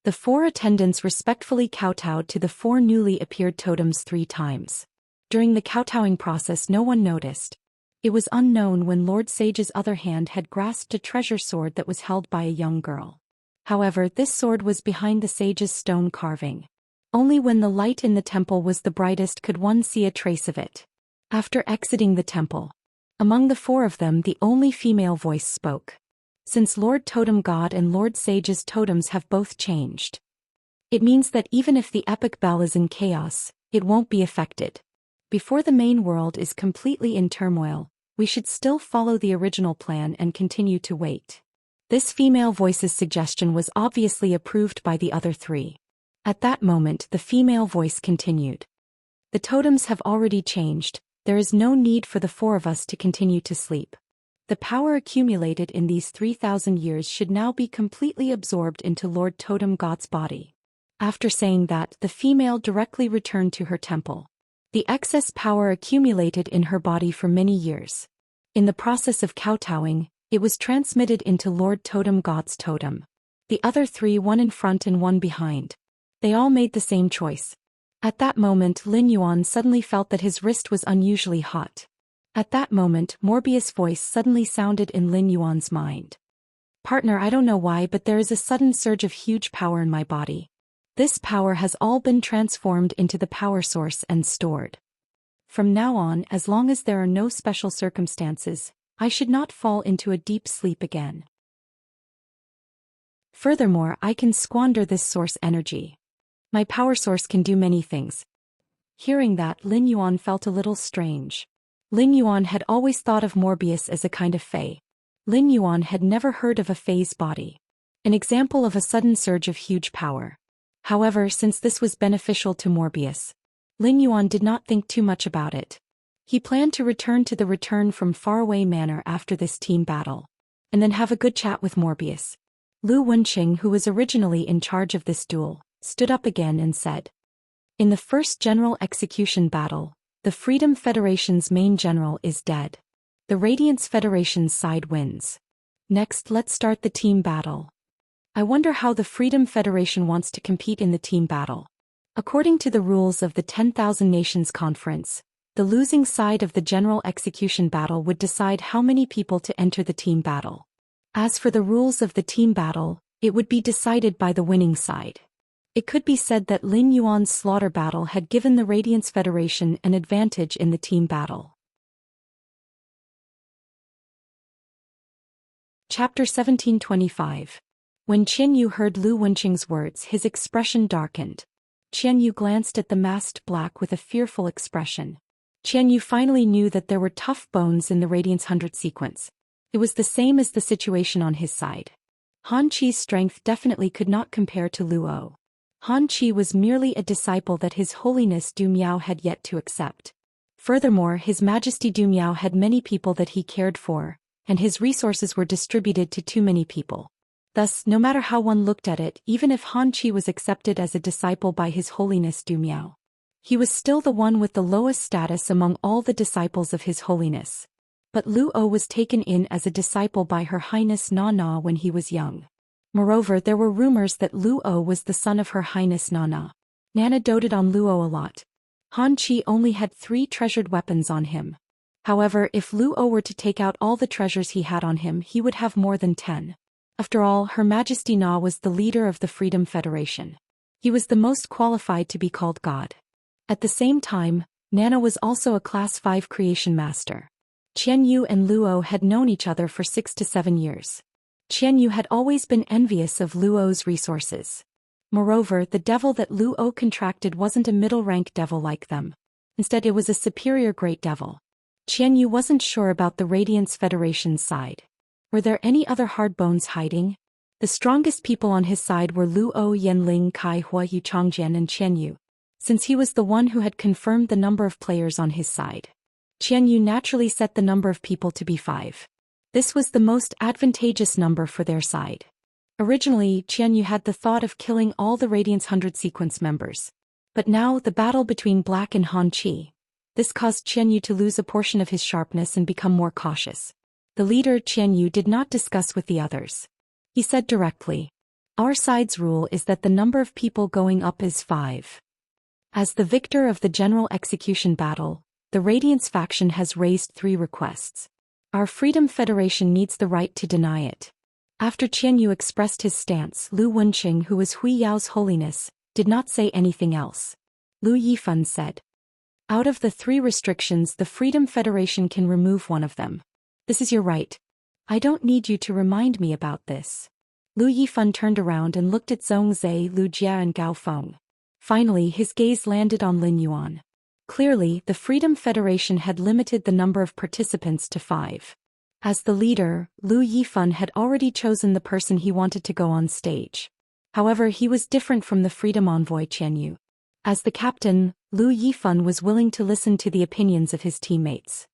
The 4 attendants respectfully kowtowed to the 4 newly appeared totems 3 times. During the kowtowing process, no one noticed. It was unknown when Lord Sage's other hand had grasped a treasure sword that was held by a young girl. However, this sword was behind the sage's stone carving. Only when the light in the temple was the brightest could one see a trace of it. After exiting the temple, among the 4 of them, the only female voice spoke. Since Lord Totem God and Lord Sage's totems have both changed, it means that even if the epic bell is in chaos, it won't be affected. Before the main world is completely in turmoil, we should still follow the original plan and continue to wait. This female voice's suggestion was obviously approved by the other 3. At that moment, the female voice continued. The totems have already changed. There is no need for the 4 of us to continue to sleep. The power accumulated in these 3,000 years should now be completely absorbed into Lord Totem God's body. After saying that, the female directly returned to her temple. The excess power accumulated in her body for many years. In the process of kowtowing, it was transmitted into Lord Totem God's totem. The other 3, one in front and one behind. They all made the same choice. At that moment, Lin Yuan suddenly felt that his wrist was unusually hot. At that moment, Morbius' voice suddenly sounded in Lin Yuan's mind. Partner, I don't know why, but there is a sudden surge of huge power in my body. This power has all been transformed into the power source and stored. From now on, as long as there are no special circumstances, I should not fall into a deep sleep again. Furthermore, I can squander this source energy. My power source can do many things. Hearing that, Lin Yuan felt a little strange. Lin Yuan had always thought of Morbius as a kind of fae. Lin Yuan had never heard of a fae's body. An example of a sudden surge of huge power. However, since this was beneficial to Morbius, Lin Yuan did not think too much about it. He planned to return to the Return from Faraway Manor after this team battle, and then have a good chat with Morbius. Lu Wenqing, who was originally in charge of this duel, stood up again and said, "In the first general execution battle, the Freedom Federation's main general is dead. The Radiance Federation's side wins. Next, let's start the team battle. I wonder how the Freedom Federation wants to compete in the team battle. According to the rules of the 10,000 Nations Conference, the losing side of the general execution battle would decide how many people to enter the team battle. As for the rules of the team battle, it would be decided by the winning side. It could be said that Lin Yuan's slaughter battle had given the Radiance Federation an advantage in the team battle." Chapter 1725. When Qianyu heard Lu Wenqing's words, his expression darkened. Qianyu glanced at the masked black with a fearful expression. Qianyu finally knew that there were tough bones in the Radiance 100 sequence. It was the same as the situation on his side. Han Qi's strength definitely could not compare to Luo. Han Qi was merely a disciple that His Holiness Du Miao had yet to accept. Furthermore, His Majesty Du Miao had many people that he cared for, and his resources were distributed to too many people. Thus, no matter how one looked at it, even if Han Qi was accepted as a disciple by His Holiness Du Miao, he was still the one with the lowest status among all the disciples of His Holiness. But Luo was taken in as a disciple by Her Highness Na Na when he was young. Moreover, there were rumors that Luo was the son of Her Highness Nana. Nana doted on Luo a lot. Han Qi only had 3 treasured weapons on him. However, if Luo were to take out all the treasures he had on him, he would have more than 10. After all, Her Majesty Na was the leader of the Freedom Federation. He was the most qualified to be called God. At the same time, Nana was also a Class 5 creation master. Qianyu and Luo had known each other for 6 to 7 years. Qianyu had always been envious of Luo's resources. Moreover, the devil that Luo contracted wasn't a middle-rank devil like them. Instead, it was a superior great devil. Qianyu wasn't sure about the Radiance Federation's side. Were there any other hard bones hiding? The strongest people on his side were Luo, Yanling, Kai Hua, Yu Changjian and Qianyu, since he was the one who had confirmed the number of players on his side. Qianyu naturally set the number of people to be 5. This was the most advantageous number for their side. Originally, Qianyu had the thought of killing all the Radiance 100 sequence members. But now, the battle between Black and Han Qi. This caused Qianyu to lose a portion of his sharpness and become more cautious. The leader, Qianyu, did not discuss with the others. He said directly, "Our side's rule is that the number of people going up is 5. As the victor of the general execution battle, the Radiance faction has raised 3 requests. Our Freedom Federation needs the right to deny it." After Qianyu expressed his stance, Lu Wenqing, who was Hui Yao's holiness, did not say anything else. Lu Yifan said, "Out of the 3 restrictions, the Freedom Federation can remove one of them. This is your right. I don't need you to remind me about this." Lu Yifan turned around and looked at Zhongzhe, Lu Jia and Gao Feng. Finally, his gaze landed on Lin Yuan. Clearly, the Freedom Federation had limited the number of participants to 5. As the leader, Lu Yifan had already chosen the person he wanted to go on stage. However, he was different from the Freedom Envoy Qianyu. As the captain, Lu Yifan was willing to listen to the opinions of his teammates.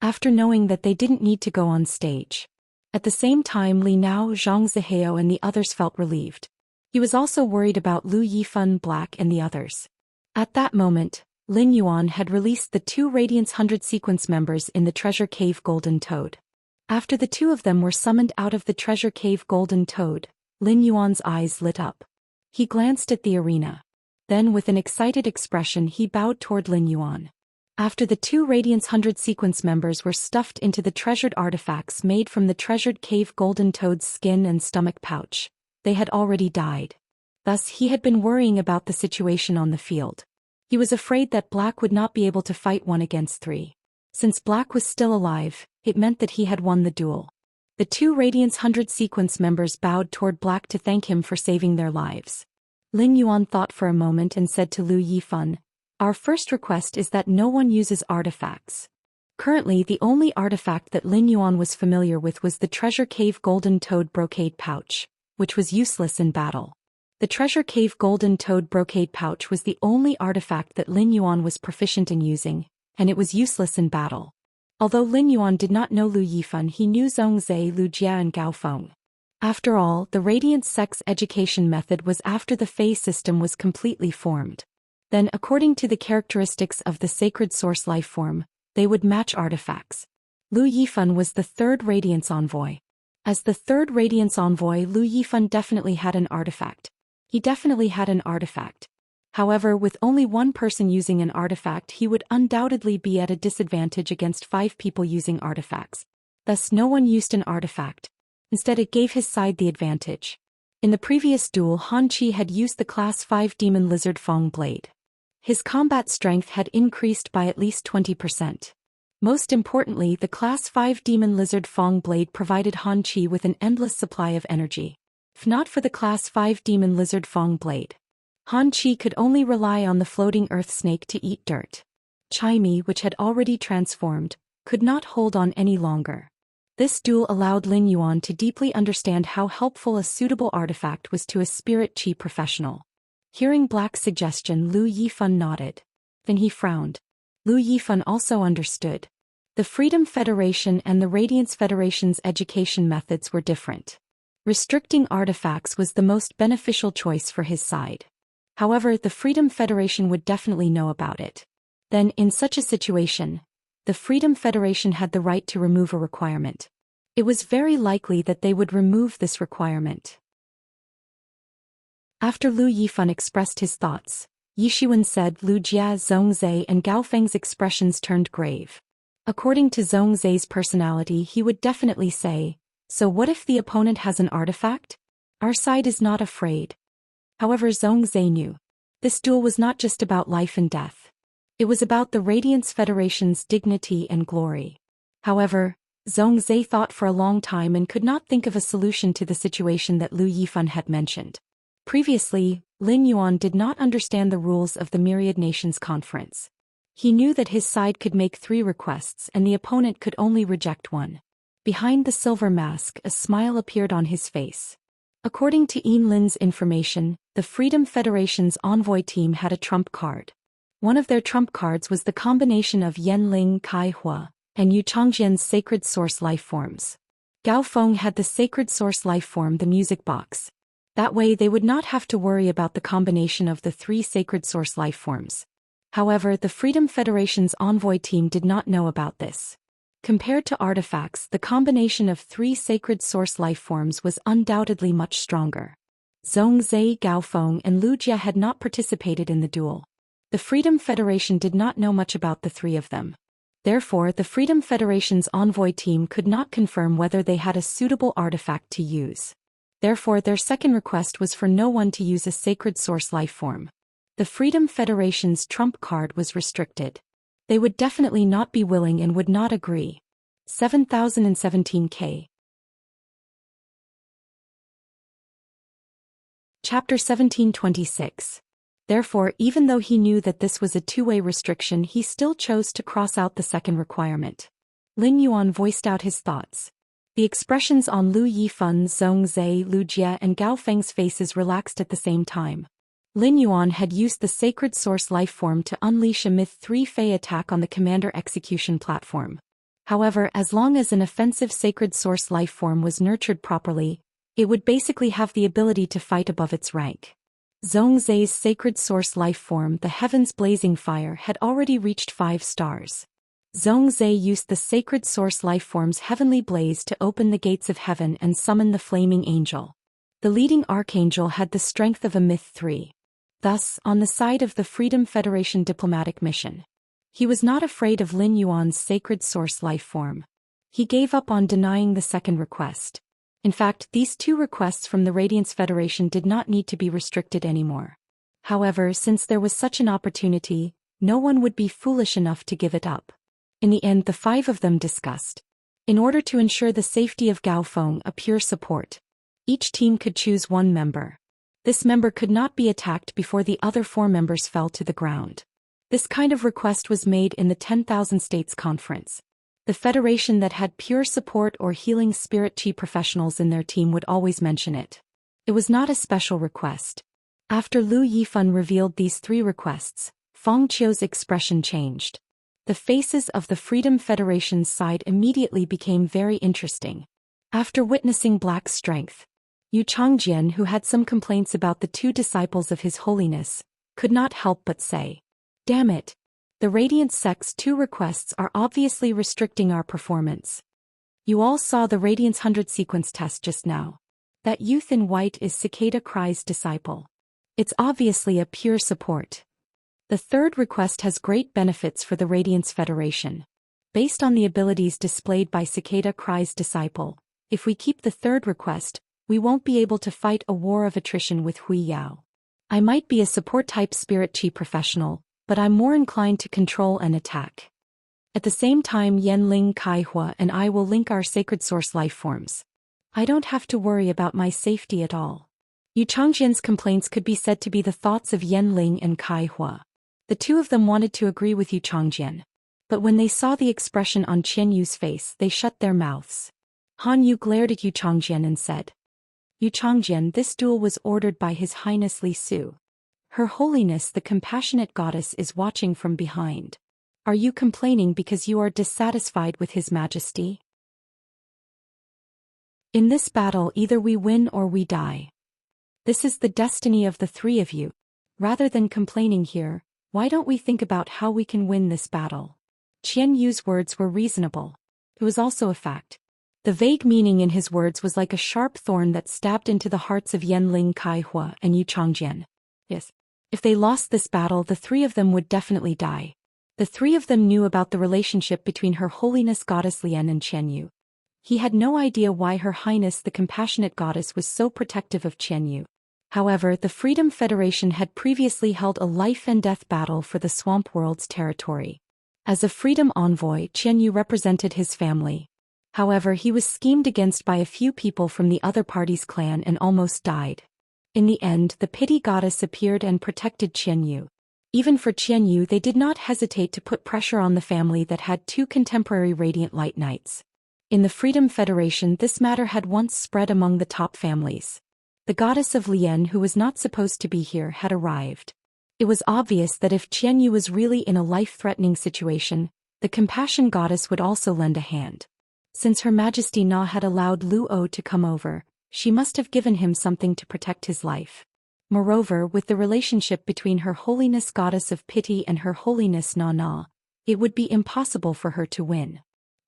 After knowing that they didn't need to go on stage. At the same time, Li Nao, Zhang Zihao and the others felt relieved. He was also worried about Lu Yifan, Black and the others. At that moment, Lin Yuan had released the 2 Radiance 100 sequence members in the Treasure Cave Golden Toad. After the 2 of them were summoned out of the Treasure Cave Golden Toad, Lin Yuan's eyes lit up. He glanced at the arena. Then with an excited expression he bowed toward Lin Yuan. After the 2 Radiance 100 sequence members were stuffed into the treasured artifacts made from the Treasured Cave Golden Toad's skin and stomach pouch, they had already died. Thus he had been worrying about the situation on the field. He was afraid that Black would not be able to fight 1 against 3. Since Black was still alive, it meant that he had won the duel. The 2 Radiance 100 sequence members bowed toward Black to thank him for saving their lives. Lin Yuan thought for a moment and said to Lu Yifan, "Our first request is that no one uses artifacts." Currently, the only artifact that Lin Yuan was familiar with was the Treasure Cave Golden Toad brocade pouch, which was useless in battle. The Treasure Cave Golden Toad brocade pouch was the only artifact that Lin Yuan was proficient in using, and it was useless in battle. Although Lin Yuan did not know Lu Yifan, he knew Zhongzhe, Lu Jia and Gao Feng. After all, the radiant sex education method was after the Fey system was completely formed. Then, according to the characteristics of the sacred source lifeform, they would match artifacts. Lu Yifan was the third Radiance Envoy. As the third Radiance Envoy, Lu Yifan definitely had an artifact. He definitely had an artifact. However, with only one person using an artifact, he would undoubtedly be at a disadvantage against 5 people using artifacts. Thus, no one used an artifact. Instead, it gave his side the advantage. In the previous duel, Han Qi had used the Class 5 Demon Lizard Fang Blade. His combat strength had increased by at least 20%. Most importantly, the Class 5 Demon Lizard Fang Blade provided Han Qi with an endless supply of energy. If not for the Class 5 Demon Lizard Fang Blade, Han Qi could only rely on the floating earth snake to eat dirt. Chime, which had already transformed, could not hold on any longer. This duel allowed Lin Yuan to deeply understand how helpful a suitable artifact was to a spirit qi professional. Hearing Black's suggestion, Lu Yifan nodded. Then he frowned. Lu Yifan also understood. The Freedom Federation and the Radiance Federation's education methods were different. Restricting artifacts was the most beneficial choice for his side. However, the Freedom Federation would definitely know about it. Then, in such a situation, the Freedom Federation had the right to remove a requirement. It was very likely that they would remove this requirement. After Lu Yifan expressed his thoughts, Yi Shiwen said Lu Jia, Zhongzhe and Gao Feng's expressions turned grave. According to Zhongzhe's personality, he would definitely say, "So what if the opponent has an artifact? Our side is not afraid." However, Zhongzhe knew. This duel was not just about life and death. It was about the Radiance Federation's dignity and glory. However, Zhongzhe thought for a long time and could not think of a solution to the situation that Lu Yifan had mentioned. Previously, Lin Yuan did not understand the rules of the Myriad Nations Conference. He knew that his side could make 3 requests and the opponent could only reject 1. Behind the silver mask, a smile appeared on his face. According to Yin Lin's information, the Freedom Federation's envoy team had a trump card. One of their trump cards was the combination of Yanling Kai Hua and Yu Changjian's sacred source lifeforms. Gao Feng had the sacred source lifeform, the music box. That way they would not have to worry about the combination of the 3 sacred source lifeforms. However, the Freedom Federation's envoy team did not know about this. Compared to artifacts, the combination of 3 sacred source lifeforms was undoubtedly much stronger. Zhongzhe, Gao Feng and Lu Jia had not participated in the duel. The Freedom Federation did not know much about the 3 of them. Therefore, the Freedom Federation's envoy team could not confirm whether they had a suitable artifact to use. Therefore, their second request was for no one to use a sacred source lifeform. The Freedom Federation's trump card was restricted. They would definitely not be willing and would not agree. 7017K. Chapter 1726. Therefore, even though he knew that this was a 2-way restriction, he still chose to cross out the second requirement. Lin Yuan voiced out his thoughts. The expressions on Lu Yifan, Zhongzhe, Lu Jia and Gao Feng's faces relaxed at the same time. Lin Yuan had used the sacred source lifeform to unleash a Myth 3 Fey attack on the Commander Execution platform. However, as long as an offensive sacred source lifeform was nurtured properly, it would basically have the ability to fight above its rank. Zhongzhe's sacred source lifeform, the Heaven's Blazing Fire, had already reached 5 stars. Zhongzhe used the sacred source lifeform's heavenly blaze to open the gates of heaven and summon the flaming angel. The leading archangel had the strength of a Myth 3. Thus, on the side of the Freedom Federation diplomatic mission, he was not afraid of Lin Yuan's sacred source lifeform. He gave up on denying the second request. In fact, these 2 requests from the Radiance Federation did not need to be restricted anymore. However, since there was such an opportunity, no one would be foolish enough to give it up. In the end, the 5 of them discussed. In order to ensure the safety of Gao Feng, a pure support, each team could choose 1 member. This member could not be attacked before the other 4 members fell to the ground. This kind of request was made in the 10,000 States Conference. The federation that had pure support or healing spirit chi professionals in their team would always mention it. It was not a special request. After Lu Yifan revealed these 3 requests, Feng Qiu's expression changed. The faces of the Freedom Federation's side immediately became very interesting. After witnessing Black's strength, Yu Changjian, who had some complaints about the two disciples of His Holiness, could not help but say, "Damn it. The Radiant Sect's two requests are obviously restricting our performance. You all saw the Radiance 100 sequence test just now. That youth in white is Cicada Cry's disciple. It's obviously a pure support. The third request has great benefits for the Radiance Federation. Based on the abilities displayed by Cicada Cry's disciple, if we keep the third request, we won't be able to fight a war of attrition with Hui Yao. I might be a support-type spirit chi professional, but I'm more inclined to control and attack. At the same time, Yanling Kaihua and I will link our sacred source life forms. I don't have to worry about my safety at all." Yu Changjian's complaints could be said to be the thoughts of Yanling and Kaihua. The two of them wanted to agree with Yu Changjian. But when they saw the expression on Qian Yu's face, they shut their mouths. Han Yu glared at Yu Changjian and said, "Yu Changjian, this duel was ordered by His Highness Li Su. Her Holiness the Compassionate Goddess is watching from behind. Are you complaining because you are dissatisfied with His Majesty? In this battle either we win or we die. This is the destiny of the three of you. Rather than complaining here, why don't we think about how we can win this battle?" Qian Yu's words were reasonable. It was also a fact. The vague meaning in his words was like a sharp thorn that stabbed into the hearts of Yanling Kaihua and Yu Changjian. Yes. If they lost this battle, the three of them would definitely die. The three of them knew about the relationship between Her Holiness Goddess Lian and Qian Yu. He had no idea why Her Highness the Compassionate Goddess was so protective of Qian Yu. However, the Freedom Federation had previously held a life-and-death battle for the Swamp World's territory. As a freedom envoy, Qian Yu represented his family. However, he was schemed against by a few people from the other party's clan and almost died. In the end, the Pity Goddess appeared and protected Qian Yu. Even for Qian Yu, they did not hesitate to put pressure on the family that had two contemporary Radiant Light Knights. In the Freedom Federation, this matter had once spread among the top families. The goddess of Lian, who was not supposed to be here, had arrived. It was obvious that if Qian Yu was really in a life-threatening situation, the Compassion Goddess would also lend a hand. Since Her Majesty Na had allowed Lu O to come over, she must have given him something to protect his life. Moreover, with the relationship between Her Holiness Goddess of Pity and Her Holiness Na, it would be impossible for her to win.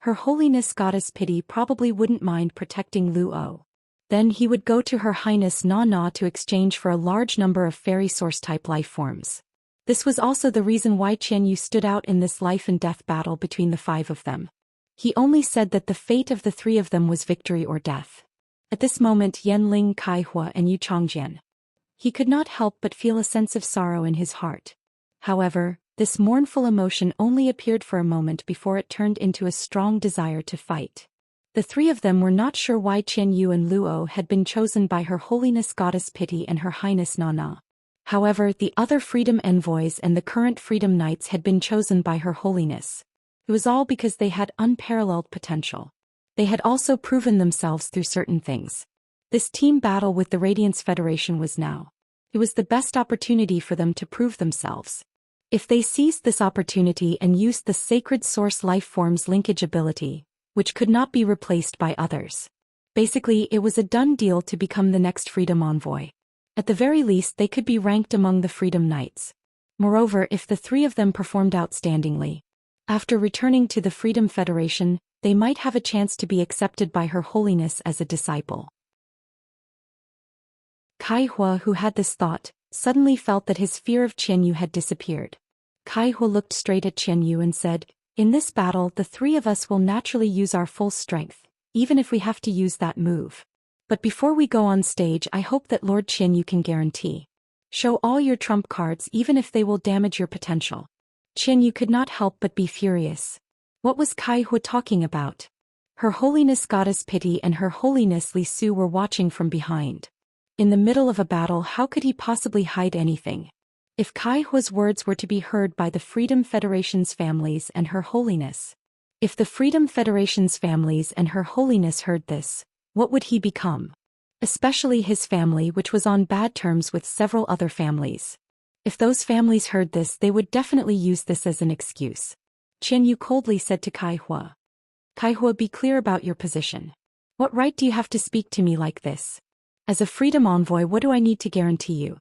Her Holiness Goddess Pity probably wouldn't mind protecting Lu O. Then he would go to Her Highness Na to exchange for a large number of fairy source-type life forms. This was also the reason why Qian Yu stood out in this life-and-death battle between the five of them. He only said that the fate of the three of them was victory or death. At this moment, Yanling Kaihua and Yu Changjian. He could not help but feel a sense of sorrow in his heart. However, this mournful emotion only appeared for a moment before it turned into a strong desire to fight. The three of them were not sure why Qian Yu and Lu O had been chosen by Her Holiness Goddess Pity and Her Highness Na. However, the other Freedom Envoys and the current Freedom Knights had been chosen by Her Holiness. It was all because they had unparalleled potential. They had also proven themselves through certain things. This team battle with the Radiance Federation was now. It was the best opportunity for them to prove themselves. If they seized this opportunity and used the Sacred Source Life Form's linkage ability, which could not be replaced by others. Basically, it was a done deal to become the next Freedom Envoy. At the very least, they could be ranked among the Freedom Knights. Moreover, if the three of them performed outstandingly, after returning to the Freedom Federation, they might have a chance to be accepted by Her Holiness as a disciple. Kaihua, who had this thought, suddenly felt that his fear of Qian Yu had disappeared. Kaihua looked straight at Qian Yu and said, "In this battle, the three of us will naturally use our full strength, even if we have to use that move. But before we go on stage, I hope that Lord Qian Yu can guarantee. Show all your trump cards even if they will damage your potential." Qian Yu could not help but be furious. What was Kaihua talking about? Her Holiness Goddess Pity and Her Holiness Li Su were watching from behind. In the middle of a battle, how could he possibly hide anything? If Kaihua's words were to be heard by the Freedom Federation's families and Her Holiness. If the Freedom Federation's families and Her Holiness heard this, what would he become? Especially his family, which was on bad terms with several other families. If those families heard this, they would definitely use this as an excuse. Qian Yu coldly said to Kaihua. "Kaihua, be clear about your position. What right do you have to speak to me like this? As a freedom envoy, what do I need to guarantee you?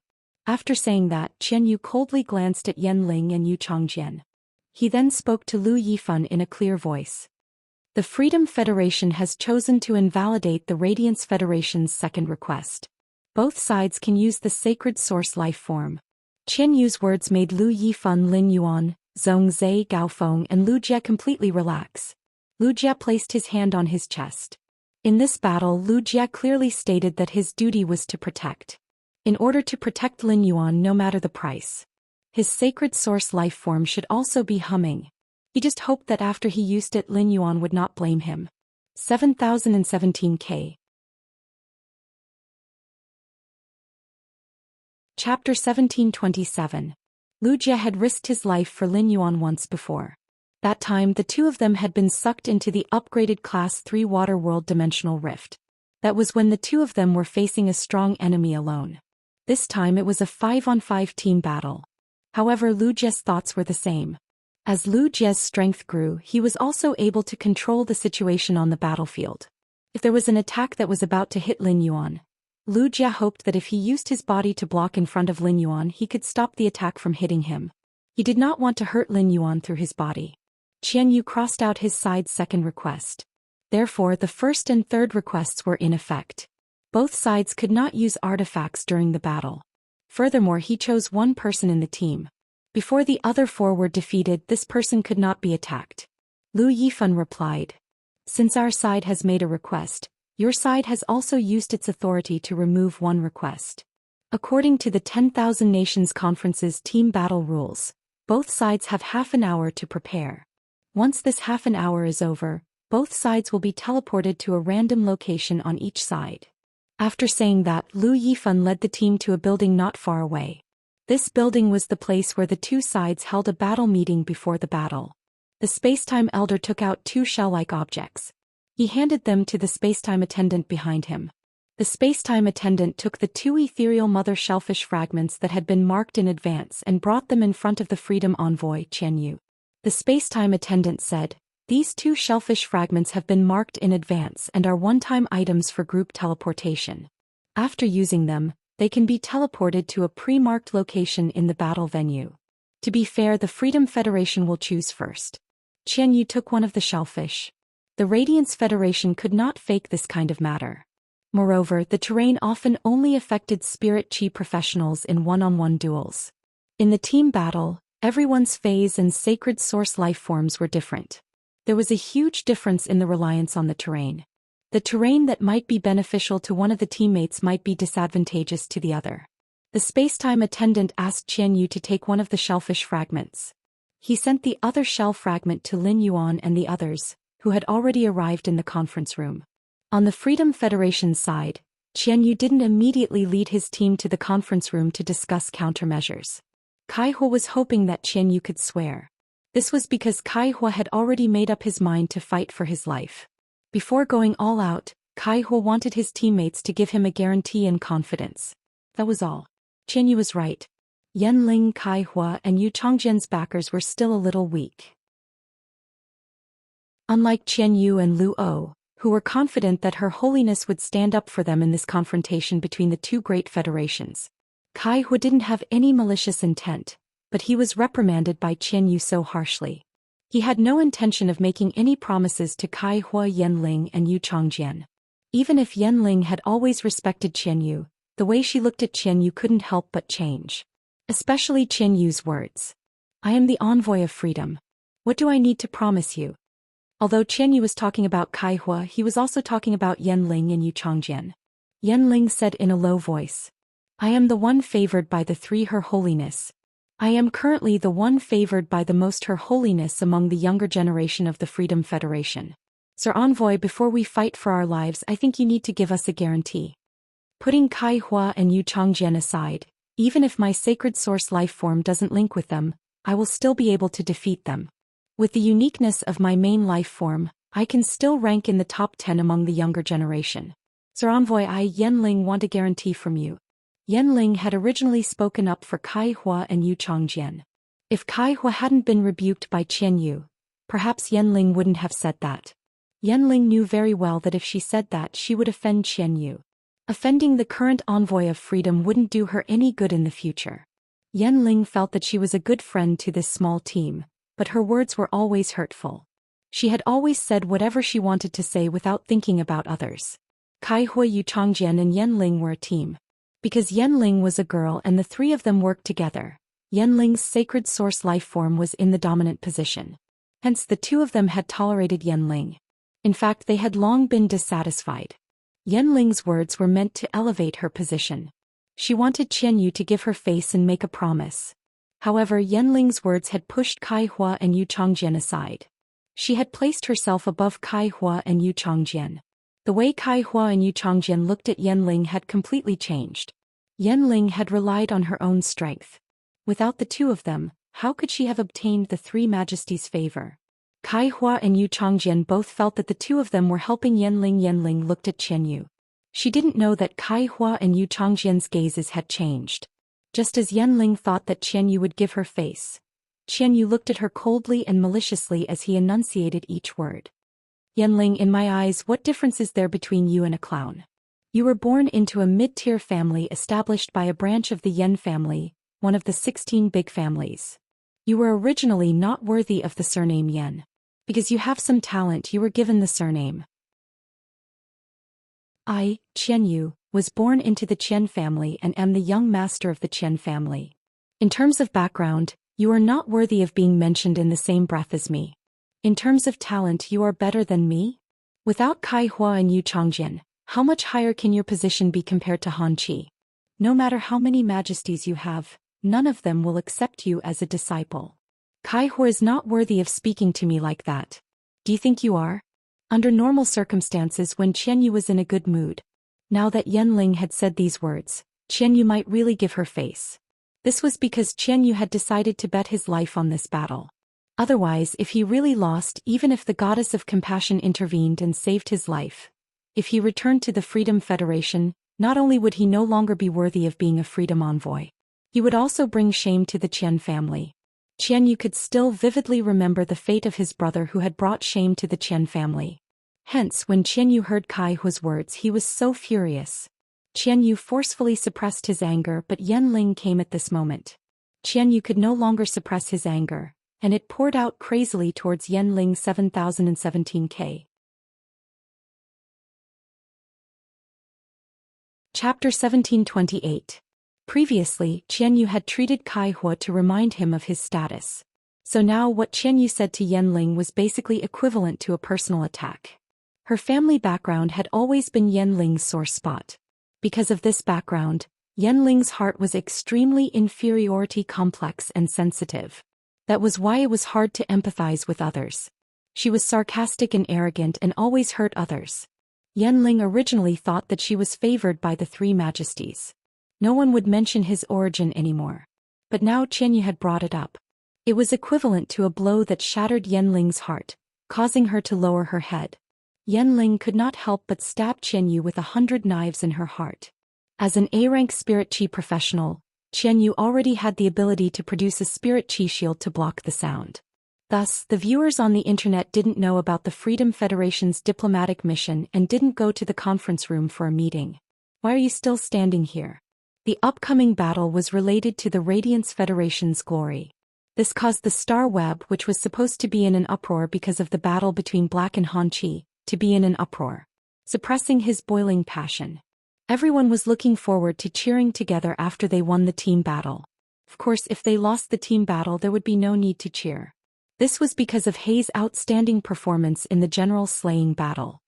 After saying that, Qian Yu coldly glanced at Yan Ling and Yu Changjian. He then spoke to Lu Yifan in a clear voice. The Freedom Federation has chosen to invalidate the Radiance Federation's second request. Both sides can use the sacred source life form. Qian Yu's words made Lu Yifan, Lin Yuan, Zhong Zhe, Gaofeng and Lu Jie completely relax. Lu Jie placed his hand on his chest. In this battle, Lu Jie clearly stated that his duty was to protect. In order to protect Lin Yuan no matter the price. His sacred source life form should also be humming. He just hoped that after he used it, Lin Yuan would not blame him. 7017K. Chapter 1727. Lu Jie had risked his life for Lin Yuan once before. That time the two of them had been sucked into the upgraded Class 3 Water World Dimensional Rift. That was when the two of them were facing a strong enemy alone. This time it was a 5-on-5 team battle. However, Lu Jie's thoughts were the same. As Lu Jie's strength grew, he was also able to control the situation on the battlefield. If there was an attack that was about to hit Lin Yuan, Lu Jie hoped that if he used his body to block in front of Lin Yuan, he could stop the attack from hitting him. He did not want to hurt Lin Yuan through his body. Qian Yu crossed out his side's second request. Therefore, the first and third requests were in effect. Both sides could not use artifacts during the battle. Furthermore, he chose one person in the team. Before the other four were defeated, this person could not be attacked. Lu Yifan replied. Since our side has made a request, your side has also used its authority to remove one request. According to the 10,000 Nations Conference's team battle rules, both sides have half an hour to prepare. Once this half an hour is over, both sides will be teleported to a random location on each side. After saying that, Lu Yifan led the team to a building not far away. This building was the place where the two sides held a battle meeting before the battle. The Spacetime Elder took out two shell-like objects. He handed them to the Spacetime Attendant behind him. The Spacetime Attendant took the two ethereal mother shellfish fragments that had been marked in advance and brought them in front of the Freedom Envoy, Qian Yu. The Spacetime Attendant said, "These two shellfish fragments have been marked in advance and are one-time items for group teleportation. After using them, they can be teleported to a pre-marked location in the battle venue. To be fair, the Freedom Federation will choose first." Qian Yu took one of the shellfish. The Radiance Federation could not fake this kind of matter. Moreover, the terrain often only affected spirit chi professionals in one-on-one duels. In the team battle, everyone's phase and sacred source life forms were different. There was a huge difference in the reliance on the terrain. The terrain that might be beneficial to one of the teammates might be disadvantageous to the other. The Spacetime Attendant asked Qian Yu to take one of the shellfish fragments. He sent the other shell fragment to Lin Yuan and the others, who had already arrived in the conference room. On the Freedom Federation's side, Qian Yu didn't immediately lead his team to the conference room to discuss countermeasures. Kai Hua was hoping that Qian Yu could swear. This was because Kai Hua had already made up his mind to fight for his life. Before going all out, Kai Hua wanted his teammates to give him a guarantee and confidence. That was all. Qian Yu was right. Yan Ling, Kai Hua and Yu Changjian's backers were still a little weak. Unlike Qian Yu and Lu O, who were confident that Her Holiness would stand up for them in this confrontation between the two great federations, Kai Hua didn't have any malicious intent, but he was reprimanded by Qian Yu so harshly. He had no intention of making any promises to Kai Hua, Yan Ling and Yu Changjian. Even if Yan Ling had always respected Qian Yu, the way she looked at Qian Yu couldn't help but change. Especially Qian Yu's words. "I am the envoy of freedom. What do I need to promise you?" Although Qian Yu was talking about Kai Hua, he was also talking about Yan Ling and Yu Changjian. Yan Ling said in a low voice, "I am the one favored by the three Her Holiness. I am currently the one favored by the most Her Holiness among the younger generation of the Freedom Federation. Sir Envoy, before we fight for our lives, I think you need to give us a guarantee." Putting Kai Hua and Yu Changjian aside, even if my sacred source life form doesn't link with them, I will still be able to defeat them. With the uniqueness of my main life form, I can still rank in the top 10 among the younger generation. Sir Envoy, I, Yan Ling, want a guarantee from you. Yan Ling had originally spoken up for Kai Hua and Yu Changjian. If Kai Hua hadn't been rebuked by Qian Yu, perhaps Yan Ling wouldn't have said that. Yan Ling knew very well that if she said that, she would offend Qian Yu. Offending the current envoy of freedom wouldn't do her any good in the future. Yanling felt that she was a good friend to this small team, but her words were always hurtful. She had always said whatever she wanted to say without thinking about others. Kai Hui Yu Changjian and Yanling were a team. Because Yanling was a girl and the three of them worked together, Yanling's sacred source life form was in the dominant position. Hence the two of them had tolerated Yanling. In fact, they had long been dissatisfied. Yanling's words were meant to elevate her position. She wanted Qianyu to give her face and make a promise. However, Yanling's words had pushed Kai Hua and Yu Changjian aside. She had placed herself above Kai Hua and Yu Changjian. The way Kai Hua and Yu Changjian looked at Yanling had completely changed. Yanling had relied on her own strength. Without the two of them, how could she have obtained the three majesties' favor? Kai Hua and Yu Changjian both felt that the two of them were helping Yanling. Yanling looked at Qianyu. She didn't know that Kai Hua and Yu Changjian's gazes had changed. Just as Yanling thought that Qianyu would give her face, Qianyu looked at her coldly and maliciously as he enunciated each word. Yanling, in my eyes, what difference is there between you and a clown? You were born into a mid-tier family established by a branch of the Yan family, one of the 16 big families. You were originally not worthy of the surname Yan. Because you have some talent, you were given the surname. I, Qianyu, was born into the Qian family and am the young master of the Qian family. In terms of background, you are not worthy of being mentioned in the same breath as me. In terms of talent, you are better than me? Without Kai Hua and Yu Changjian, how much higher can your position be compared to Han Qi? No matter how many majesties you have, none of them will accept you as a disciple. Kai Hua is not worthy of speaking to me like that. Do you think you are? Under normal circumstances, when Qianyu was in a good mood. Now that Yanling had said these words, Qianyu might really give her face. This was because Qianyu had decided to bet his life on this battle. Otherwise, if he really lost, even if the goddess of compassion intervened and saved his life, if he returned to the Freedom Federation, not only would he no longer be worthy of being a freedom envoy, he would also bring shame to the Qian family. Qianyu could still vividly remember the fate of his brother who had brought shame to the Qian family. Hence, when Qianyu heard Kai Hua's words, he was so furious. Qianyu forcefully suppressed his anger, but Yanling came at this moment. Qianyu could no longer suppress his anger, and it poured out crazily towards Yanling. 7017K. Chapter 1728. Previously, Qianyu had treated Kai Hua to remind him of his status. So now what Qianyu said to Yanling was basically equivalent to a personal attack. Her family background had always been Yanling's sore spot. Because of this background, Yanling's heart was extremely inferiority complex and sensitive. That was why it was hard to empathize with others. She was sarcastic and arrogant and always hurt others. Yanling originally thought that she was favored by the three majesties. No one would mention his origin anymore. But now Qianyu had brought it up. It was equivalent to a blow that shattered Yanling's heart, causing her to lower her head. Yanling could not help but stab Qianyu with 100 knives in her heart. As an A-rank spirit chi professional, Qianyu already had the ability to produce a spirit chi shield to block the sound. Thus, the viewers on the internet didn't know about the Freedom Federation's diplomatic mission and didn't go to the conference room for a meeting. Why are you still standing here? The upcoming battle was related to the Radiance Federation's glory. This caused the Star Web, which was supposed to be in an uproar because of the battle between Black and Han Qi, to be in an uproar, suppressing his boiling passion. Everyone was looking forward to cheering together after they won the team battle. Of course, if they lost the team battle, there would be no need to cheer. This was because of Hei's outstanding performance in the general slaying battle.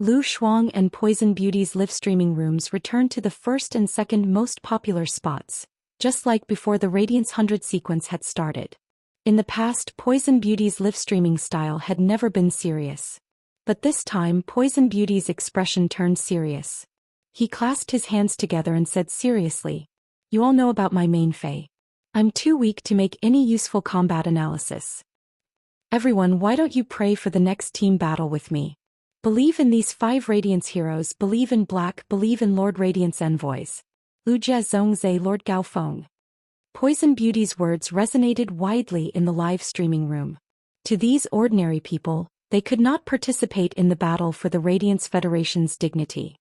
Lu Shuang and Poison Beauty's live-streaming rooms returned to the first and second most popular spots, just like before the Radiance 100 sequence had started. In the past, Poison Beauty's live-streaming style had never been serious. But this time, Poison Beauty's expression turned serious. He clasped his hands together and said seriously, "You all know about my main Fei. I'm too weak to make any useful combat analysis. Everyone, why don't you pray for the next team battle with me? Believe in these 5 Radiance heroes, believe in Black, believe in Lord Radiance envoys. Lu Jie Zhongzhe Lord Gao Feng." Poison Beauty's words resonated widely in the live streaming room. To these ordinary people, they could not participate in the battle for the Radiance Federation's dignity.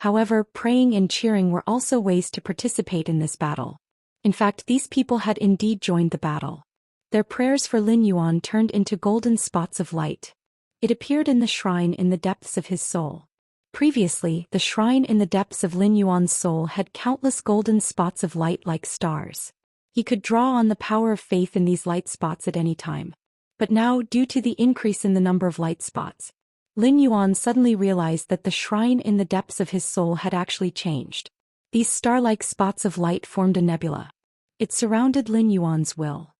However, praying and cheering were also ways to participate in this battle. In fact, these people had indeed joined the battle. Their prayers for Lin Yuan turned into golden spots of light. It appeared in the shrine in the depths of his soul. Previously, the shrine in the depths of Lin Yuan's soul had countless golden spots of light like stars. He could draw on the power of faith in these light spots at any time. But now, due to the increase in the number of light spots, Lin Yuan suddenly realized that the shrine in the depths of his soul had actually changed. These star-like spots of light formed a nebula. It surrounded Lin Yuan's will.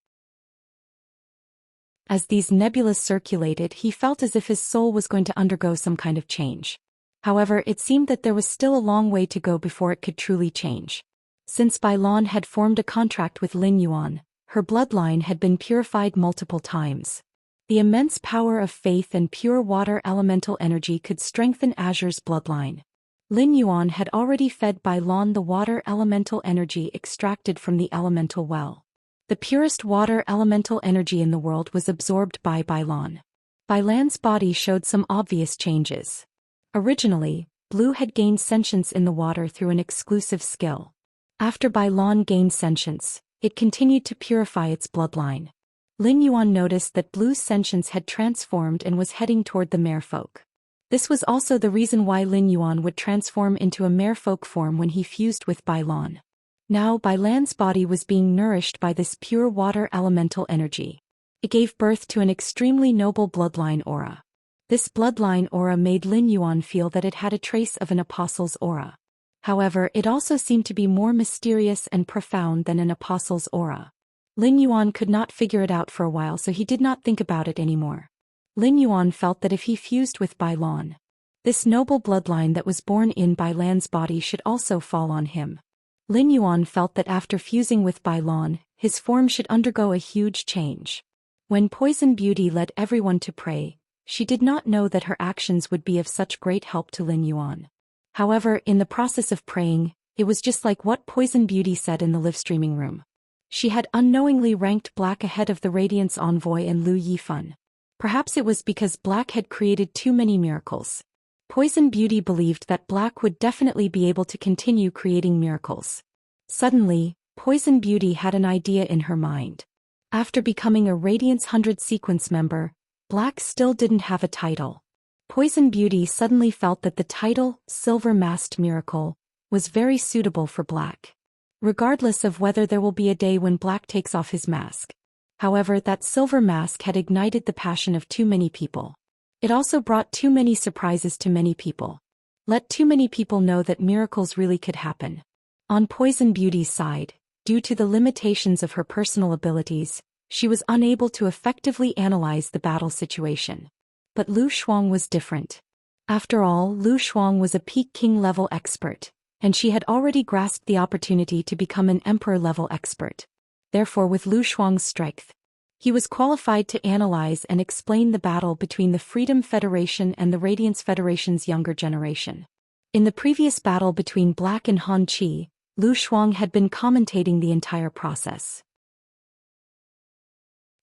As these nebulas circulated, he felt as if his soul was going to undergo some kind of change. However, it seemed that there was still a long way to go before it could truly change. Since Bai Lan had formed a contract with Lin Yuan, her bloodline had been purified multiple times. The immense power of faith and pure water elemental energy could strengthen Azure's bloodline. Lin Yuan had already fed Bai Lan the water elemental energy extracted from the elemental well. The purest water elemental energy in the world was absorbed by Bai Lan. Bai Lan's body showed some obvious changes. Originally, Blue had gained sentience in the water through an exclusive skill. After Bai Lan gained sentience, it continued to purify its bloodline. Lin Yuan noticed that Blue's sentience had transformed and was heading toward the merfolk. This was also the reason why Lin Yuan would transform into a merfolk form when he fused with Bai Lan. Now Bai Lan's body was being nourished by this pure water elemental energy. It gave birth to an extremely noble bloodline aura. This bloodline aura made Lin Yuan feel that it had a trace of an apostle's aura. However, it also seemed to be more mysterious and profound than an apostle's aura. Lin Yuan could not figure it out for a while, so he did not think about it anymore. Lin Yuan felt that if he fused with Bai Lan, this noble bloodline that was born in Bai Lan's body should also fall on him. Lin Yuan felt that after fusing with Bai Lan, his form should undergo a huge change. When Poison Beauty led everyone to pray, she did not know that her actions would be of such great help to Lin Yuan. However, in the process of praying, it was just like what Poison Beauty said in the live streaming room. She had unknowingly ranked Black ahead of the Radiance Envoy and Lu Yifan. Perhaps it was because Black had created too many miracles. Poison Beauty believed that Black would definitely be able to continue creating miracles. Suddenly, Poison Beauty had an idea in her mind. After becoming a Radiance 100 sequence member, Black still didn't have a title. Poison Beauty suddenly felt that the title, Silver Masked Miracle, was very suitable for Black. Regardless of whether there will be a day when Black takes off his mask. However, that silver mask had ignited the passion of too many people. It also brought too many surprises to many people. Let too many people know that miracles really could happen. On Poison Beauty's side, due to the limitations of her personal abilities, she was unable to effectively analyze the battle situation. But Lu Shuang was different. After all, Lu Shuang was a peak king-level expert, and she had already grasped the opportunity to become an emperor-level expert. Therefore, with Lu Shuang's strength, he was qualified to analyze and explain the battle between the Freedom Federation and the Radiance Federation's younger generation. In the previous battle between Black and Han Qi, Lu Shuang had been commentating the entire process.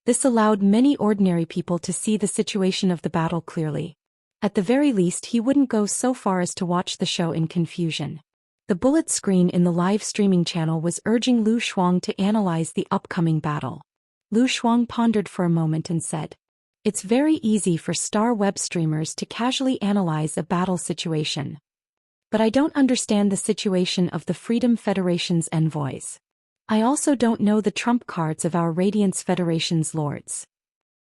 This allowed many ordinary people to see the situation of the battle clearly. At the very least, he wouldn't go so far as to watch the show in confusion. The bullet screen in the live streaming channel was urging Lu Shuang to analyze the upcoming battle. Lu Shuang pondered for a moment and said, "It's very easy for star web streamers to casually analyze a battle situation. But I don't understand the situation of the Freedom Federation's envoys. I also don't know the trump cards of our Radiance Federation's lords.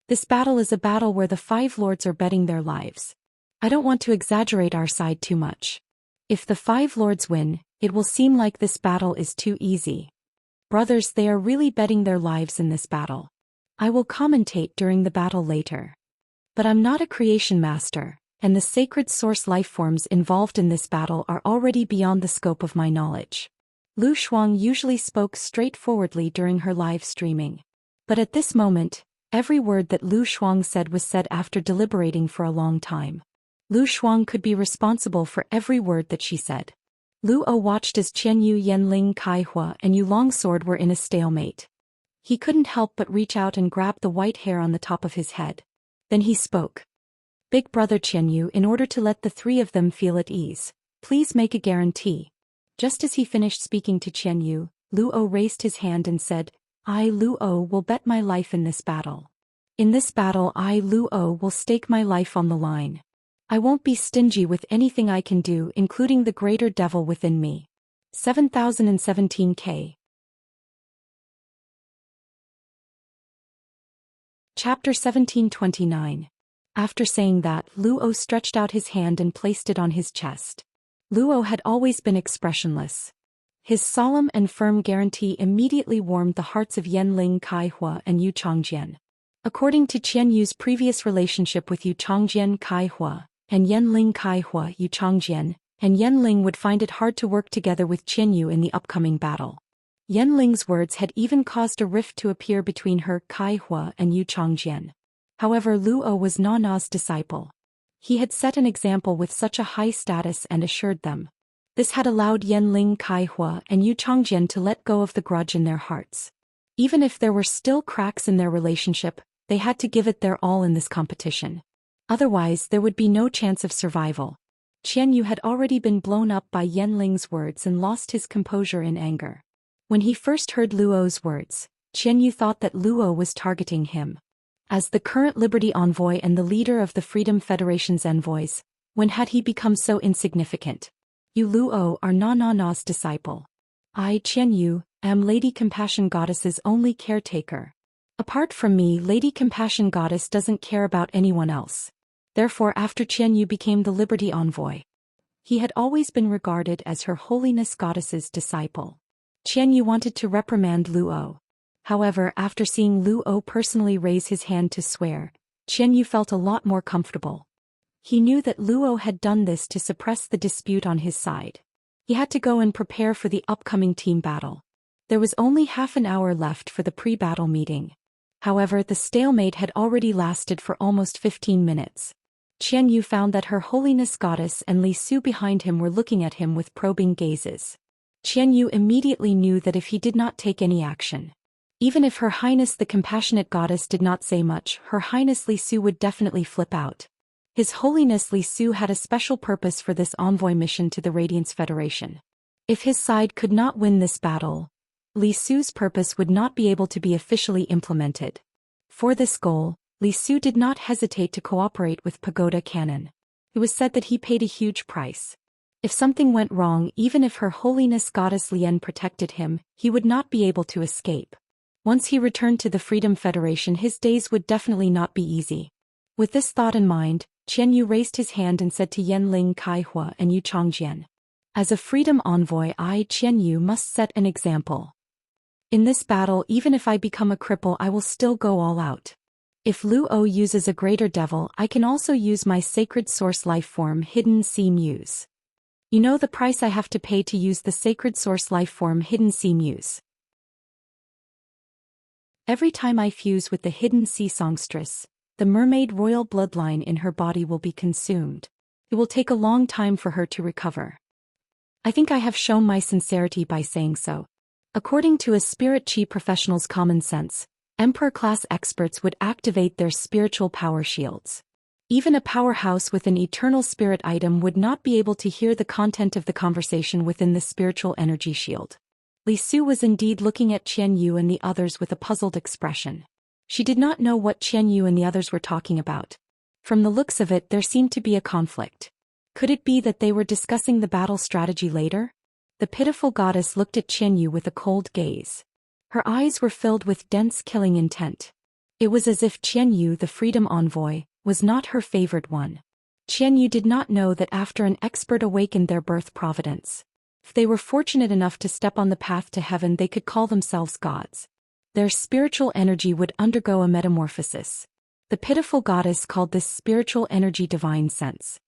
This battle is a battle where the 5 lords are betting their lives. I don't want to exaggerate our side too much. If the 5 lords win, it will seem like this battle is too easy. Brothers, they are really betting their lives in this battle. I will commentate during the battle later. But I'm not a creation master, and the sacred source lifeforms involved in this battle are already beyond the scope of my knowledge." Lu Shuang usually spoke straightforwardly during her live streaming. But at this moment, every word that Lu Shuang said was said after deliberating for a long time. Lu Shuang could be responsible for every word that she said. Lu O watched as Qian Yu, Yanling, Kai Hua, and Yu Longsword were in a stalemate. He couldn't help but reach out and grab the white hair on the top of his head. Then he spoke. "Big brother Qian Yu, in order to let the 3 of them feel at ease, Please make a guarantee. Just as he finished speaking to Qianyu, Luo raised his hand and said, I, Luo, will bet my life in this battle. In this battle I, Luo, will stake my life on the line. I won't be stingy with anything I can do, including the greater devil within me. 7017K. Chapter 1729. After saying that, Luo stretched out his hand and placed it on his chest. Luo had always been expressionless. His solemn and firm guarantee immediately warmed the hearts of Yanling Kaihua and Yu Changjian. According to Qianyu's previous relationship with Yu Changjian Kaihua, and Yanling Kaihua Yu Changjian, and Yanling would find it hard to work together with Qianyu in the upcoming battle. Yanling's words had even caused a rift to appear between her, Kaihua, and Yu Changjian. However, Luo was Nana's disciple. He had set an example with such a high status and assured them. This had allowed Yanling Kaihua and Yu Changjian to let go of the grudge in their hearts. Even if there were still cracks in their relationship, they had to give it their all in this competition. Otherwise, there would be no chance of survival. Qianyu had already been blown up by Yanling's words and lost his composure in anger. When he first heard Luo's words, Qianyu thought that Luo was targeting him. As the current Liberty envoy and the leader of the Freedom Federation's envoys, when had he become so insignificant? You Luo are Nana's disciple. I, Qianyu, am Lady Compassion Goddess's only caretaker. Apart from me, Lady Compassion Goddess doesn't care about anyone else. Therefore, after Qianyu became the Liberty envoy, he had always been regarded as Her Holiness Goddess's disciple. Qianyu wanted to reprimand Luo. However, after seeing Luo personally raise his hand to swear, Qianyu felt a lot more comfortable. He knew that Luo had done this to suppress the dispute on his side. He had to go and prepare for the upcoming team battle. There was only half an hour left for the pre-battle meeting. However, the stalemate had already lasted for almost 15 minutes. Qianyu found that Her Holiness Goddess and Li Su behind him were looking at him with probing gazes. Qianyu immediately knew that if he did not take any action, even if Her Highness the Compassionate Goddess did not say much, Her Highness Li Su would definitely flip out. His Holiness Li Su had a special purpose for this envoy mission to the Radiance Federation. If his side could not win this battle, Li Su's purpose would not be able to be officially implemented. For this goal, Li Su did not hesitate to cooperate with Pagoda Cannon. It was said that he paid a huge price. If something went wrong, even if Her Holiness Goddess Lian protected him, he would not be able to escape. Once he returned to the Freedom Federation, his days would definitely not be easy. With this thought in mind, Qianyu raised his hand and said to Yanling Kaihua and Yu Changjian, as a Freedom envoy, I, Qianyu, must set an example. In this battle, even if I become a cripple, I will still go all out. If Luo uses a greater devil, I can also use my sacred source life form Hidden Sea Muse. You know the price I have to pay to use the sacred source life form Hidden Sea Muse. Every time I fuse with the Hidden Sea Songstress, the mermaid royal bloodline in her body will be consumed. It will take a long time for her to recover. I think I have shown my sincerity by saying so. According to a spirit chi professional's common sense, Emperor-class experts would activate their spiritual power shields. Even a powerhouse with an eternal spirit item would not be able to hear the content of the conversation within the spiritual energy shield. Li Su was indeed looking at Qianyu and the others with a puzzled expression. She did not know what Qianyu and the others were talking about. From the looks of it, there seemed to be a conflict. Could it be that they were discussing the battle strategy later? The pitiful goddess looked at Qianyu with a cold gaze. Her eyes were filled with dense killing intent. It was as if Qianyu, the Freedom Envoy, was not her favored one. Qianyu did not know that after an expert awakened their birth providence, if they were fortunate enough to step on the path to heaven, they could call themselves gods. Their spiritual energy would undergo a metamorphosis. The pitiful goddess called this spiritual energy divine sense.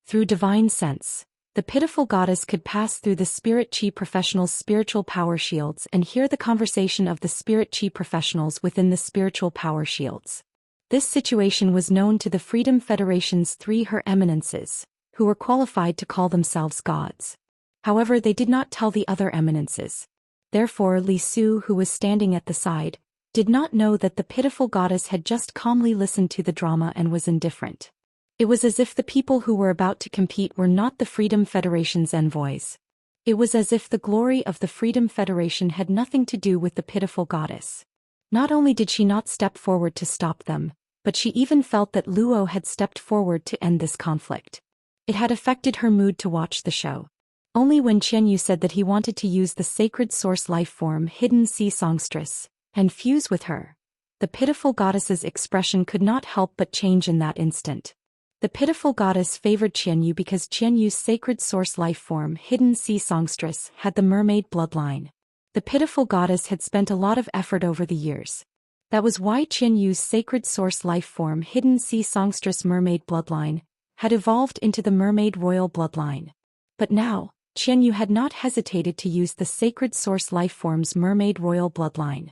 Through divine sense, the pitiful goddess could pass through the spirit chi professionals' spiritual power shields and hear the conversation of the spirit chi professionals within the spiritual power shields. This situation was known to the Freedom Federation's three Her Eminences, who were qualified to call themselves gods. However, they did not tell the other eminences. Therefore, Li Su, who was standing at the side, did not know that the pitiful goddess had just calmly listened to the drama and was indifferent. It was as if the people who were about to compete were not the Freedom Federation's envoys. It was as if the glory of the Freedom Federation had nothing to do with the pitiful goddess. Not only did she not step forward to stop them, but she even felt that Luo had stepped forward to end this conflict. It had affected her mood to watch the show. Only when Qianyu said that he wanted to use the sacred source life form hidden sea songstress and fuse with her, the pitiful goddess's expression could not help but change in that instant. The pitiful goddess favored Qianyu because Qianyu's sacred source life form hidden sea songstress had the mermaid bloodline. The pitiful goddess had spent a lot of effort over the years. That was why Qianyu's sacred source life form hidden sea songstress mermaid bloodline had evolved into the mermaid royal bloodline. But now, Qianyu had not hesitated to use the sacred source life form's mermaid royal bloodline.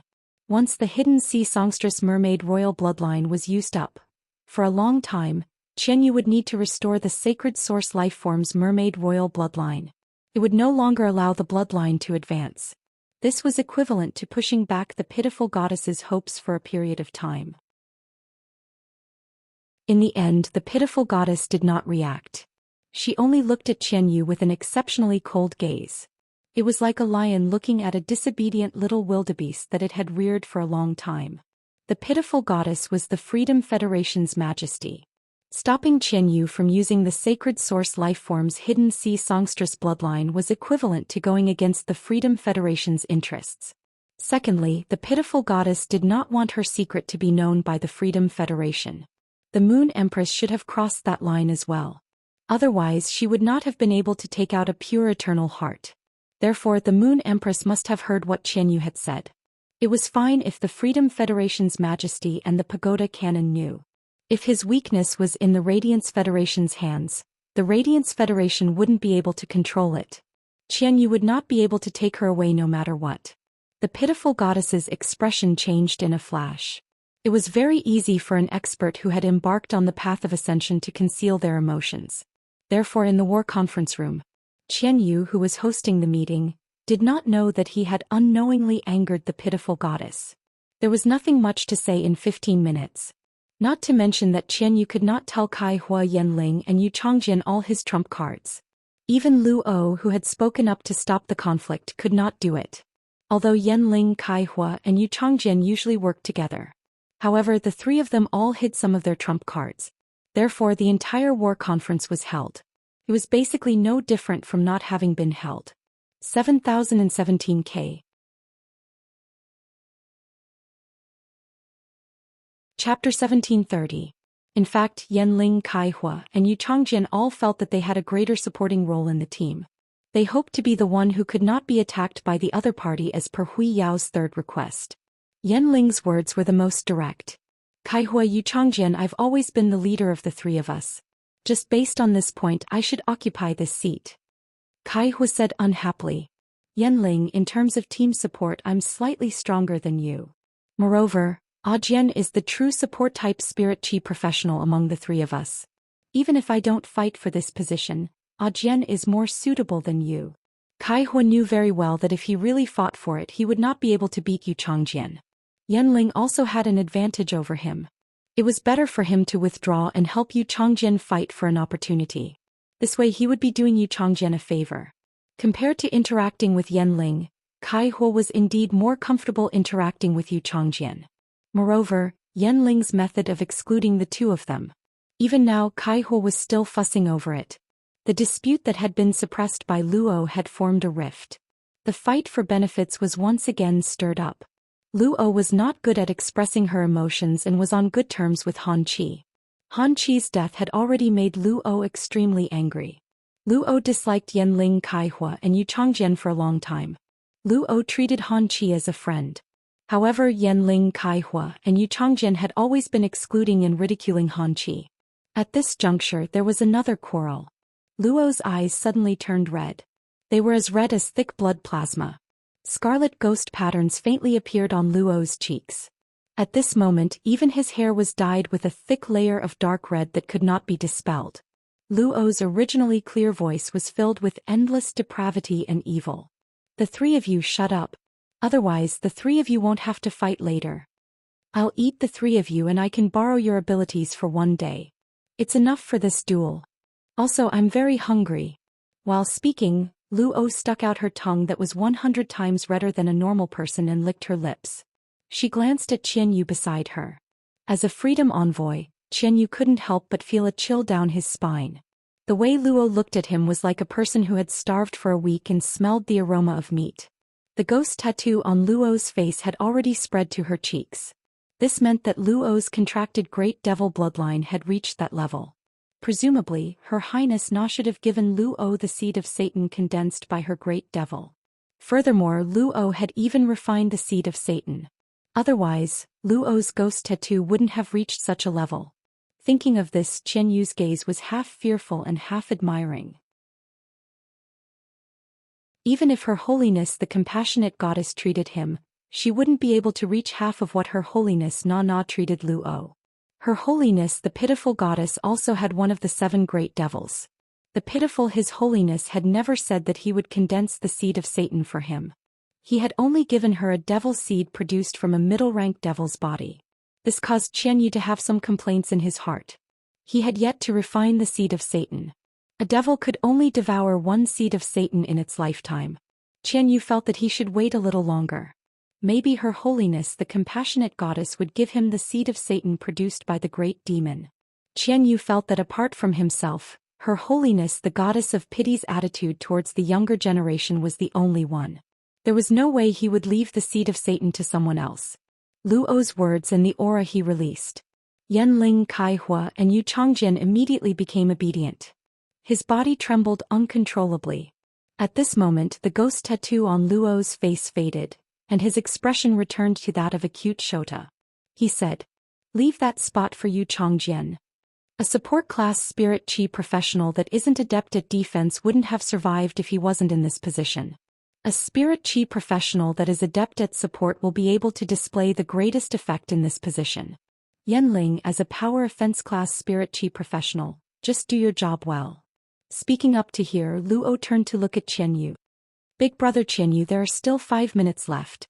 Once the hidden sea songstress mermaid royal bloodline was used up, for a long time, Qianyu would need to restore the sacred source life form's mermaid royal bloodline. It would no longer allow the bloodline to advance. This was equivalent to pushing back the pitiful goddess's hopes for a period of time. In the end, the pitiful goddess did not react. She only looked at Qianyu with an exceptionally cold gaze. It was like a lion looking at a disobedient little wildebeest that it had reared for a long time. The pitiful goddess was the Freedom Federation's majesty. Stopping Qianyu from using the sacred source lifeform's hidden sea songstress bloodline was equivalent to going against the Freedom Federation's interests. Secondly, the pitiful goddess did not want her secret to be known by the Freedom Federation. The Moon Empress should have crossed that line as well. Otherwise, she would not have been able to take out a pure eternal heart. Therefore, the Moon Empress must have heard what Qianyu had said. It was fine if the Freedom Federation's majesty and the Pagoda Canon knew. If his weakness was in the Radiance Federation's hands, the Radiance Federation wouldn't be able to control it. Qianyu would not be able to take her away no matter what. The pitiful goddess's expression changed in a flash. It was very easy for an expert who had embarked on the path of ascension to conceal their emotions. Therefore, in the war conference room, Qianyu, who was hosting the meeting, did not know that he had unknowingly angered the pitiful goddess. There was nothing much to say in 15 minutes. Not to mention that Qianyu could not tell Kai Hua Yanling and Yu Changjian all his trump cards. Even Lu O, who had spoken up to stop the conflict, could not do it. Although Yanling, Kai Hua, and Yu Changjian usually worked together. However, the three of them all hid some of their trump cards. Therefore, the entire war conference was held. It was basically no different from not having been held. 7017K. Chapter 1730. In fact, Yanling, Kai Hua, and Yu Changjian all felt that they had a greater supporting role in the team. They hoped to be the one who could not be attacked by the other party as per Hui Yao's third request. Yanling's words were the most direct. Kai Hua, Yu Changjian, I've always been the leader of the three of us. Just based on this point, I should occupy this seat. Kai Hua said unhappily. Yanling, in terms of team support, I'm slightly stronger than you. Moreover, Ajian is the true support type spirit chi professional among the three of us. Even if I don't fight for this position, Ajian is more suitable than you. Kai Hua knew very well that if he really fought for it, he would not be able to beat Yu Changjian. Yanling also had an advantage over him. It was better for him to withdraw and help Yu Changjian fight for an opportunity. This way he would be doing Yu Changjian a favor. Compared to interacting with Yanling, Kai Hua was indeed more comfortable interacting with Yu Changjian. Moreover, Yanling's method of excluding the two of them. Even now, Kai Hua was still fussing over it. The dispute that had been suppressed by Luo had formed a rift. The fight for benefits was once again stirred up. Luo was not good at expressing her emotions and was on good terms with Han Qi. Han Qi's death had already made Luo extremely angry. Luo disliked Yanling, Kai Hua, and Yu Changjian for a long time. Luo treated Han Qi as a friend. However, Yanling, Kai Hua, and Yu Changjian had always been excluding and ridiculing Han Qi. At this juncture, there was another quarrel. Luo's eyes suddenly turned red. They were as red as thick blood plasma. Scarlet ghost patterns faintly appeared on Luo's cheeks. At this moment, even his hair was dyed with a thick layer of dark red that could not be dispelled. Luo's originally clear voice was filled with endless depravity and evil. The three of you shut up. Otherwise, the three of you won't have to fight later. I'll eat the three of you and I can borrow your abilities for one day. It's enough for this duel. Also, I'm very hungry. While speaking, Luo stuck out her tongue that was 100 times redder than a normal person and licked her lips. She glanced at Qianyu beside her. As a freedom envoy, Qianyu couldn't help but feel a chill down his spine. The way Luo looked at him was like a person who had starved for a week and smelled the aroma of meat. The ghost tattoo on Luo's face had already spread to her cheeks. This meant that Luo's contracted Great Devil bloodline had reached that level. Presumably, Her Highness Na should have given Luo the seed of Satan condensed by her Great Devil. Furthermore, Luo had even refined the seed of Satan. Otherwise, Luo's ghost tattoo wouldn't have reached such a level. Thinking of this, Qianyu's gaze was half fearful and half admiring. Even if Her Holiness the Compassionate Goddess treated him, she wouldn't be able to reach half of what Her Holiness Na treated Luo. Her Holiness the Pitiful Goddess also had one of the 7 great devils. The pitiful His Holiness had never said that he would condense the seed of Satan for him. He had only given her a devil seed produced from a middle-rank devil's body. This caused Qianyu to have some complaints in his heart. He had yet to refine the seed of Satan. A devil could only devour 1 seed of Satan in its lifetime. Qianyu felt that he should wait a little longer. Maybe Her Holiness the Compassionate Goddess would give him the seed of Satan produced by the great demon. Qianyu felt that apart from himself, Her Holiness the Goddess of Pity's attitude towards the younger generation was the only one. There was no way he would leave the seed of Satan to someone else. Luo's words and the aura he released. Yanling Kaihua and Yu Changjian immediately became obedient. His body trembled uncontrollably. At this moment the ghost tattoo on Luo's face faded, and his expression returned to that of acute Shota. He said, "Leave that spot for Yu Changjian." A support class spirit chi professional that isn't adept at defense wouldn't have survived if he wasn't in this position. A spirit chi professional that is adept at support will be able to display the greatest effect in this position. Yanling, as a power offense class spirit chi professional, just do your job well. Speaking up to here, Luo turned to look at Qianyu. Big brother Qianyu, there are still 5 minutes left.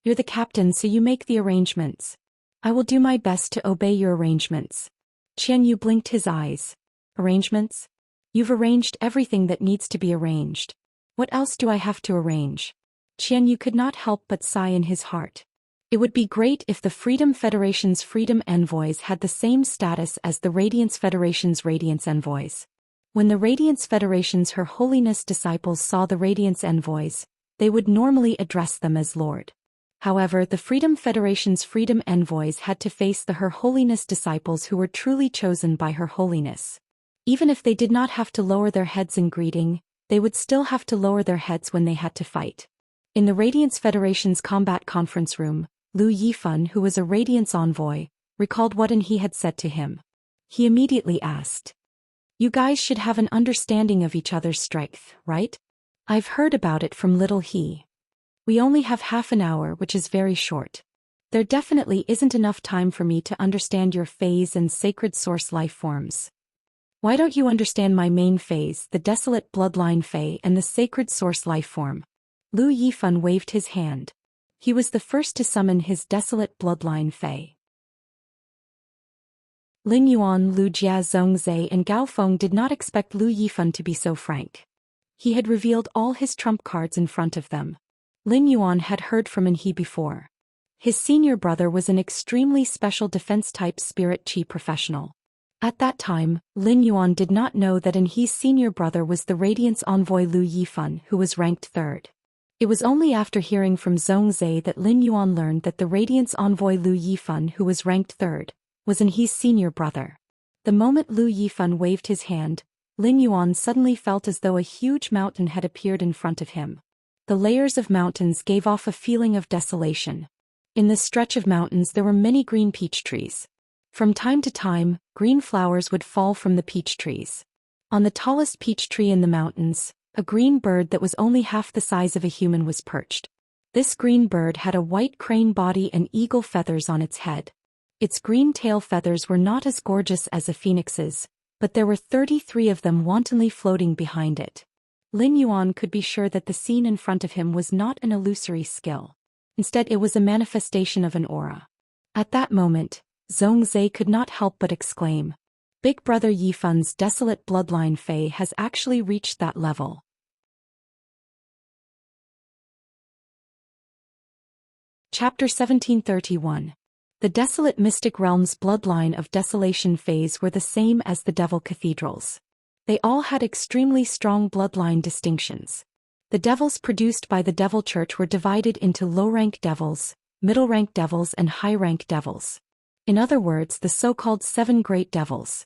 You're the captain, so you make the arrangements. I will do my best to obey your arrangements. Qianyu blinked his eyes. Arrangements? You've arranged everything that needs to be arranged. What else do I have to arrange? Qianyu could not help but sigh in his heart. It would be great if the Freedom Federation's Freedom Envoys had the same status as the Radiance Federation's Radiance Envoys. When the Radiance Federation's Her Holiness disciples saw the Radiance Envoys, they would normally address them as Lord. However, the Freedom Federation's Freedom Envoys had to face the Her Holiness disciples who were truly chosen by Her Holiness. Even if they did not have to lower their heads in greeting, they would still have to lower their heads when they had to fight. In the Radiance Federation's combat conference room, Lu Yifan, who was a Radiance envoy, recalled what he had said to him. He immediately asked, "You guys should have an understanding of each other's strength, right? I've heard about it from little he. We only have half an hour, which is very short. There definitely isn't enough time for me to understand your phase and sacred source life forms. Why don't you understand my main phase, the desolate bloodline Fei, and the sacred source life form?" Lu Yifan waved his hand. He was the first to summon his desolate bloodline Fei. Ling Yuan, Lu Jia, Zhongzhe and Gao Feng did not expect Lu Yifan to be so frank. He had revealed all his trump cards in front of them. Ling Yuan had heard from he before. His senior brother was an extremely special defense-type spirit chi professional. At that time, Lin Yuan did not know that he's senior brother was the Radiance envoy Lu Yifan, who was ranked 3rd. It was only after hearing from Zhongzhe that Lin Yuan learned that the Radiance envoy Lu Yifan, who was ranked 3rd, was he's senior brother. The moment Lu Yifan waved his hand, Lin Yuan suddenly felt as though a huge mountain had appeared in front of him. The layers of mountains gave off a feeling of desolation. In this stretch of mountains there were many green peach trees. From time to time, green flowers would fall from the peach trees. On the tallest peach tree in the mountains, a green bird that was only half the size of a human was perched. This green bird had a white crane body and eagle feathers on its head. Its green tail feathers were not as gorgeous as a phoenix's, but there were 33 of them wantonly floating behind it. Lin Yuan could be sure that the scene in front of him was not an illusory skill. Instead, it was a manifestation of an aura. At that moment, Zhongzhe could not help but exclaim, Big Brother Yifun's desolate bloodline Fei has actually reached that level. Chapter 1731. The desolate mystic realm's bloodline of desolation Feis were the same as the Devil Cathedrals. They all had extremely strong bloodline distinctions. The devils produced by the Devil Church were divided into low-rank devils, middle-rank devils and high-rank devils. In other words, the so-called 7 great devils.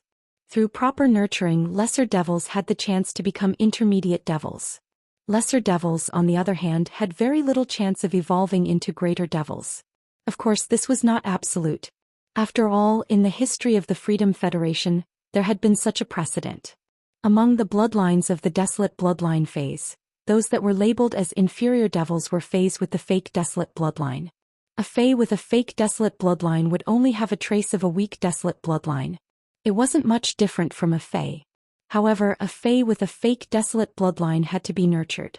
Through proper nurturing, lesser devils had the chance to become intermediate devils. Lesser devils, on the other hand, had very little chance of evolving into greater devils. Of course, this was not absolute. After all, in the history of the Freedom Federation, there had been such a precedent. Among the bloodlines of the desolate bloodline Feis, those that were labeled as inferior devils were Feis with the fake desolate bloodline. A Fei with a fake desolate bloodline would only have a trace of a weak desolate bloodline. It wasn't much different from a Fei. However, a Fei with a fake desolate bloodline had to be nurtured.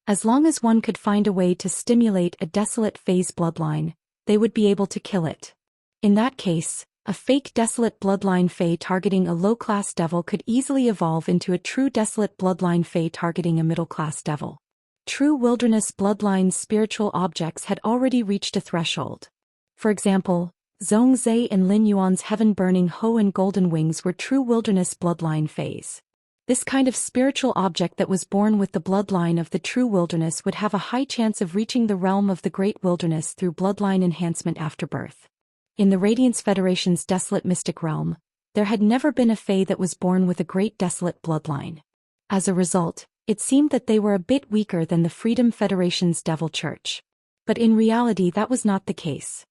As long as one could find a way to stimulate a desolate Fei's bloodline, they would be able to kill it. In that case, a fake desolate bloodline Fei targeting a low-class devil could easily evolve into a true desolate bloodline Fei targeting a middle-class devil. True wilderness bloodline spiritual objects had already reached a threshold. For example, Zhongzhe and Lin Yuan's heaven-burning Ho and Golden Wings were true wilderness bloodline Feis. This kind of spiritual object that was born with the bloodline of the true wilderness would have a high chance of reaching the realm of the great wilderness through bloodline enhancement after birth. In the Radiance Federation's desolate mystic realm, there had never been a Fei that was born with a great desolate bloodline. As a result, it seemed that they were a bit weaker than the Freedom Federation's Devil Church. But in reality that was not the case.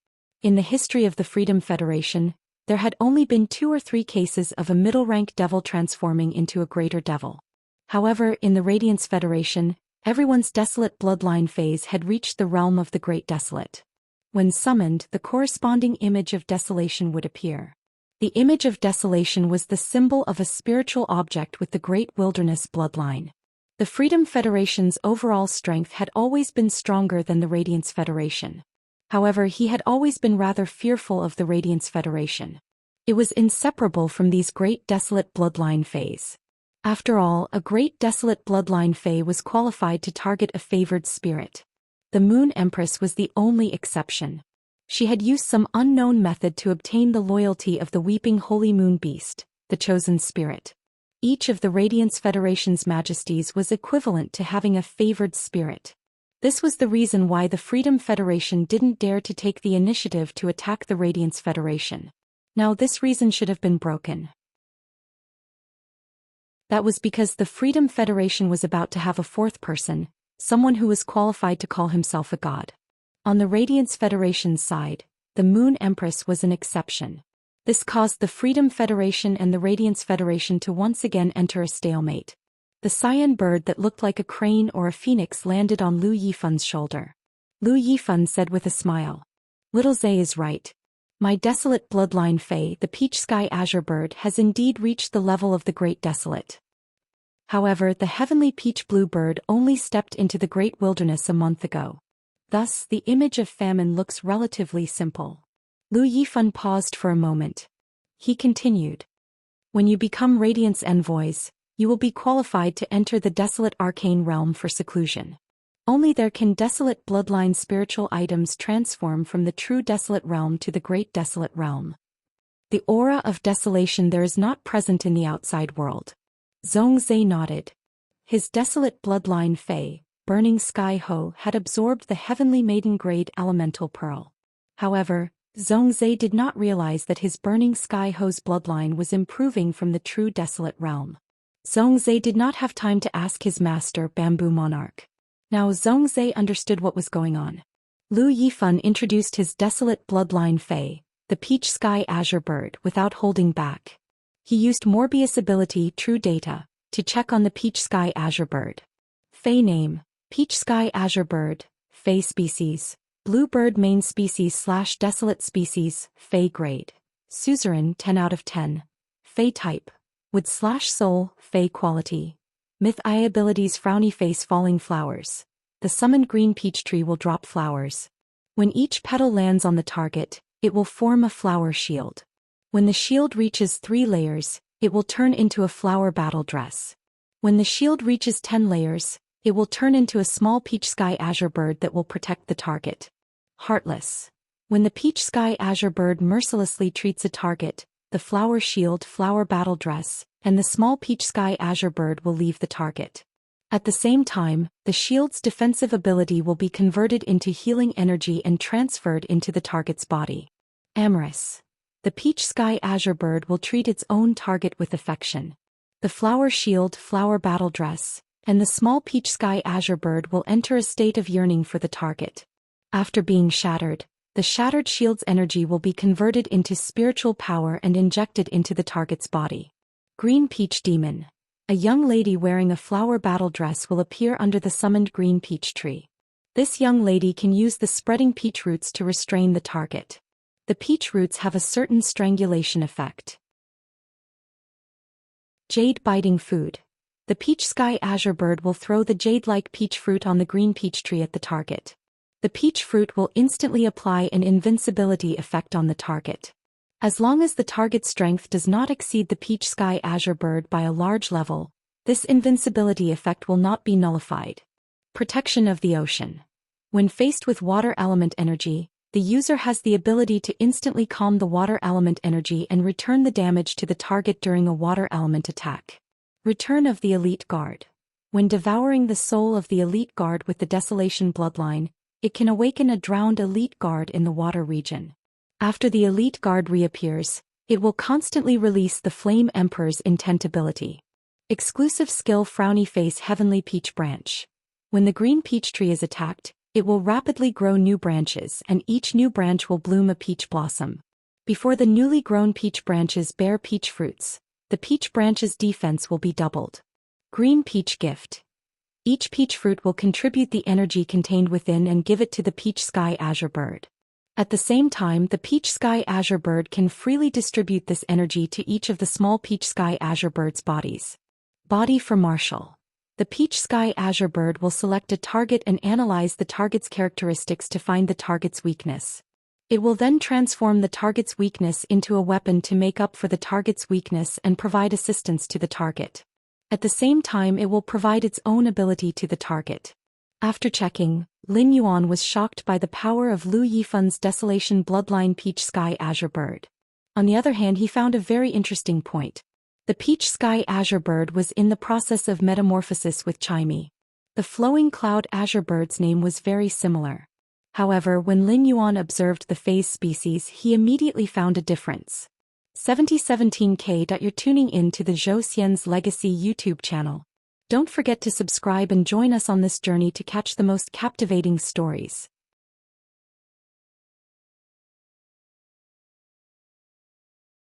In the history of the Freedom Federation, there had only been 2 or 3 cases of a middle-rank devil transforming into a greater devil. However, in the Radiance Federation, everyone's desolate bloodline phase had reached the realm of the Great Desolate. When summoned, the corresponding image of desolation would appear. The image of desolation was the symbol of a spiritual object with the Great Wilderness bloodline. The Freedom Federation's overall strength had always been stronger than the Radiance Federation. However, he had always been rather fearful of the Radiance Federation. It was inseparable from these Great Desolate bloodline fays. After all, a Great Desolate bloodline fay was qualified to target a favored spirit. The Moon Empress was the only exception. She had used some unknown method to obtain the loyalty of the Weeping Holy Moon Beast, the chosen spirit. Each of the Radiance Federation's majesties was equivalent to having a favored spirit. This was the reason why the Freedom Federation didn't dare to take the initiative to attack the Radiance Federation. Now this reason should have been broken. That was because the Freedom Federation was about to have a fourth person, someone who was qualified to call himself a god. On the Radiance Federation's side, the Moon Empress was an exception. This caused the Freedom Federation and the Radiance Federation to once again enter a stalemate. The cyan bird that looked like a crane or a phoenix landed on Lu Yifun's shoulder. Lu Yifun said with a smile. Little Zhe is right. My desolate bloodline Fei, the peach sky azure bird, has indeed reached the level of the Great Desolate. However, the heavenly peach blue bird only stepped into the great wilderness a month ago. Thus, the image of famine looks relatively simple. Lu Yifun paused for a moment. He continued. When you become Radiance envoys, you will be qualified to enter the desolate arcane realm for seclusion. Only there can desolate bloodline spiritual items transform from the true desolate realm to the great desolate realm. The aura of desolation there is not present in the outside world. Zhongzhe nodded. His desolate bloodline Fei, Burning Sky Ho, had absorbed the heavenly maiden grade elemental pearl. However, Zhongzhe did not realize that his Burning Sky Ho's bloodline was improving from the true desolate realm. Zhongzhe did not have time to ask his master, Bamboo Monarch. Now Zhongzhe understood what was going on. Lu Yifun introduced his desolate bloodline Fei, the peach sky azure bird, without holding back. He used Morbius ability True Data to check on the peach sky azure bird. Fei name, peach sky azure bird, Fei species, blue bird main species / desolate species, Fei grade. Suzerain 10 out of 10. Fei type. Wood / soul, Fei quality. Myth I abilities Frowny face falling flowers. The summoned green peach tree will drop flowers. When each petal lands on the target, it will form a flower shield. When the shield reaches 3 layers, it will turn into a flower battle dress. When the shield reaches 10 layers, it will turn into a small peach sky azure bird that will protect the target. Heartless. When the peach sky azure bird mercilessly treats a target, the flower shield flower battle dress, and the small peach sky azure bird will leave the target. At the same time, the shield's defensive ability will be converted into healing energy and transferred into the target's body. Immerse. The peach sky azure bird will treat its own target with affection. The flower shield flower battle dress, and the small peach sky azure bird will enter a state of yearning for the target. After being shattered, the shattered shield's energy will be converted into spiritual power and injected into the target's body. Green Peach Demon. A young lady wearing a flower battle dress will appear under the summoned green peach tree. This young lady can use the spreading peach roots to restrain the target. The peach roots have a certain strangulation effect. Jade Biting Food. The peach sky azure bird will throw the jade-like peach fruit on the green peach tree at the target. The peach fruit will instantly apply an invincibility effect on the target. As long as the target's strength does not exceed the peach sky azure bird by a large level, this invincibility effect will not be nullified. Protection of the Ocean. When faced with water element energy, the user has the ability to instantly calm the water element energy and return the damage to the target during a water element attack. Return of the Elite Guard. When devouring the soul of the Elite Guard with the Desolation bloodline, it can awaken a drowned Elite Guard in the water region. After the Elite Guard reappears, it will constantly release the Flame Emperor's intent ability. Exclusive skill Frowny Face Heavenly Peach Branch. When the green peach tree is attacked, it will rapidly grow new branches and each new branch will bloom a peach blossom. Before the newly grown peach branches bear peach fruits, the peach branch's defense will be doubled. Green Peach Gift. Each peach fruit will contribute the energy contained within and give it to the peach sky azure bird. At the same time, the peach sky azure bird can freely distribute this energy to each of the small peach sky azure bird's bodies. Body for Martial. The peach sky azure bird will select a target and analyze the target's characteristics to find the target's weakness. It will then transform the target's weakness into a weapon to make up for the target's weakness and provide assistance to the target. At the same time, it will provide its own ability to the target. After checking, Lin Yuan was shocked by the power of Lu Yifun's Desolation bloodline peach sky azure bird. On the other hand, he found a very interesting point. The peach sky azure bird was in the process of metamorphosis with Chimey. The flowing cloud azure bird's name was very similar. However, when Lin Yuan observed the phase species, he immediately found a difference. 7017K. You're tuning in to the Zhou Xian's Legacy YouTube channel. Don't forget to subscribe and join us on this journey to catch the most captivating stories.